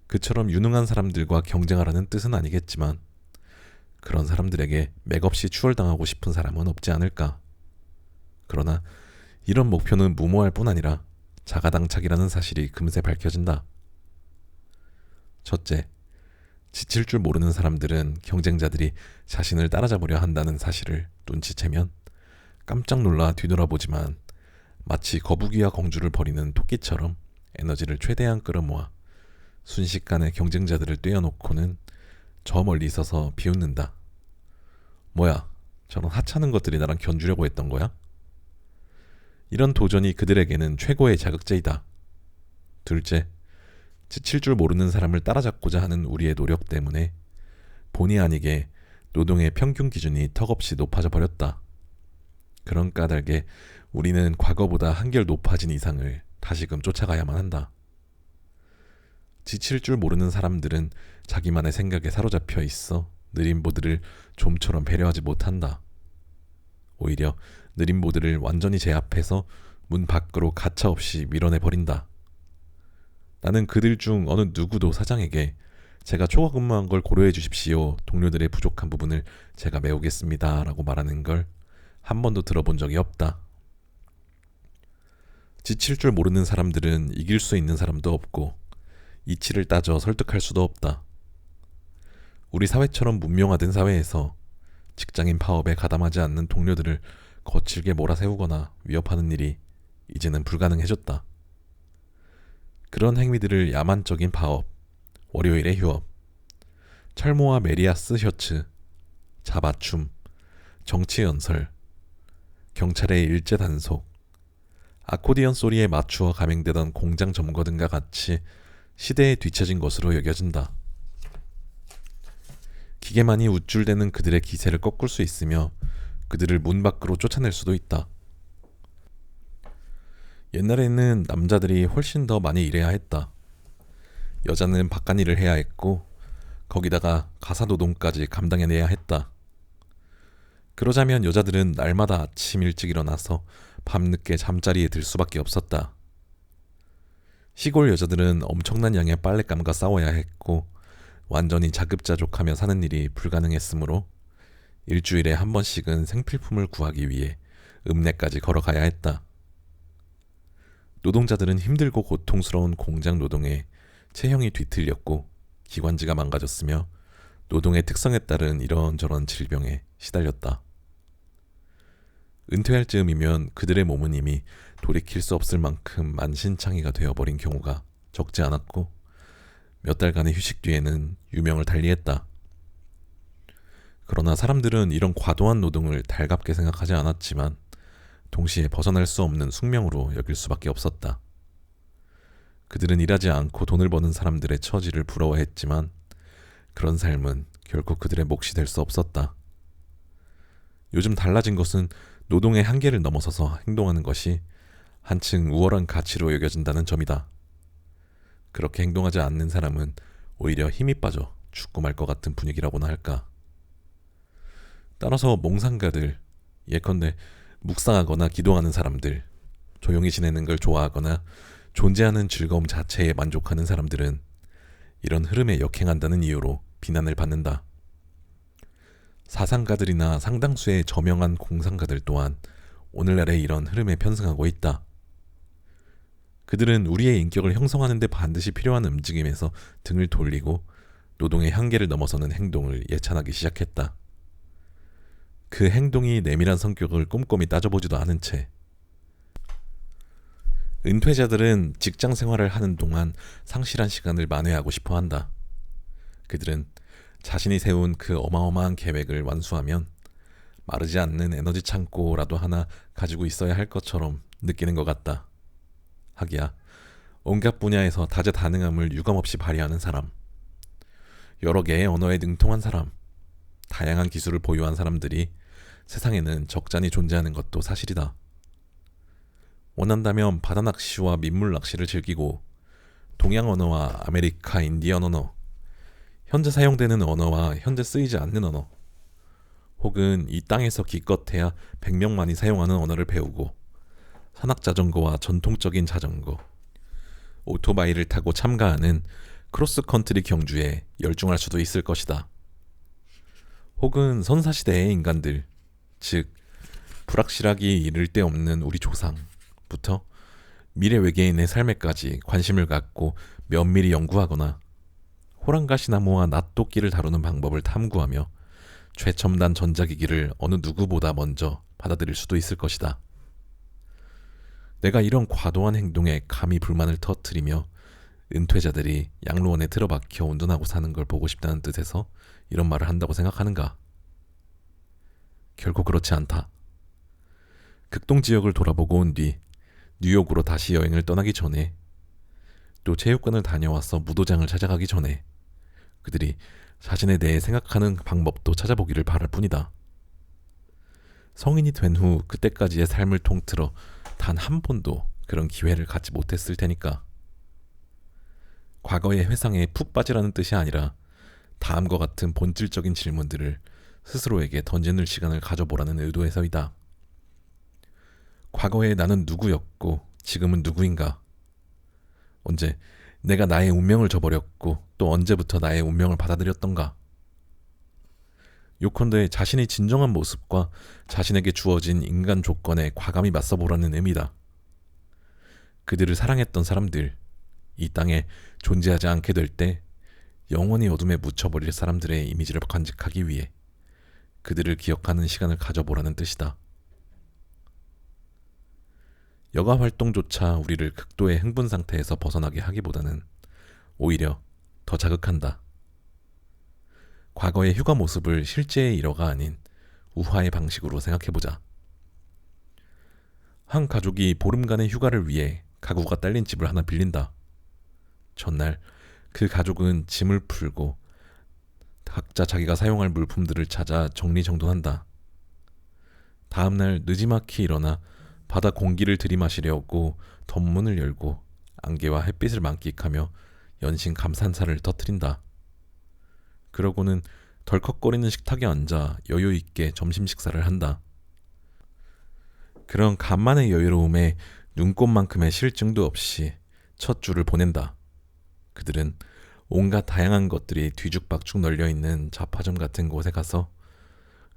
그처럼 유능한 사람들과 경쟁하라는 뜻은 아니겠지만 그런 사람들에게 맥없이 추월당하고 싶은 사람은 없지 않을까. 그러나 이런 목표는 무모할 뿐 아니라 자가당착이라는 사실이 금세 밝혀진다. 첫째, 지칠 줄 모르는 사람들은 경쟁자들이 자신을 따라잡으려 한다는 사실을 눈치채면 깜짝 놀라 뒤돌아보지만 마치 거북이와 공주를 버리는 토끼처럼 에너지를 최대한 끌어모아 순식간에 경쟁자들을 떼어놓고는 저 멀리 있어서 비웃는다. 뭐야, 저런 하찮은 것들이 나랑 견주려고 했던 거야? 이런 도전이 그들에게는 최고의 자극제이다. 둘째, 지칠 줄 모르는 사람을 따라잡고자 하는 우리의 노력 때문에 본의 아니게 노동의 평균 기준이 턱없이 높아져 버렸다. 그런 까닭에 우리는 과거보다 한결 높아진 이상을 다시금 쫓아가야만 한다. 지칠 줄 모르는 사람들은 자기만의 생각에 사로잡혀 있어 느림보드를 좀처럼 배려하지 못한다. 오히려 느림보드를 완전히 제압해서 문 밖으로 가차없이 밀어내버린다. 나는 그들 중 어느 누구도 사장에게 제가 초과 근무한 걸 고려해 주십시오. 동료들의 부족한 부분을 제가 메우겠습니다. 라고 말하는 걸 한 번도 들어본 적이 없다. 지칠 줄 모르는 사람들은 이길 수 있는 사람도 없고 이치를 따져 설득할 수도 없다. 우리 사회처럼 문명화된 사회에서 직장인 파업에 가담하지 않는 동료들을 거칠게 몰아세우거나 위협하는 일이 이제는 불가능해졌다. 그런 행위들을 야만적인 파업, 월요일의 휴업, 철모와 메리아스 셔츠, 자바춤, 정치 연설, 경찰의 일제 단속, 아코디언 소리에 맞추어 감행되던 공장 점거 등과 같이 시대에 뒤처진 것으로 여겨진다. 기계만이 우쭐대는 그들의 기세를 꺾을 수 있으며 그들을 문 밖으로 쫓아낼 수도 있다. 옛날에는 남자들이 훨씬 더 많이 일해야 했다. 여자는 바깥일을 해야 했고 거기다가 가사노동까지 감당해내야 했다. 그러자면 여자들은 날마다 아침 일찍 일어나서 밤늦게 잠자리에 들 수밖에 없었다. 시골 여자들은 엄청난 양의 빨랫감과 싸워야 했고 완전히 자급자족하며 사는 일이 불가능했으므로 일주일에 한 번씩은 생필품을 구하기 위해 읍내까지 걸어가야 했다. 노동자들은 힘들고 고통스러운 공장 노동에 체형이 뒤틀렸고 기관지가 망가졌으며 노동의 특성에 따른 이런저런 질병에 시달렸다. 은퇴할 즈음이면 그들의 몸은 이미 돌이킬 수 없을 만큼 만신창이가 되어버린 경우가 적지 않았고 몇 달간의 휴식 뒤에는 유명을 달리했다. 그러나 사람들은 이런 과도한 노동을 달갑게 생각하지 않았지만 동시에 벗어날 수 없는 숙명으로 여길 수밖에 없었다. 그들은 일하지 않고 돈을 버는 사람들의 처지를 부러워했지만 그런 삶은 결코 그들의 몫이 될 수 없었다. 요즘 달라진 것은 노동의 한계를 넘어서서 행동하는 것이 한층 우월한 가치로 여겨진다는 점이다. 그렇게 행동하지 않는 사람은 오히려 힘이 빠져 죽고 말 것 같은 분위기라고나 할까. 따라서 몽상가들, 예컨대 묵상하거나 기도하는 사람들, 조용히 지내는 걸 좋아하거나 존재하는 즐거움 자체에 만족하는 사람들은 이런 흐름에 역행한다는 이유로 비난을 받는다. 사상가들이나 상당수의 저명한 공상가들 또한 오늘날의 이런 흐름에 편승하고 있다. 그들은 우리의 인격을 형성하는 데 반드시 필요한 움직임에서 등을 돌리고 노동의 한계를 넘어서는 행동을 예찬하기 시작했다. 그 행동이 내밀한 성격을 꼼꼼히 따져보지도 않은 채 은퇴자들은 직장 생활을 하는 동안 상실한 시간을 만회하고 싶어 한다. 그들은 자신이 세운 그 어마어마한 계획을 완수하면 마르지 않는 에너지 창고라도 하나 가지고 있어야 할 것처럼 느끼는 것 같다. 하기야 온갖 분야에서 다재다능함을 유감없이 발휘하는 사람, 여러 개의 언어에 능통한 사람, 다양한 기술을 보유한 사람들이 세상에는 적잖이 존재하는 것도 사실이다. 원한다면 바다 낚시와 민물 낚시를 즐기고 동양 언어와 아메리카 인디언 언어, 현재 사용되는 언어와 현재 쓰이지 않는 언어, 혹은 이 땅에서 기껏해야 100명만이 사용하는 언어를 배우고 산악자전거와 전통적인 자전거, 오토바이를 타고 참가하는 크로스컨트리 경주에 열중할 수도 있을 것이다. 혹은 선사시대의 인간들, 즉 불확실하기 이를 데 없는 우리 조상부터 미래 외계인의 삶에까지 관심을 갖고 면밀히 연구하거나 호랑가시나무와 낫도끼를 다루는 방법을 탐구하며 최첨단 전자기기를 어느 누구보다 먼저 받아들일 수도 있을 것이다. 내가 이런 과도한 행동에 감히 불만을 터뜨리며 은퇴자들이 양로원에 틀어박혀 운전하고 사는 걸 보고 싶다는 뜻에서 이런 말을 한다고 생각하는가? 결코 그렇지 않다. 극동 지역을 돌아보고 온 뒤 뉴욕으로 다시 여행을 떠나기 전에 또 체육관을 다녀와서 무도장을 찾아가기 전에 그들이 자신에 대해 생각하는 방법도 찾아보기를 바랄 뿐이다. 성인이 된 후 그때까지의 삶을 통틀어 단 한 번도 그런 기회를 갖지 못했을 테니까. 과거의 회상에 푹 빠지라는 뜻이 아니라 다음과 같은 본질적인 질문들을 스스로에게 던지는 시간을 가져보라는 의도에서이다. 과거에 나는 누구였고 지금은 누구인가? 언제 내가 나의 운명을 저버렸고 또 언제부터 나의 운명을 받아들였던가? 요컨대 자신의 진정한 모습과 자신에게 주어진 인간 조건에 과감히 맞서보라는 의미다. 그들을 사랑했던 사람들, 이 땅에 존재하지 않게 될 때 영원히 어둠에 묻혀버릴 사람들의 이미지를 간직하기 위해 그들을 기억하는 시간을 가져보라는 뜻이다. 여가 활동조차 우리를 극도의 흥분 상태에서 벗어나게 하기보다는 오히려 더 자극한다. 과거의 휴가 모습을 실제의 일화가 아닌 우화의 방식으로 생각해보자. 한 가족이 보름간의 휴가를 위해 가구가 딸린 집을 하나 빌린다. 전날 그 가족은 짐을 풀고 각자 자기가 사용할 물품들을 찾아 정리정돈한다. 다음날 느지막이 일어나 바다 공기를 들이마시려고 덧문을 열고 안개와 햇빛을 만끽하며 연신 감탄사를 터뜨린다. 그러고는 덜컥거리는 식탁에 앉아 여유 있게 점심 식사를 한다. 그런 간만의 여유로움에 눈꽃만큼의 실증도 없이 첫 주를 보낸다. 그들은 온갖 다양한 것들이 뒤죽박죽 널려있는 잡화점 같은 곳에 가서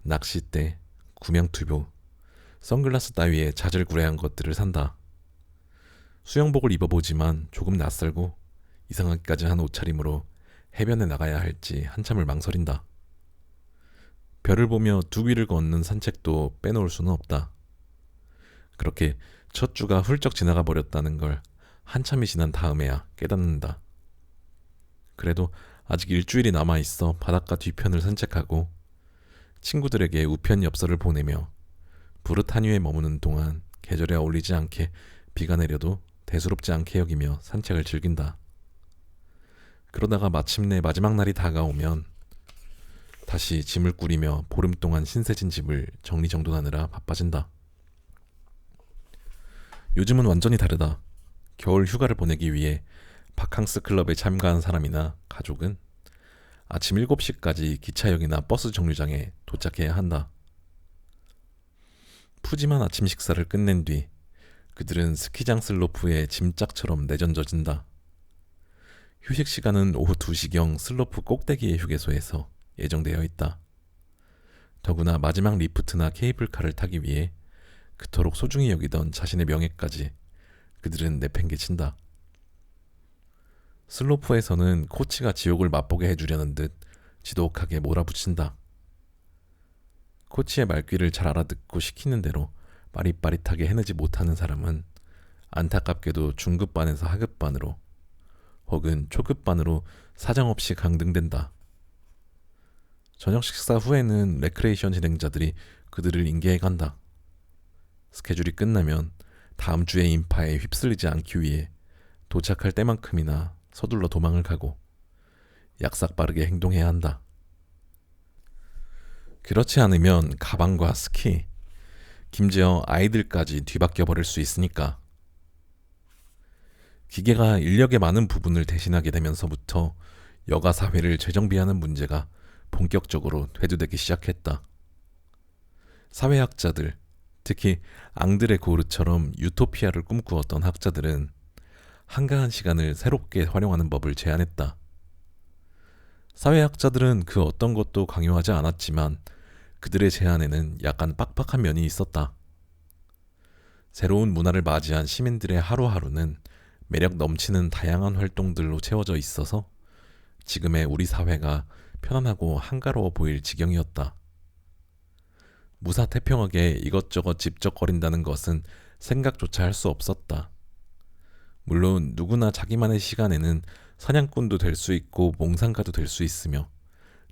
낚싯대, 구명투보, 선글라스 따위의 자질구레한 것들을 산다. 수영복을 입어보지만 조금 낯설고 이상하기까지 한 옷차림으로 해변에 나가야 할지 한참을 망설인다. 별을 보며 두 귀를 걷는 산책도 빼놓을 수는 없다. 그렇게 첫 주가 훌쩍 지나가 버렸다는 걸 한참이 지난 다음에야 깨닫는다. 그래도 아직 일주일이 남아있어 바닷가 뒤편을 산책하고 친구들에게 우편 엽서를 보내며 부르타뉴에 머무는 동안 계절에 어울리지 않게 비가 내려도 대수롭지 않게 여기며 산책을 즐긴다. 그러다가 마침내 마지막 날이 다가오면 다시 짐을 꾸리며 보름 동안 신세진 집을 정리정돈하느라 바빠진다. 요즘은 완전히 다르다. 겨울 휴가를 보내기 위해 바캉스 클럽에 참가한 사람이나 가족은 아침 7시까지 기차역이나 버스 정류장에 도착해야 한다. 푸짐한 아침 식사를 끝낸 뒤 그들은 스키장 슬로프에 짐짝처럼 내던져진다. 휴식 시간은 오후 2시경 슬로프 꼭대기의 휴게소에서 예정되어 있다. 더구나 마지막 리프트나 케이블카를 타기 위해 그토록 소중히 여기던 자신의 명예까지 그들은 내팽개친다. 슬로프에서는 코치가 지옥을 맛보게 해주려는 듯 지독하게 몰아붙인다. 코치의 말귀를 잘 알아듣고 시키는 대로 빠릿빠릿하게 해내지 못하는 사람은 안타깝게도 중급반에서 하급반으로 혹은 초급반으로 사정없이 강등된다. 저녁 식사 후에는 레크레이션 진행자들이 그들을 인계해간다. 스케줄이 끝나면 다음 주의 인파에 휩쓸리지 않기 위해 도착할 때만큼이나 서둘러 도망을 가고 약삭 빠르게 행동해야 한다. 그렇지 않으면 가방과 스키, 김재어 아이들까지 뒤바뀌어 버릴 수 있으니까. 기계가 인력의 많은 부분을 대신하게 되면서부터 여가 사회를 재정비하는 문제가 본격적으로 대두되기 시작했다. 사회학자들, 특히 앙드레 고르처럼 유토피아를 꿈꾸었던 학자들은 한가한 시간을 새롭게 활용하는 법을 제안했다. 사회학자들은 그 어떤 것도 강요하지 않았지만 그들의 제안에는 약간 빡빡한 면이 있었다. 새로운 문화를 맞이한 시민들의 하루하루는 매력 넘치는 다양한 활동들로 채워져 있어서 지금의 우리 사회가 편안하고 한가로워 보일 지경이었다. 무사태평하게 이것저것 집적거린다는 것은 생각조차 할 수 없었다. 물론 누구나 자기만의 시간에는 사냥꾼도 될 수 있고 몽상가도 될 수 있으며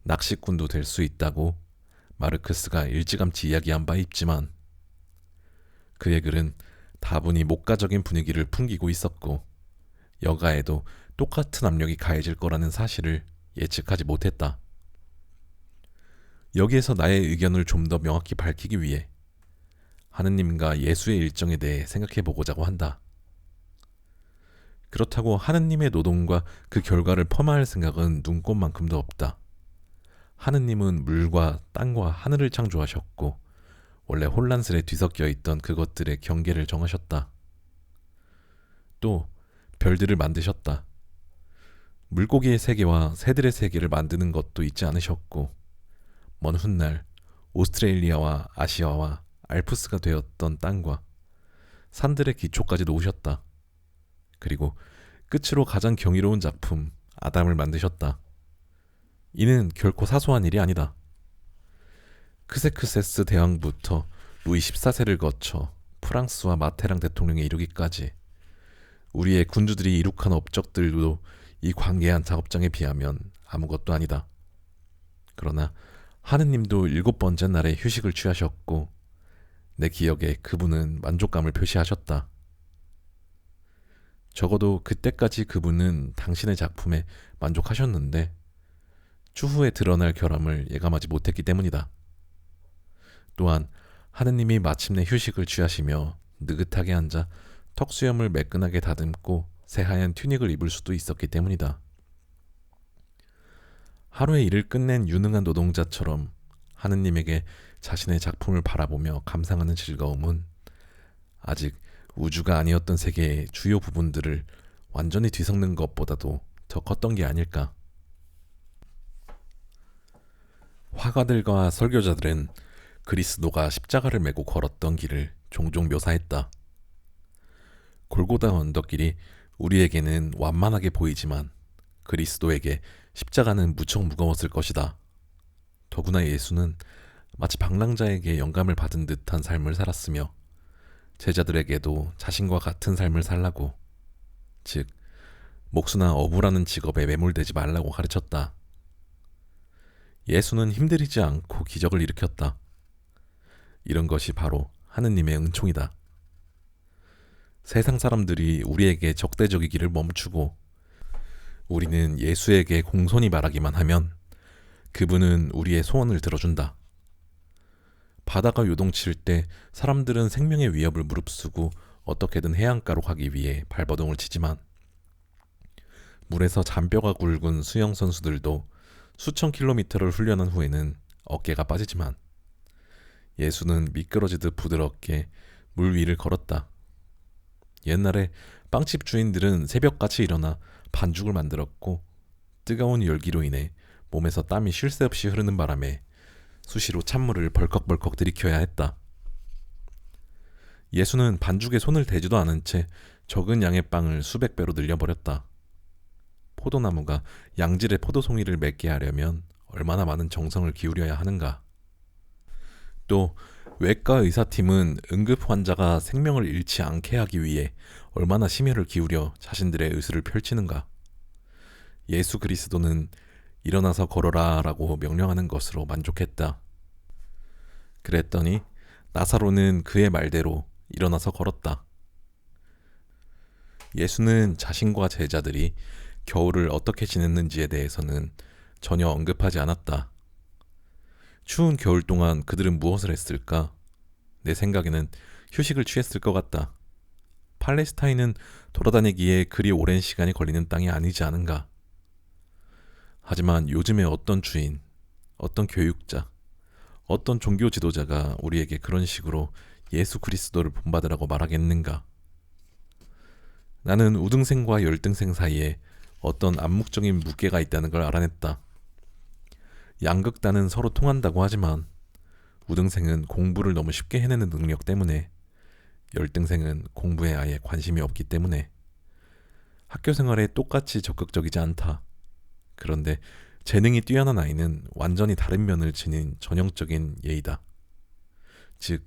낚시꾼도 될 수 있다고 마르크스가 일찌감치 이야기한 바 있지만 그의 글은 다분히 목가적인 분위기를 풍기고 있었고 여가에도 똑같은 압력이 가해질 거라는 사실을 예측하지 못했다. 여기에서 나의 의견을 좀 더 명확히 밝히기 위해 하느님과 예수의 일정에 대해 생각해 보고자고 한다. 그렇다고 하느님의 노동과 그 결과를 폄하할 생각은 눈꽃만큼도 없다. 하느님은 물과 땅과 하늘을 창조하셨고 원래 혼란스레 뒤섞여 있던 그것들의 경계를 정하셨다. 또 별들을 만드셨다. 물고기의 세계와 새들의 세계를 만드는 것도 잊지 않으셨고 먼 훗날 오스트레일리아와 아시아와 알프스가 되었던 땅과 산들의 기초까지 놓으셨다. 그리고 끝으로 가장 경이로운 작품 아담을 만드셨다. 이는 결코 사소한 일이 아니다. 크세크세스 대왕부터 루이 14세를 거쳐 프랑스와 마테랑 대통령에 이르기까지 우리의 군주들이 이룩한 업적들도 이 광대한 작업장에 비하면 아무것도 아니다. 그러나 하느님도 7번째 날에 휴식을 취하셨고 내 기억에 그분은 만족감을 표시하셨다. 적어도 그때까지 그분은 당신의 작품에 만족하셨는데 추후에 드러날 결함을 예감하지 못했기 때문이다. 또한 하느님이 마침내 휴식을 취하시며 느긋하게 앉아 턱수염을 매끈하게 다듬고 새하얀 튜닉을 입을 수도 있었기 때문이다. 하루의 일을 끝낸 유능한 노동자처럼 하느님에게 자신의 작품을 바라보며 감상하는 즐거움은 아직 우주가 아니었던 세계의 주요 부분들을 완전히 뒤섞는 것보다도 더 컸던 게 아닐까. 화가들과 설교자들은 그리스도가 십자가를 메고 걸었던 길을 종종 묘사했다. 골고다 언덕길이 우리에게는 완만하게 보이지만 그리스도에게 십자가는 무척 무거웠을 것이다. 더구나 예수는 마치 방랑자에게 영감을 받은 듯한 삶을 살았으며 제자들에게도 자신과 같은 삶을 살라고, 즉 목수나 어부라는 직업에 매몰되지 말라고 가르쳤다. 예수는 힘들이지 않고 기적을 일으켰다. 이런 것이 바로 하느님의 은총이다. 세상 사람들이 우리에게 적대적이기를 멈추고 우리는 예수에게 공손히 말하기만 하면 그분은 우리의 소원을 들어준다. 바다가 요동칠 때 사람들은 생명의 위협을 무릅쓰고 어떻게든 해안가로 가기 위해 발버둥을 치지만 물에서 잔뼈가 굵은 수영 선수들도 수천 킬로미터를 훈련한 후에는 어깨가 빠지지만 예수는 미끄러지듯 부드럽게 물 위를 걸었다. 옛날에 빵집 주인들은 새벽같이 일어나 반죽을 만들었고 뜨거운 열기로 인해 몸에서 땀이 쉴 새 없이 흐르는 바람에 수시로 찬물을 벌컥벌컥 들이켜야 했다. 예수는 반죽에 손을 대지도 않은 채 적은 양의 빵을 수백 배로 늘려버렸다. 포도나무가 양질의 포도송이를 맺게 하려면 얼마나 많은 정성을 기울여야 하는가. 또 외과 의사팀은 응급 환자가 생명을 잃지 않게 하기 위해 얼마나 심혈을 기울여 자신들의 의술을 펼치는가. 예수 그리스도는 일어나서 걸어라 라고 명령하는 것으로 만족했다. 그랬더니 나사로는 그의 말대로 일어나서 걸었다. 예수는 자신과 제자들이 겨울을 어떻게 지냈는지에 대해서는 전혀 언급하지 않았다. 추운 겨울 동안 그들은 무엇을 했을까? 내 생각에는 휴식을 취했을 것 같다. 팔레스타인은 돌아다니기에 그리 오랜 시간이 걸리는 땅이 아니지 않은가. 하지만 요즘에 어떤 주인, 어떤 교육자, 어떤 종교 지도자가 우리에게 그런 식으로 예수 그리스도를 본받으라고 말하겠는가. 나는 우등생과 열등생 사이에 어떤 암묵적인 무게가 있다는 걸 알아냈다. 양극단은 서로 통한다고 하지만 우등생은 공부를 너무 쉽게 해내는 능력 때문에 열등생은 공부에 아예 관심이 없기 때문에 학교 생활에 똑같이 적극적이지 않다. 그런데 재능이 뛰어난 아이는 완전히 다른 면을 지닌 전형적인 예이다. 즉,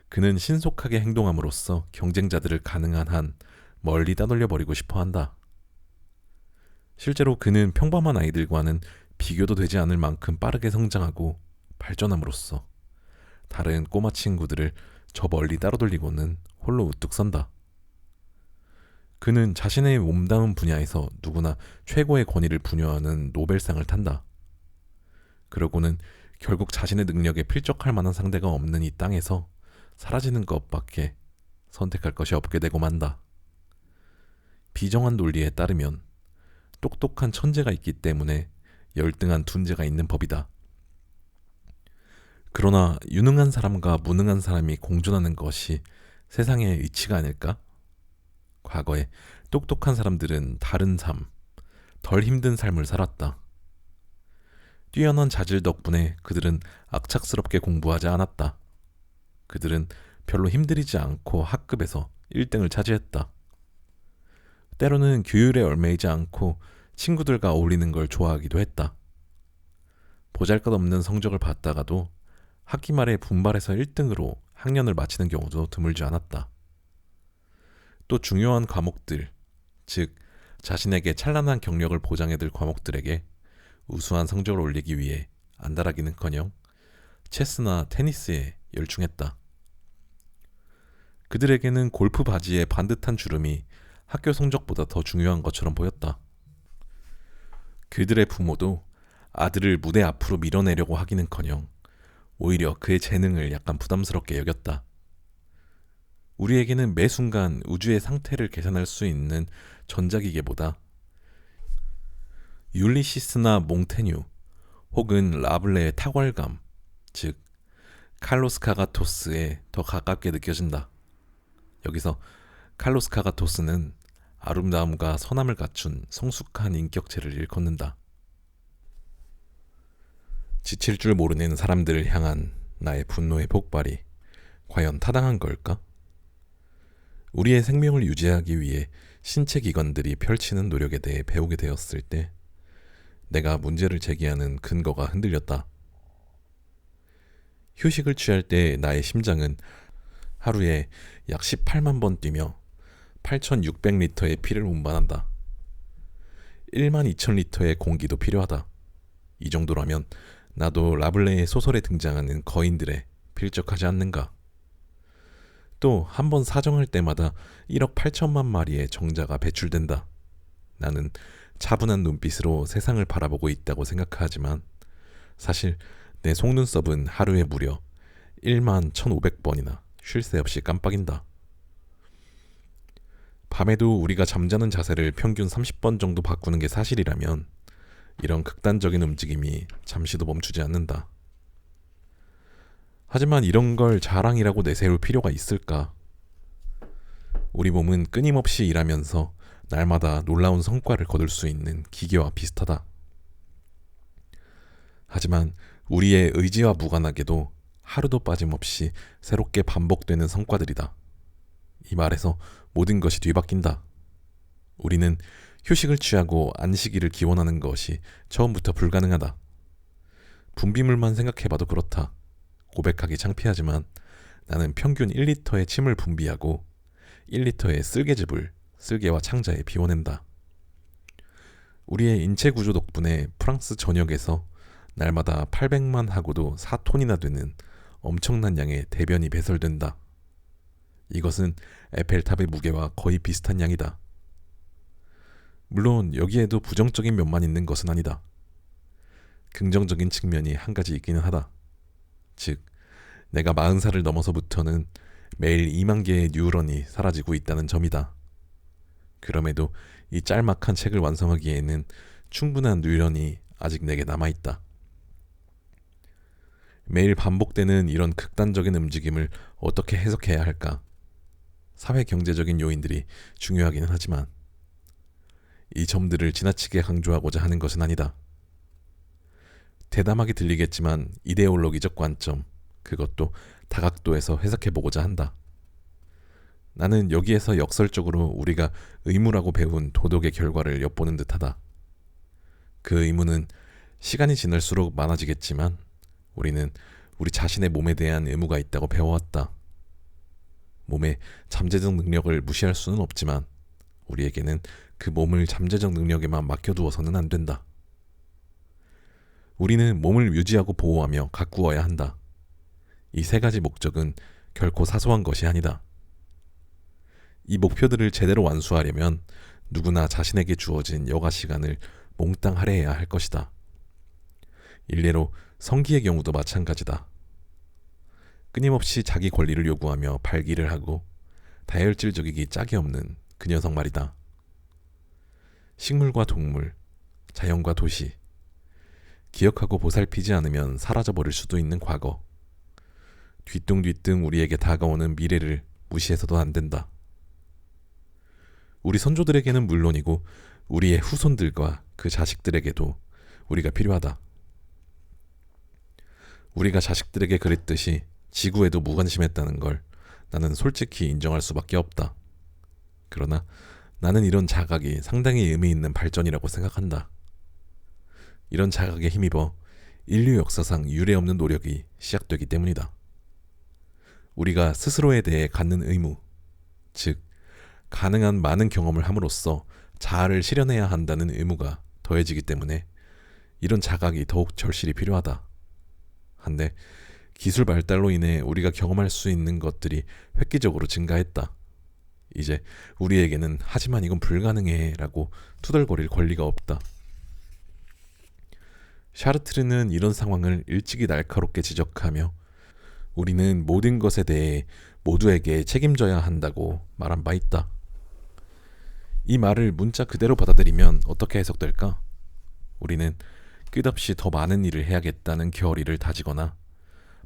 그는 신속하게 행동함으로써 경쟁자들을 가능한 한 멀리 따돌려버리고 싶어 한다. 실제로 그는 평범한 아이들과는 비교도 되지 않을 만큼 빠르게 성장하고 발전함으로써 다른 꼬마 친구들을 저 멀리 따라돌리고는 홀로 우뚝 선다. 그는 자신의 몸담은 분야에서 누구나 최고의 권위를 부여하는 노벨상을 탄다. 그러고는 결국 자신의 능력에 필적할 만한 상대가 없는 이 땅에서 사라지는 것밖에 선택할 것이 없게 되고 만다. 비정한 논리에 따르면 똑똑한 천재가 있기 때문에 열등한 둔재가 있는 법이다. 그러나 유능한 사람과 무능한 사람이 공존하는 것이 세상의 이치가 아닐까? 과거에 똑똑한 사람들은 다른 삶, 덜 힘든 삶을 살았다. 뛰어난 자질 덕분에 그들은 악착스럽게 공부하지 않았다. 그들은 별로 힘들이지 않고 학급에서 1등을 차지했다. 때로는 규율에 얽매이지 않고 친구들과 어울리는 걸 좋아하기도 했다. 보잘것없는 성적을 받다가도 학기 말에 분발해서 1등으로 학년을 마치는 경우도 드물지 않았다. 또 중요한 과목들, 즉 자신에게 찬란한 경력을 보장해둘 과목들에게 우수한 성적을 올리기 위해 안달하기는커녕 체스나 테니스에 열중했다. 그들에게는 골프 바지의 반듯한 주름이 학교 성적보다 더 중요한 것처럼 보였다. 그들의 부모도 아들을 무대 앞으로 밀어내려고 하기는커녕 오히려 그의 재능을 약간 부담스럽게 여겼다. 우리에게는 매 순간 우주의 상태를 계산할 수 있는 전자기계보다 율리시스나 몽테뉴 혹은 라블레의 탁월감, 즉 칼로스 카가토스에 더 가깝게 느껴진다. 여기서 칼로스 카가토스는 아름다움과 선함을 갖춘 성숙한 인격체를 일컫는다. 지칠 줄 모르는 사람들을 향한 나의 분노의 폭발이 과연 타당한 걸까? 우리의 생명을 유지하기 위해 신체 기관들이 펼치는 노력에 대해 배우게 되었을 때 내가 문제를 제기하는 근거가 흔들렸다. 휴식을 취할 때 나의 심장은 하루에 약 18만 번 뛰며 8,600리터의 피를 운반한다. 1만 2천 리터의 공기도 필요하다. 이 정도라면 나도 라블레의 소설에 등장하는 거인들에 필적하지 않는가? 또 한 번 사정할 때마다 1억 8천만 마리의 정자가 배출된다. 나는 차분한 눈빛으로 세상을 바라보고 있다고 생각하지만 사실 내 속눈썹은 하루에 무려 1만 1,500번이나 쉴 새 없이 깜빡인다. 밤에도 우리가 잠자는 자세를 평균 30번 정도 바꾸는 게 사실이라면 이런 극단적인 움직임이 잠시도 멈추지 않는다. 하지만 이런 걸 자랑이라고 내세울 필요가 있을까? 우리 몸은 끊임없이 일하면서 날마다 놀라운 성과를 거둘 수 있는 기계와 비슷하다. 하지만 우리의 의지와 무관하게도 하루도 빠짐없이 새롭게 반복되는 성과들이다. 이 말에서 모든 것이 뒤바뀐다. 우리는 휴식을 취하고 안식일을 기원하는 것이 처음부터 불가능하다. 분비물만 생각해봐도 그렇다. 고백하기 창피하지만 나는 평균 1리터의 침을 분비하고 1리터의 쓸개즙을 쓸개와 창자에 비워낸다. 우리의 인체 구조 덕분에 프랑스 전역에서 날마다 800만 하고도 4톤이나 되는 엄청난 양의 대변이 배설된다. 이것은 에펠탑의 무게와 거의 비슷한 양이다. 물론 여기에도 부정적인 면만 있는 것은 아니다. 긍정적인 측면이 한 가지 있기는 하다. 즉, 내가 40살을 넘어서부터는 매일 2만 개의 뉴런이 사라지고 있다는 점이다. 그럼에도 이 짤막한 책을 완성하기에는 충분한 뉴런이 아직 내게 남아있다. 매일 반복되는 이런 극단적인 움직임을 어떻게 해석해야 할까? 사회 경제적인 요인들이 중요하기는 하지만 이 점들을 지나치게 강조하고자 하는 것은 아니다. 대담하게 들리겠지만 이데올로기적 관점, 그것도 다각도에서 해석해보고자 한다. 나는 여기에서 역설적으로 우리가 의무라고 배운 도덕의 결과를 엿보는 듯하다. 그 의무는 시간이 지날수록 많아지겠지만 우리는 우리 자신의 몸에 대한 의무가 있다고 배워왔다. 몸의 잠재적 능력을 무시할 수는 없지만 우리에게는 그 몸을 잠재적 능력에만 맡겨두어서는 안 된다. 우리는 몸을 유지하고 보호하며 가꾸어야 한다. 이 세 가지 목적은 결코 사소한 것이 아니다. 이 목표들을 제대로 완수하려면 누구나 자신에게 주어진 여가 시간을 몽땅 할애해야 할 것이다. 일례로 성기의 경우도 마찬가지다. 끊임없이 자기 권리를 요구하며 발기를 하고 다혈질적이기 짝이 없는 그 녀석 말이다. 식물과 동물, 자연과 도시, 기억하고 보살피지 않으면 사라져버릴 수도 있는 과거, 뒤뚱뒤뚱 우리에게 다가오는 미래를 무시해서도 안 된다. 우리 선조들에게는 물론이고 우리의 후손들과 그 자식들에게도 우리가 필요하다. 우리가 자식들에게 그랬듯이 지구에도 무관심했다는 걸 나는 솔직히 인정할 수밖에 없다. 그러나 나는 이런 자각이 상당히 의미 있는 발전이라고 생각한다. 이런 자각에 힘입어 인류 역사상 유례없는 노력이 시작되기 때문이다. 우리가 스스로에 대해 갖는 의무, 즉 가능한 많은 경험을 함으로써 자아를 실현해야 한다는 의무가 더해지기 때문에 이런 자각이 더욱 절실히 필요하다. 한데 기술 발달로 인해 우리가 경험할 수 있는 것들이 획기적으로 증가했다. 이제 우리에게는 하지만 이건 불가능해 라고 투덜거릴 권리가 없다. 샤르트르는 이런 상황을 일찍이 날카롭게 지적하며 우리는 모든 것에 대해 모두에게 책임져야 한다고 말한 바 있다. 이 말을 문자 그대로 받아들이면 어떻게 해석될까? 우리는 끝없이 더 많은 일을 해야겠다는 결의를 다지거나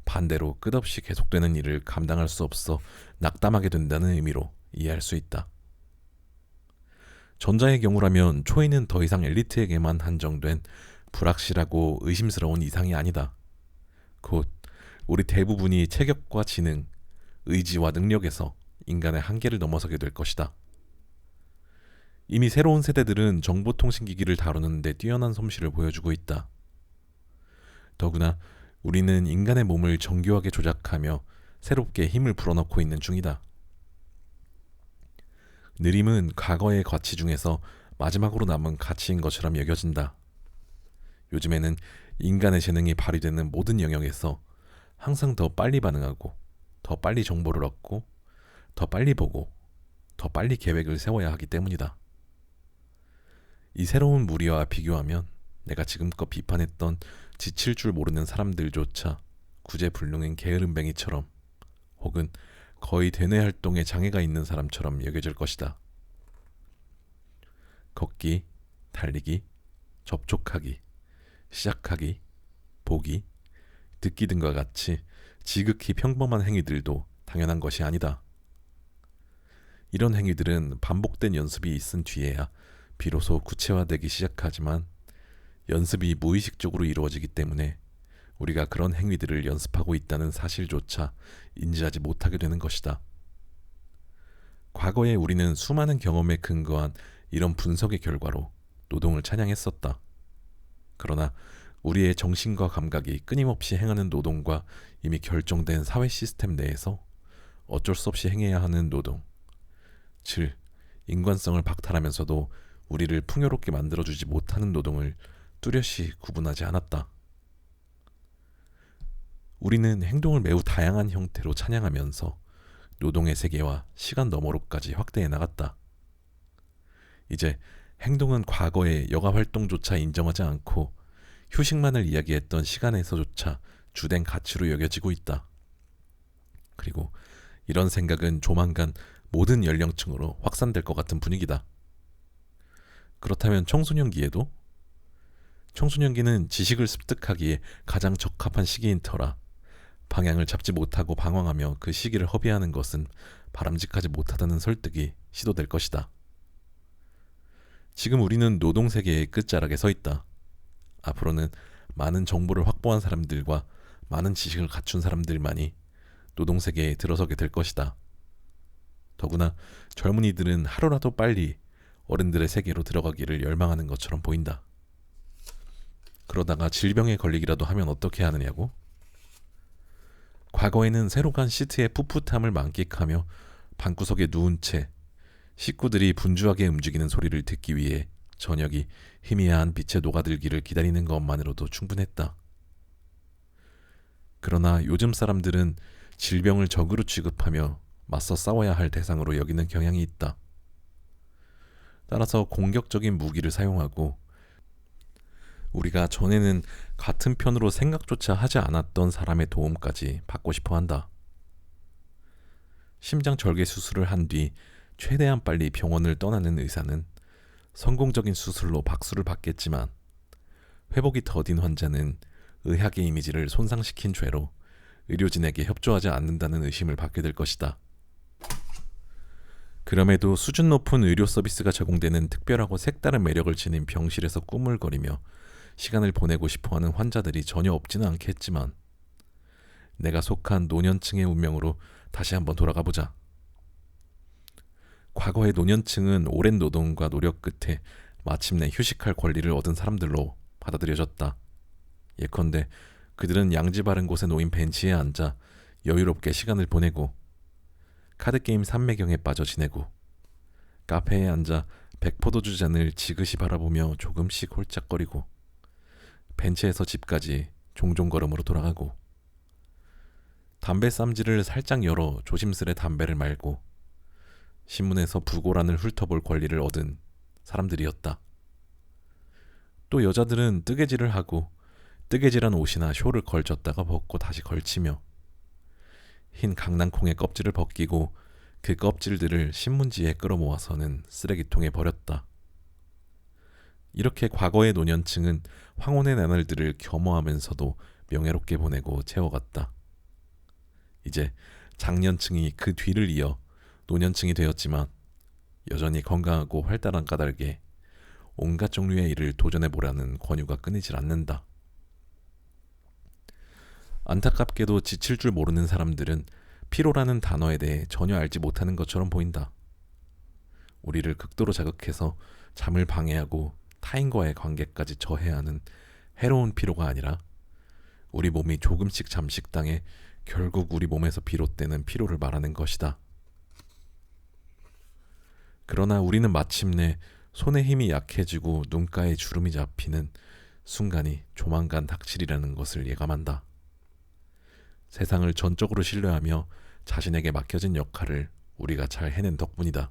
반대로 끝없이 계속되는 일을 감당할 수 없어 낙담하게 된다는 의미로 이해할 수 있다. 전자의 경우라면 초이는 더 이상 엘리트에게만 한정된 불확실하고 의심스러운 이상이 아니다. 곧 우리 대부분이 체격과 지능, 의지와 능력에서 인간의 한계를 넘어서게 될 것이다. 이미 새로운 세대들은 정보통신기기를 다루는 데 뛰어난 솜씨를 보여주고 있다. 더구나 우리는 인간의 몸을 정교하게 조작하며 새롭게 힘을 불어넣고 있는 중이다. 느림은 과거의 가치 중에서 마지막으로 남은 가치인 것처럼 여겨진다. 요즘에는 인간의 재능이 발휘되는 모든 영역에서 항상 더 빨리 반응하고 더 빨리 정보를 얻고 더 빨리 보고 더 빨리 계획을 세워야 하기 때문이다. 이 새로운 무리와 비교하면 내가 지금껏 비판했던 지칠 줄 모르는 사람들조차 구제불능인 게으름뱅이처럼 혹은 거의 대뇌 활동에 장애가 있는 사람처럼 여겨질 것이다. 걷기, 달리기, 접촉하기, 시작하기, 보기, 듣기 등과 같이 지극히 평범한 행위들도 당연한 것이 아니다. 이런 행위들은 반복된 연습이 있은 뒤에야 비로소 구체화되기 시작하지만 연습이 무의식적으로 이루어지기 때문에 우리가 그런 행위들을 연습하고 있다는 사실조차 인지하지 못하게 되는 것이다. 과거에 우리는 수많은 경험에 근거한 이런 분석의 결과로 노동을 찬양했었다. 그러나 우리의 정신과 감각이 끊임없이 행하는 노동과 이미 결정된 사회 시스템 내에서 어쩔 수 없이 행해야 하는 노동, 즉 인간성을 박탈하면서도 우리를 풍요롭게 만들어주지 못하는 노동을 뚜렷이 구분하지 않았다. 우리는 행동을 매우 다양한 형태로 찬양하면서 노동의 세계와 시간 너머로까지 확대해 나갔다. 이제 행동은 과거의 여가 활동조차 인정하지 않고 휴식만을 이야기했던 시간에서조차 주된 가치로 여겨지고 있다. 그리고 이런 생각은 조만간 모든 연령층으로 확산될 것 같은 분위기다. 그렇다면 청소년기에도? 청소년기는 지식을 습득하기에 가장 적합한 시기인 터라 방향을 잡지 못하고 방황하며 그 시기를 허비하는 것은 바람직하지 못하다는 설득이 시도될 것이다. 지금 우리는 노동세계의 끝자락에 서 있다. 앞으로는 많은 정보를 확보한 사람들과 많은 지식을 갖춘 사람들만이 노동세계에 들어서게 될 것이다. 더구나 젊은이들은 하루라도 빨리 어른들의 세계로 들어가기를 열망하는 것처럼 보인다. 그러다가 질병에 걸리기라도 하면 어떻게 하느냐고? 과거에는 새로 간 시트의 풋풋함을 만끽하며 방구석에 누운 채 식구들이 분주하게 움직이는 소리를 듣기 위해 저녁이 희미한 빛에 녹아들기를 기다리는 것만으로도 충분했다. 그러나 요즘 사람들은 질병을 적으로 취급하며 맞서 싸워야 할 대상으로 여기는 경향이 있다. 따라서 공격적인 무기를 사용하고 우리가 전에는 같은 편으로 생각조차 하지 않았던 사람의 도움까지 받고 싶어 한다. 심장 절개 수술을 한 뒤 최대한 빨리 병원을 떠나는 의사는 성공적인 수술로 박수를 받겠지만 회복이 더딘 환자는 의학의 이미지를 손상시킨 죄로 의료진에게 협조하지 않는다는 의심을 받게 될 것이다. 그럼에도 수준 높은 의료 서비스가 제공되는 특별하고 색다른 매력을 지닌 병실에서 꾸물거리며 시간을 보내고 싶어하는 환자들이 전혀 없지는 않겠지만 내가 속한 노년층의 운명으로 다시 한번 돌아가 보자. 과거의 노년층은 오랜 노동과 노력 끝에 마침내 휴식할 권리를 얻은 사람들로 받아들여졌다. 예컨대 그들은 양지 바른 곳에 놓인 벤치에 앉아 여유롭게 시간을 보내고, 카드게임 삼매경에 빠져 지내고, 카페에 앉아 백포도주 잔을 지그시 바라보며 조금씩 홀짝거리고, 벤치에서 집까지 종종 걸음으로 돌아가고, 담배 쌈지를 살짝 열어 조심스레 담배를 말고, 신문에서 부고란을 훑어볼 권리를 얻은 사람들이었다. 또 여자들은 뜨개질을 하고 뜨개질한 옷이나 쇼를 걸쳤다가 벗고 다시 걸치며, 흰 강낭콩의 껍질을 벗기고 그 껍질들을 신문지에 끌어모아서는 쓰레기통에 버렸다. 이렇게 과거의 노년층은 황혼의 나날들을 겸허하면서도 명예롭게 보내고 채워갔다. 이제 장년층이 그 뒤를 이어 노년층이 되었지만 여전히 건강하고 활달한 까닭에 온갖 종류의 일을 도전해보라는 권유가 끊이질 않는다. 안타깝게도 지칠 줄 모르는 사람들은 피로라는 단어에 대해 전혀 알지 못하는 것처럼 보인다. 우리를 극도로 자극해서 잠을 방해하고 타인과의 관계까지 저해야 하는 해로운 피로가 아니라, 우리 몸이 조금씩 잠식당해 결국 우리 몸에서 비롯되는 피로를 말하는 것이다. 그러나 우리는 마침내 손의 힘이 약해지고 눈가에 주름이 잡히는 순간이 조만간 닥치리라는 것을 예감한다. 세상을 전적으로 신뢰하며 자신에게 맡겨진 역할을 우리가 잘 해낸 덕분이다.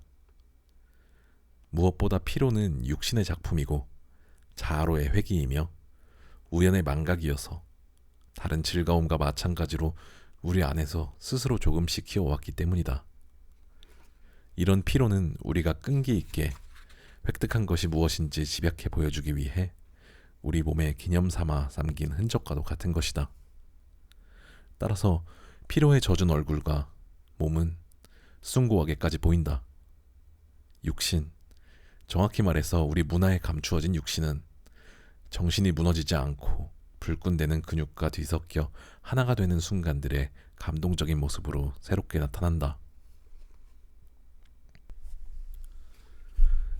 무엇보다 피로는 육신의 작품이고 자아로의 회귀이며 우연의 망각이어서 다른 즐거움과 마찬가지로 우리 안에서 스스로 조금씩 키워왔기 때문이다. 이런 피로는 우리가 끈기 있게 획득한 것이 무엇인지 집약해 보여주기 위해 우리 몸에 기념삼아 삼긴 흔적과도 같은 것이다. 따라서 피로에 젖은 얼굴과 몸은 숭고하게까지 보인다. 육신, 정확히 말해서 우리 문화에 감추어진 육신은 정신이 무너지지 않고 불끈대는 근육과 뒤섞여 하나가 되는 순간들의 감동적인 모습으로 새롭게 나타난다.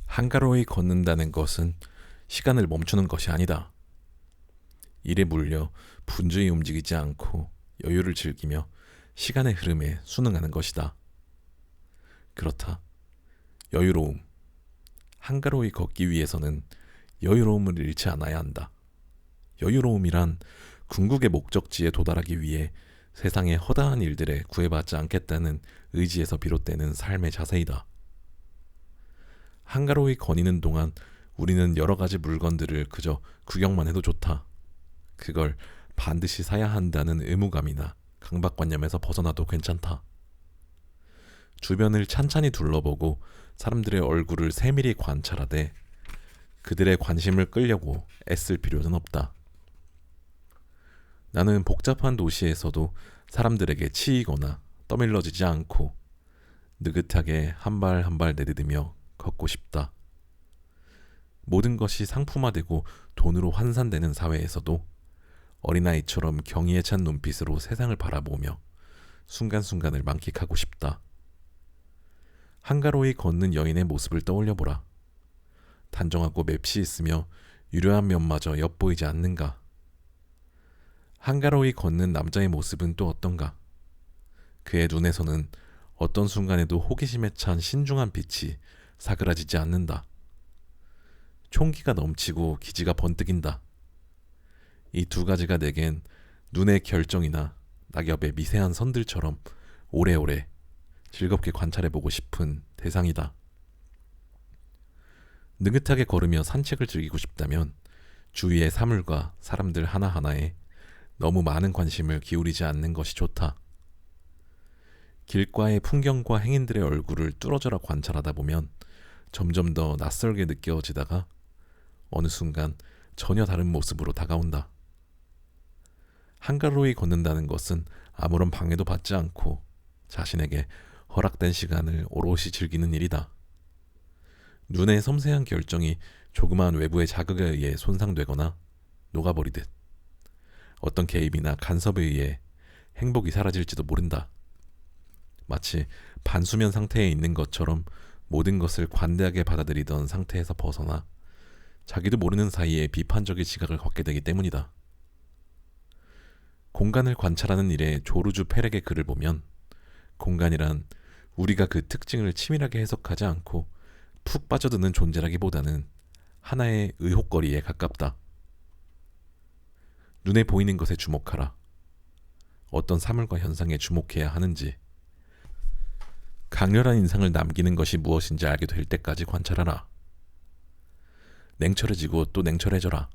한가로이 걷는다는 것은 시간을 멈추는 것이 아니다. 일에 물려 분주히 움직이지 않고 여유를 즐기며 시간의 흐름에 순응하는 것이다. 그렇다. 여유로움. 한가로이 걷기 위해서는 여유로움을 잃지 않아야 한다. 여유로움이란 궁극의 목적지에 도달하기 위해 세상의 허다한 일들에 구애받지 않겠다는 의지에서 비롯되는 삶의 자세이다. 한가로이 거니는 동안 우리는 여러 가지 물건들을 그저 구경만 해도 좋다. 그걸 반드시 사야 한다는 의무감이나 강박관념에서 벗어나도 괜찮다. 주변을 찬찬히 둘러보고 사람들의 얼굴을 세밀히 관찰하되 그들의 관심을 끌려고 애쓸 필요는 없다. 나는 복잡한 도시에서도 사람들에게 치이거나 떠밀러지지 않고 느긋하게 한 발 한 발 내디디며 걷고 싶다. 모든 것이 상품화되고 돈으로 환산되는 사회에서도 어린아이처럼 경의에 찬 눈빛으로 세상을 바라보며 순간순간을 만끽하고 싶다. 한가로이 걷는 여인의 모습을 떠올려보라. 단정하고 맵시 있으며 유려한 면마저 엿보이지 않는가? 한가로이 걷는 남자의 모습은 또 어떤가? 그의 눈에서는 어떤 순간에도 호기심에 찬 신중한 빛이 사그라지지 않는다. 총기가 넘치고 기지가 번뜩인다. 이 두 가지가 내겐 눈의 결정이나 낙엽의 미세한 선들처럼 오래오래 즐겁게 관찰해보고 싶은 대상이다. 느긋하게 걸으며 산책을 즐기고 싶다면 주위의 사물과 사람들 하나하나에 너무 많은 관심을 기울이지 않는 것이 좋다. 길가의 풍경과 행인들의 얼굴을 뚫어져라 관찰하다 보면 점점 더 낯설게 느껴지다가 어느 순간 전혀 다른 모습으로 다가온다. 한가로이 걷는다는 것은 아무런 방해도 받지 않고 자신에게 허락된 시간을 오롯이 즐기는 일이다. 눈의 섬세한 결정이 조그마한 외부의 자극에 의해 손상되거나 녹아버리듯 어떤 개입이나 간섭에 의해 행복이 사라질지도 모른다. 마치 반수면 상태에 있는 것처럼 모든 것을 관대하게 받아들이던 상태에서 벗어나 자기도 모르는 사이에 비판적인 시각을 갖게 되기 때문이다. 공간을 관찰하는 일에 조르주 페렉의 글을 보면 공간이란 우리가 그 특징을 치밀하게 해석하지 않고 푹 빠져드는 존재라기보다는 하나의 의혹거리에 가깝다. 눈에 보이는 것에 주목하라. 어떤 사물과 현상에 주목해야 하는지, 강렬한 인상을 남기는 것이 무엇인지 알게 될 때까지 관찰하라. 냉철해지고 또 냉철해져라.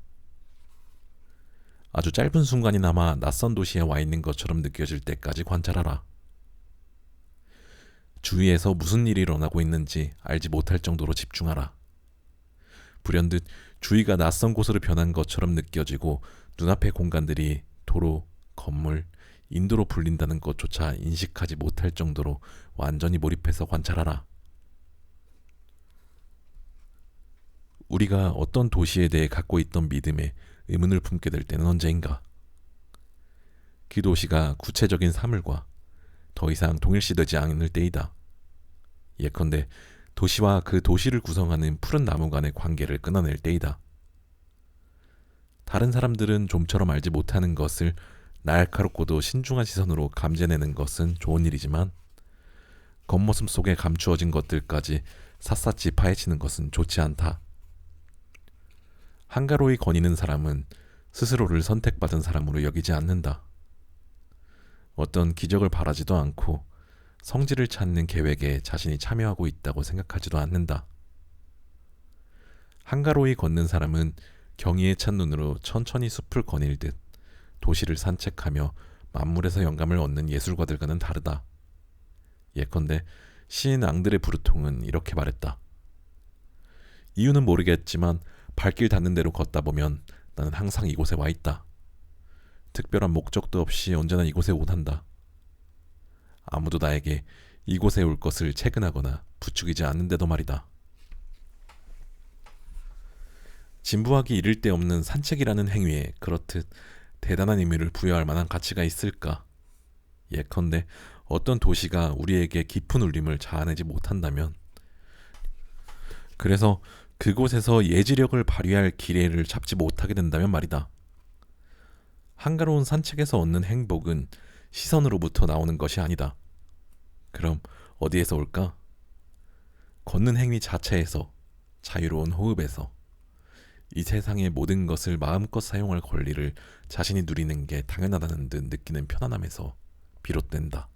아주 짧은 순간이나마 낯선 도시에 와 있는 것처럼 느껴질 때까지 관찰하라. 주위에서 무슨 일이 일어나고 있는지 알지 못할 정도로 집중하라. 불현듯 주위가 낯선 곳으로 변한 것처럼 느껴지고 눈앞의 공간들이 도로, 건물, 인도로 불린다는 것조차 인식하지 못할 정도로 완전히 몰입해서 관찰하라. 우리가 어떤 도시에 대해 갖고 있던 믿음에 의문을 품게 될 때는 언제인가? 그 도시가 구체적인 사물과 더 이상 동일시되지 않을 때이다. 예컨대 도시와 그 도시를 구성하는 푸른 나무 간의 관계를 끊어낼 때이다. 다른 사람들은 좀처럼 알지 못하는 것을 날카롭고도 신중한 시선으로 감지해내는 것은 좋은 일이지만 겉모습 속에 감추어진 것들까지 샅샅이 파헤치는 것은 좋지 않다. 한가로이 거니는 사람은 스스로를 선택받은 사람으로 여기지 않는다. 어떤 기적을 바라지도 않고 성질을 찾는 계획에 자신이 참여하고 있다고 생각하지도 않는다. 한가로이 걷는 사람은 경의에 찬 눈으로 천천히 숲을 거닐 듯 도시를 산책하며 만물에서 영감을 얻는 예술가들과는 다르다. 예컨대 시인 앙드레 브루통은 이렇게 말했다. 이유는 모르겠지만 발길 닿는 대로 걷다 보면 나는 항상 이곳에 와 있다. 특별한 목적도 없이 언제나 이곳에 오단다. 아무도 나에게 이곳에 올 것을 채근하거나 부추기지 않는데도 말이다. 진부하기 이를 데 없는 산책이라는 행위에 그렇듯 대단한 의미를 부여할 만한 가치가 있을까? 예컨대 어떤 도시가 우리에게 깊은 울림을 자아내지 못한다면, 그래서 그곳에서 예지력을 발휘할 기회를 잡지 못하게 된다면 말이다. 한가로운 산책에서 얻는 행복은 시선으로부터 나오는 것이 아니다. 그럼 어디에서 올까? 걷는 행위 자체에서, 자유로운 호흡에서, 이 세상의 모든 것을 마음껏 사용할 권리를 자신이 누리는 게 당연하다는 듯 느끼는 편안함에서 비롯된다.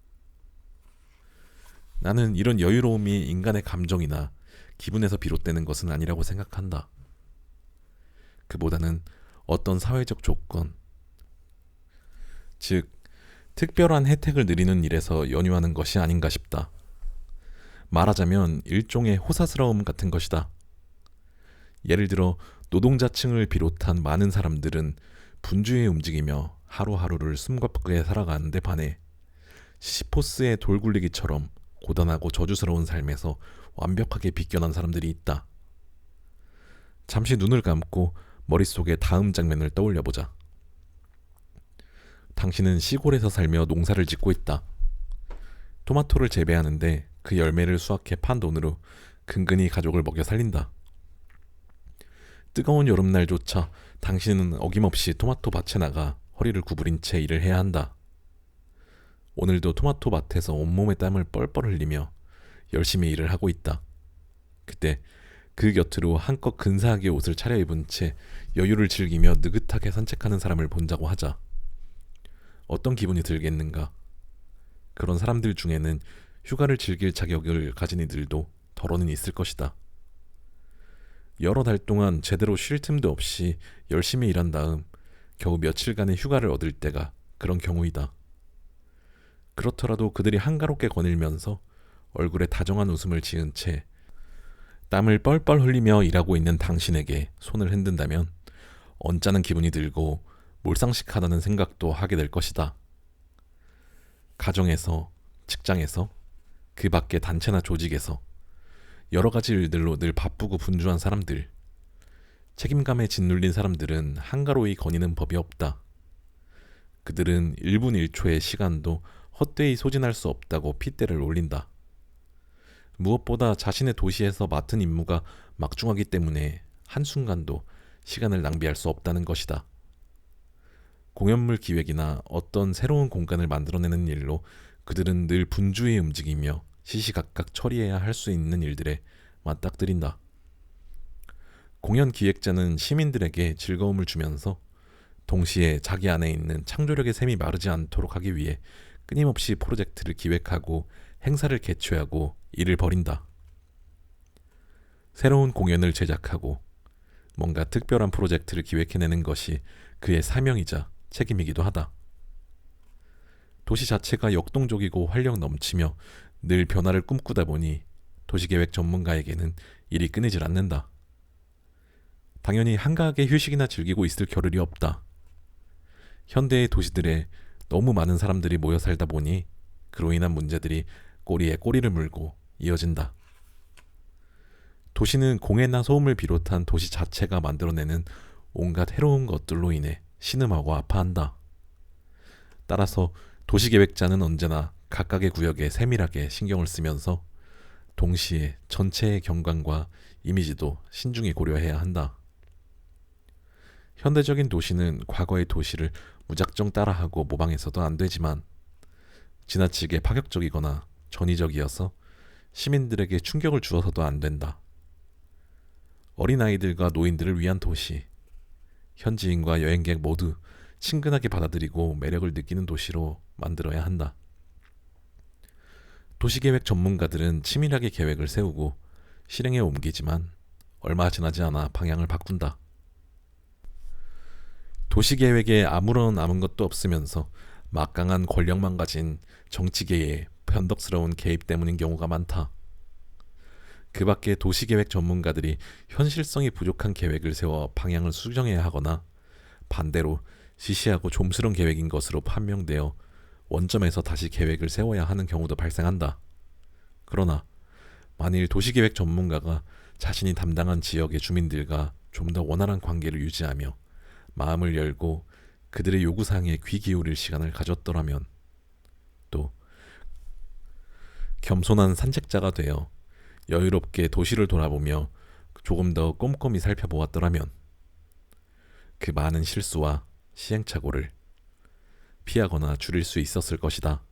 나는 이런 여유로움이 인간의 감정이나 기분에서 비롯되는 것은 아니라고 생각한다. 그보다는 어떤 사회적 조건, 즉 특별한 혜택을 누리는 일에서 연유하는 것이 아닌가 싶다. 말하자면 일종의 호사스러움 같은 것이다. 예를 들어 노동자층을 비롯한 많은 사람들은 분주히 움직이며 하루하루를 숨가쁘게 살아가는데 반해 시시포스의 돌굴리기처럼 고단하고 저주스러운 삶에서 완벽하게 비껴난 사람들이 있다. 잠시 눈을 감고 머릿속에 다음 장면을 떠올려보자. 당신은 시골에서 살며 농사를 짓고 있다. 토마토를 재배하는데 그 열매를 수확해 판 돈으로 근근히 가족을 먹여 살린다. 뜨거운 여름날조차 당신은 어김없이 토마토 밭에 나가 허리를 구부린 채 일을 해야 한다. 오늘도 토마토 밭에서 온몸에 땀을 뻘뻘 흘리며 열심히 일을 하고 있다. 그때 그 곁으로 한껏 근사하게 옷을 차려입은 채 여유를 즐기며 느긋하게 산책하는 사람을 본다고 하자. 어떤 기분이 들겠는가? 그런 사람들 중에는 휴가를 즐길 자격을 가진 이들도 더러는 있을 것이다. 여러 달 동안 제대로 쉴 틈도 없이 열심히 일한 다음 겨우 며칠간의 휴가를 얻을 때가 그런 경우이다. 그렇더라도 그들이 한가롭게 거닐면서 얼굴에 다정한 웃음을 지은 채 땀을 뻘뻘 흘리며 일하고 있는 당신에게 손을 흔든다면 언짢은 기분이 들고 몰상식하다는 생각도 하게 될 것이다. 가정에서, 직장에서, 그 밖의 단체나 조직에서 여러 가지 일들로 늘 바쁘고 분주한 사람들, 책임감에 짓눌린 사람들은 한가로이 거니는 법이 없다. 그들은 1분 1초의 시간도 헛되이 소진할 수 없다고 핏대를 올린다. 무엇보다 자신의 도시에서 맡은 임무가 막중하기 때문에 한순간도 시간을 낭비할 수 없다는 것이다. 공연물 기획이나 어떤 새로운 공간을 만들어내는 일로 그들은 늘 분주히 움직이며 시시각각 처리해야 할 수 있는 일들에 맞닥뜨린다. 공연 기획자는 시민들에게 즐거움을 주면서 동시에 자기 안에 있는 창조력의 샘이 마르지 않도록 하기 위해 끊임없이 프로젝트를 기획하고 행사를 개최하고 일을 벌인다. 새로운 공연을 제작하고 뭔가 특별한 프로젝트를 기획해내는 것이 그의 사명이자 책임이기도 하다. 도시 자체가 역동적이고 활력 넘치며 늘 변화를 꿈꾸다 보니 도시계획 전문가에게는 일이 끊이질 않는다. 당연히 한가하게 휴식이나 즐기고 있을 겨를이 없다. 현대의 도시들에 너무 많은 사람들이 모여 살다 보니 그로 인한 문제들이 꼬리에 꼬리를 물고 이어진다. 도시는 공해나 소음을 비롯한 도시 자체가 만들어내는 온갖 해로운 것들로 인해 신음하고 아파한다. 따라서 도시계획자는 언제나 각각의 구역에 세밀하게 신경을 쓰면서 동시에 전체의 경관과 이미지도 신중히 고려해야 한다. 현대적인 도시는 과거의 도시를 무작정 따라하고 모방해서도 안 되지만 지나치게 파격적이거나 전위적이어서 시민들에게 충격을 주어서도 안 된다. 어린아이들과 노인들을 위한 도시, 현지인과 여행객 모두 친근하게 받아들이고 매력을 느끼는 도시로 만들어야 한다. 도시계획 전문가들은 치밀하게 계획을 세우고 실행에 옮기지만 얼마 지나지 않아 방향을 바꾼다. 도시계획에 아무런 남은 것도 없으면서 막강한 권력만 가진 정치계의 변덕스러운 개입 때문인 경우가 많다. 그 밖에 도시계획 전문가들이 현실성이 부족한 계획을 세워 방향을 수정해야 하거나 반대로 시시하고 좀스러운 계획인 것으로 판명되어 원점에서 다시 계획을 세워야 하는 경우도 발생한다. 그러나 만일 도시계획 전문가가 자신이 담당한 지역의 주민들과 좀 더 원활한 관계를 유지하며 마음을 열고 그들의 요구사항에 귀 기울일 시간을 가졌더라면, 또 겸손한 산책자가 되어 여유롭게 도시를 돌아보며 조금 더 꼼꼼히 살펴보았더라면 그 많은 실수와 시행착오를 피하거나 줄일 수 있었을 것이다.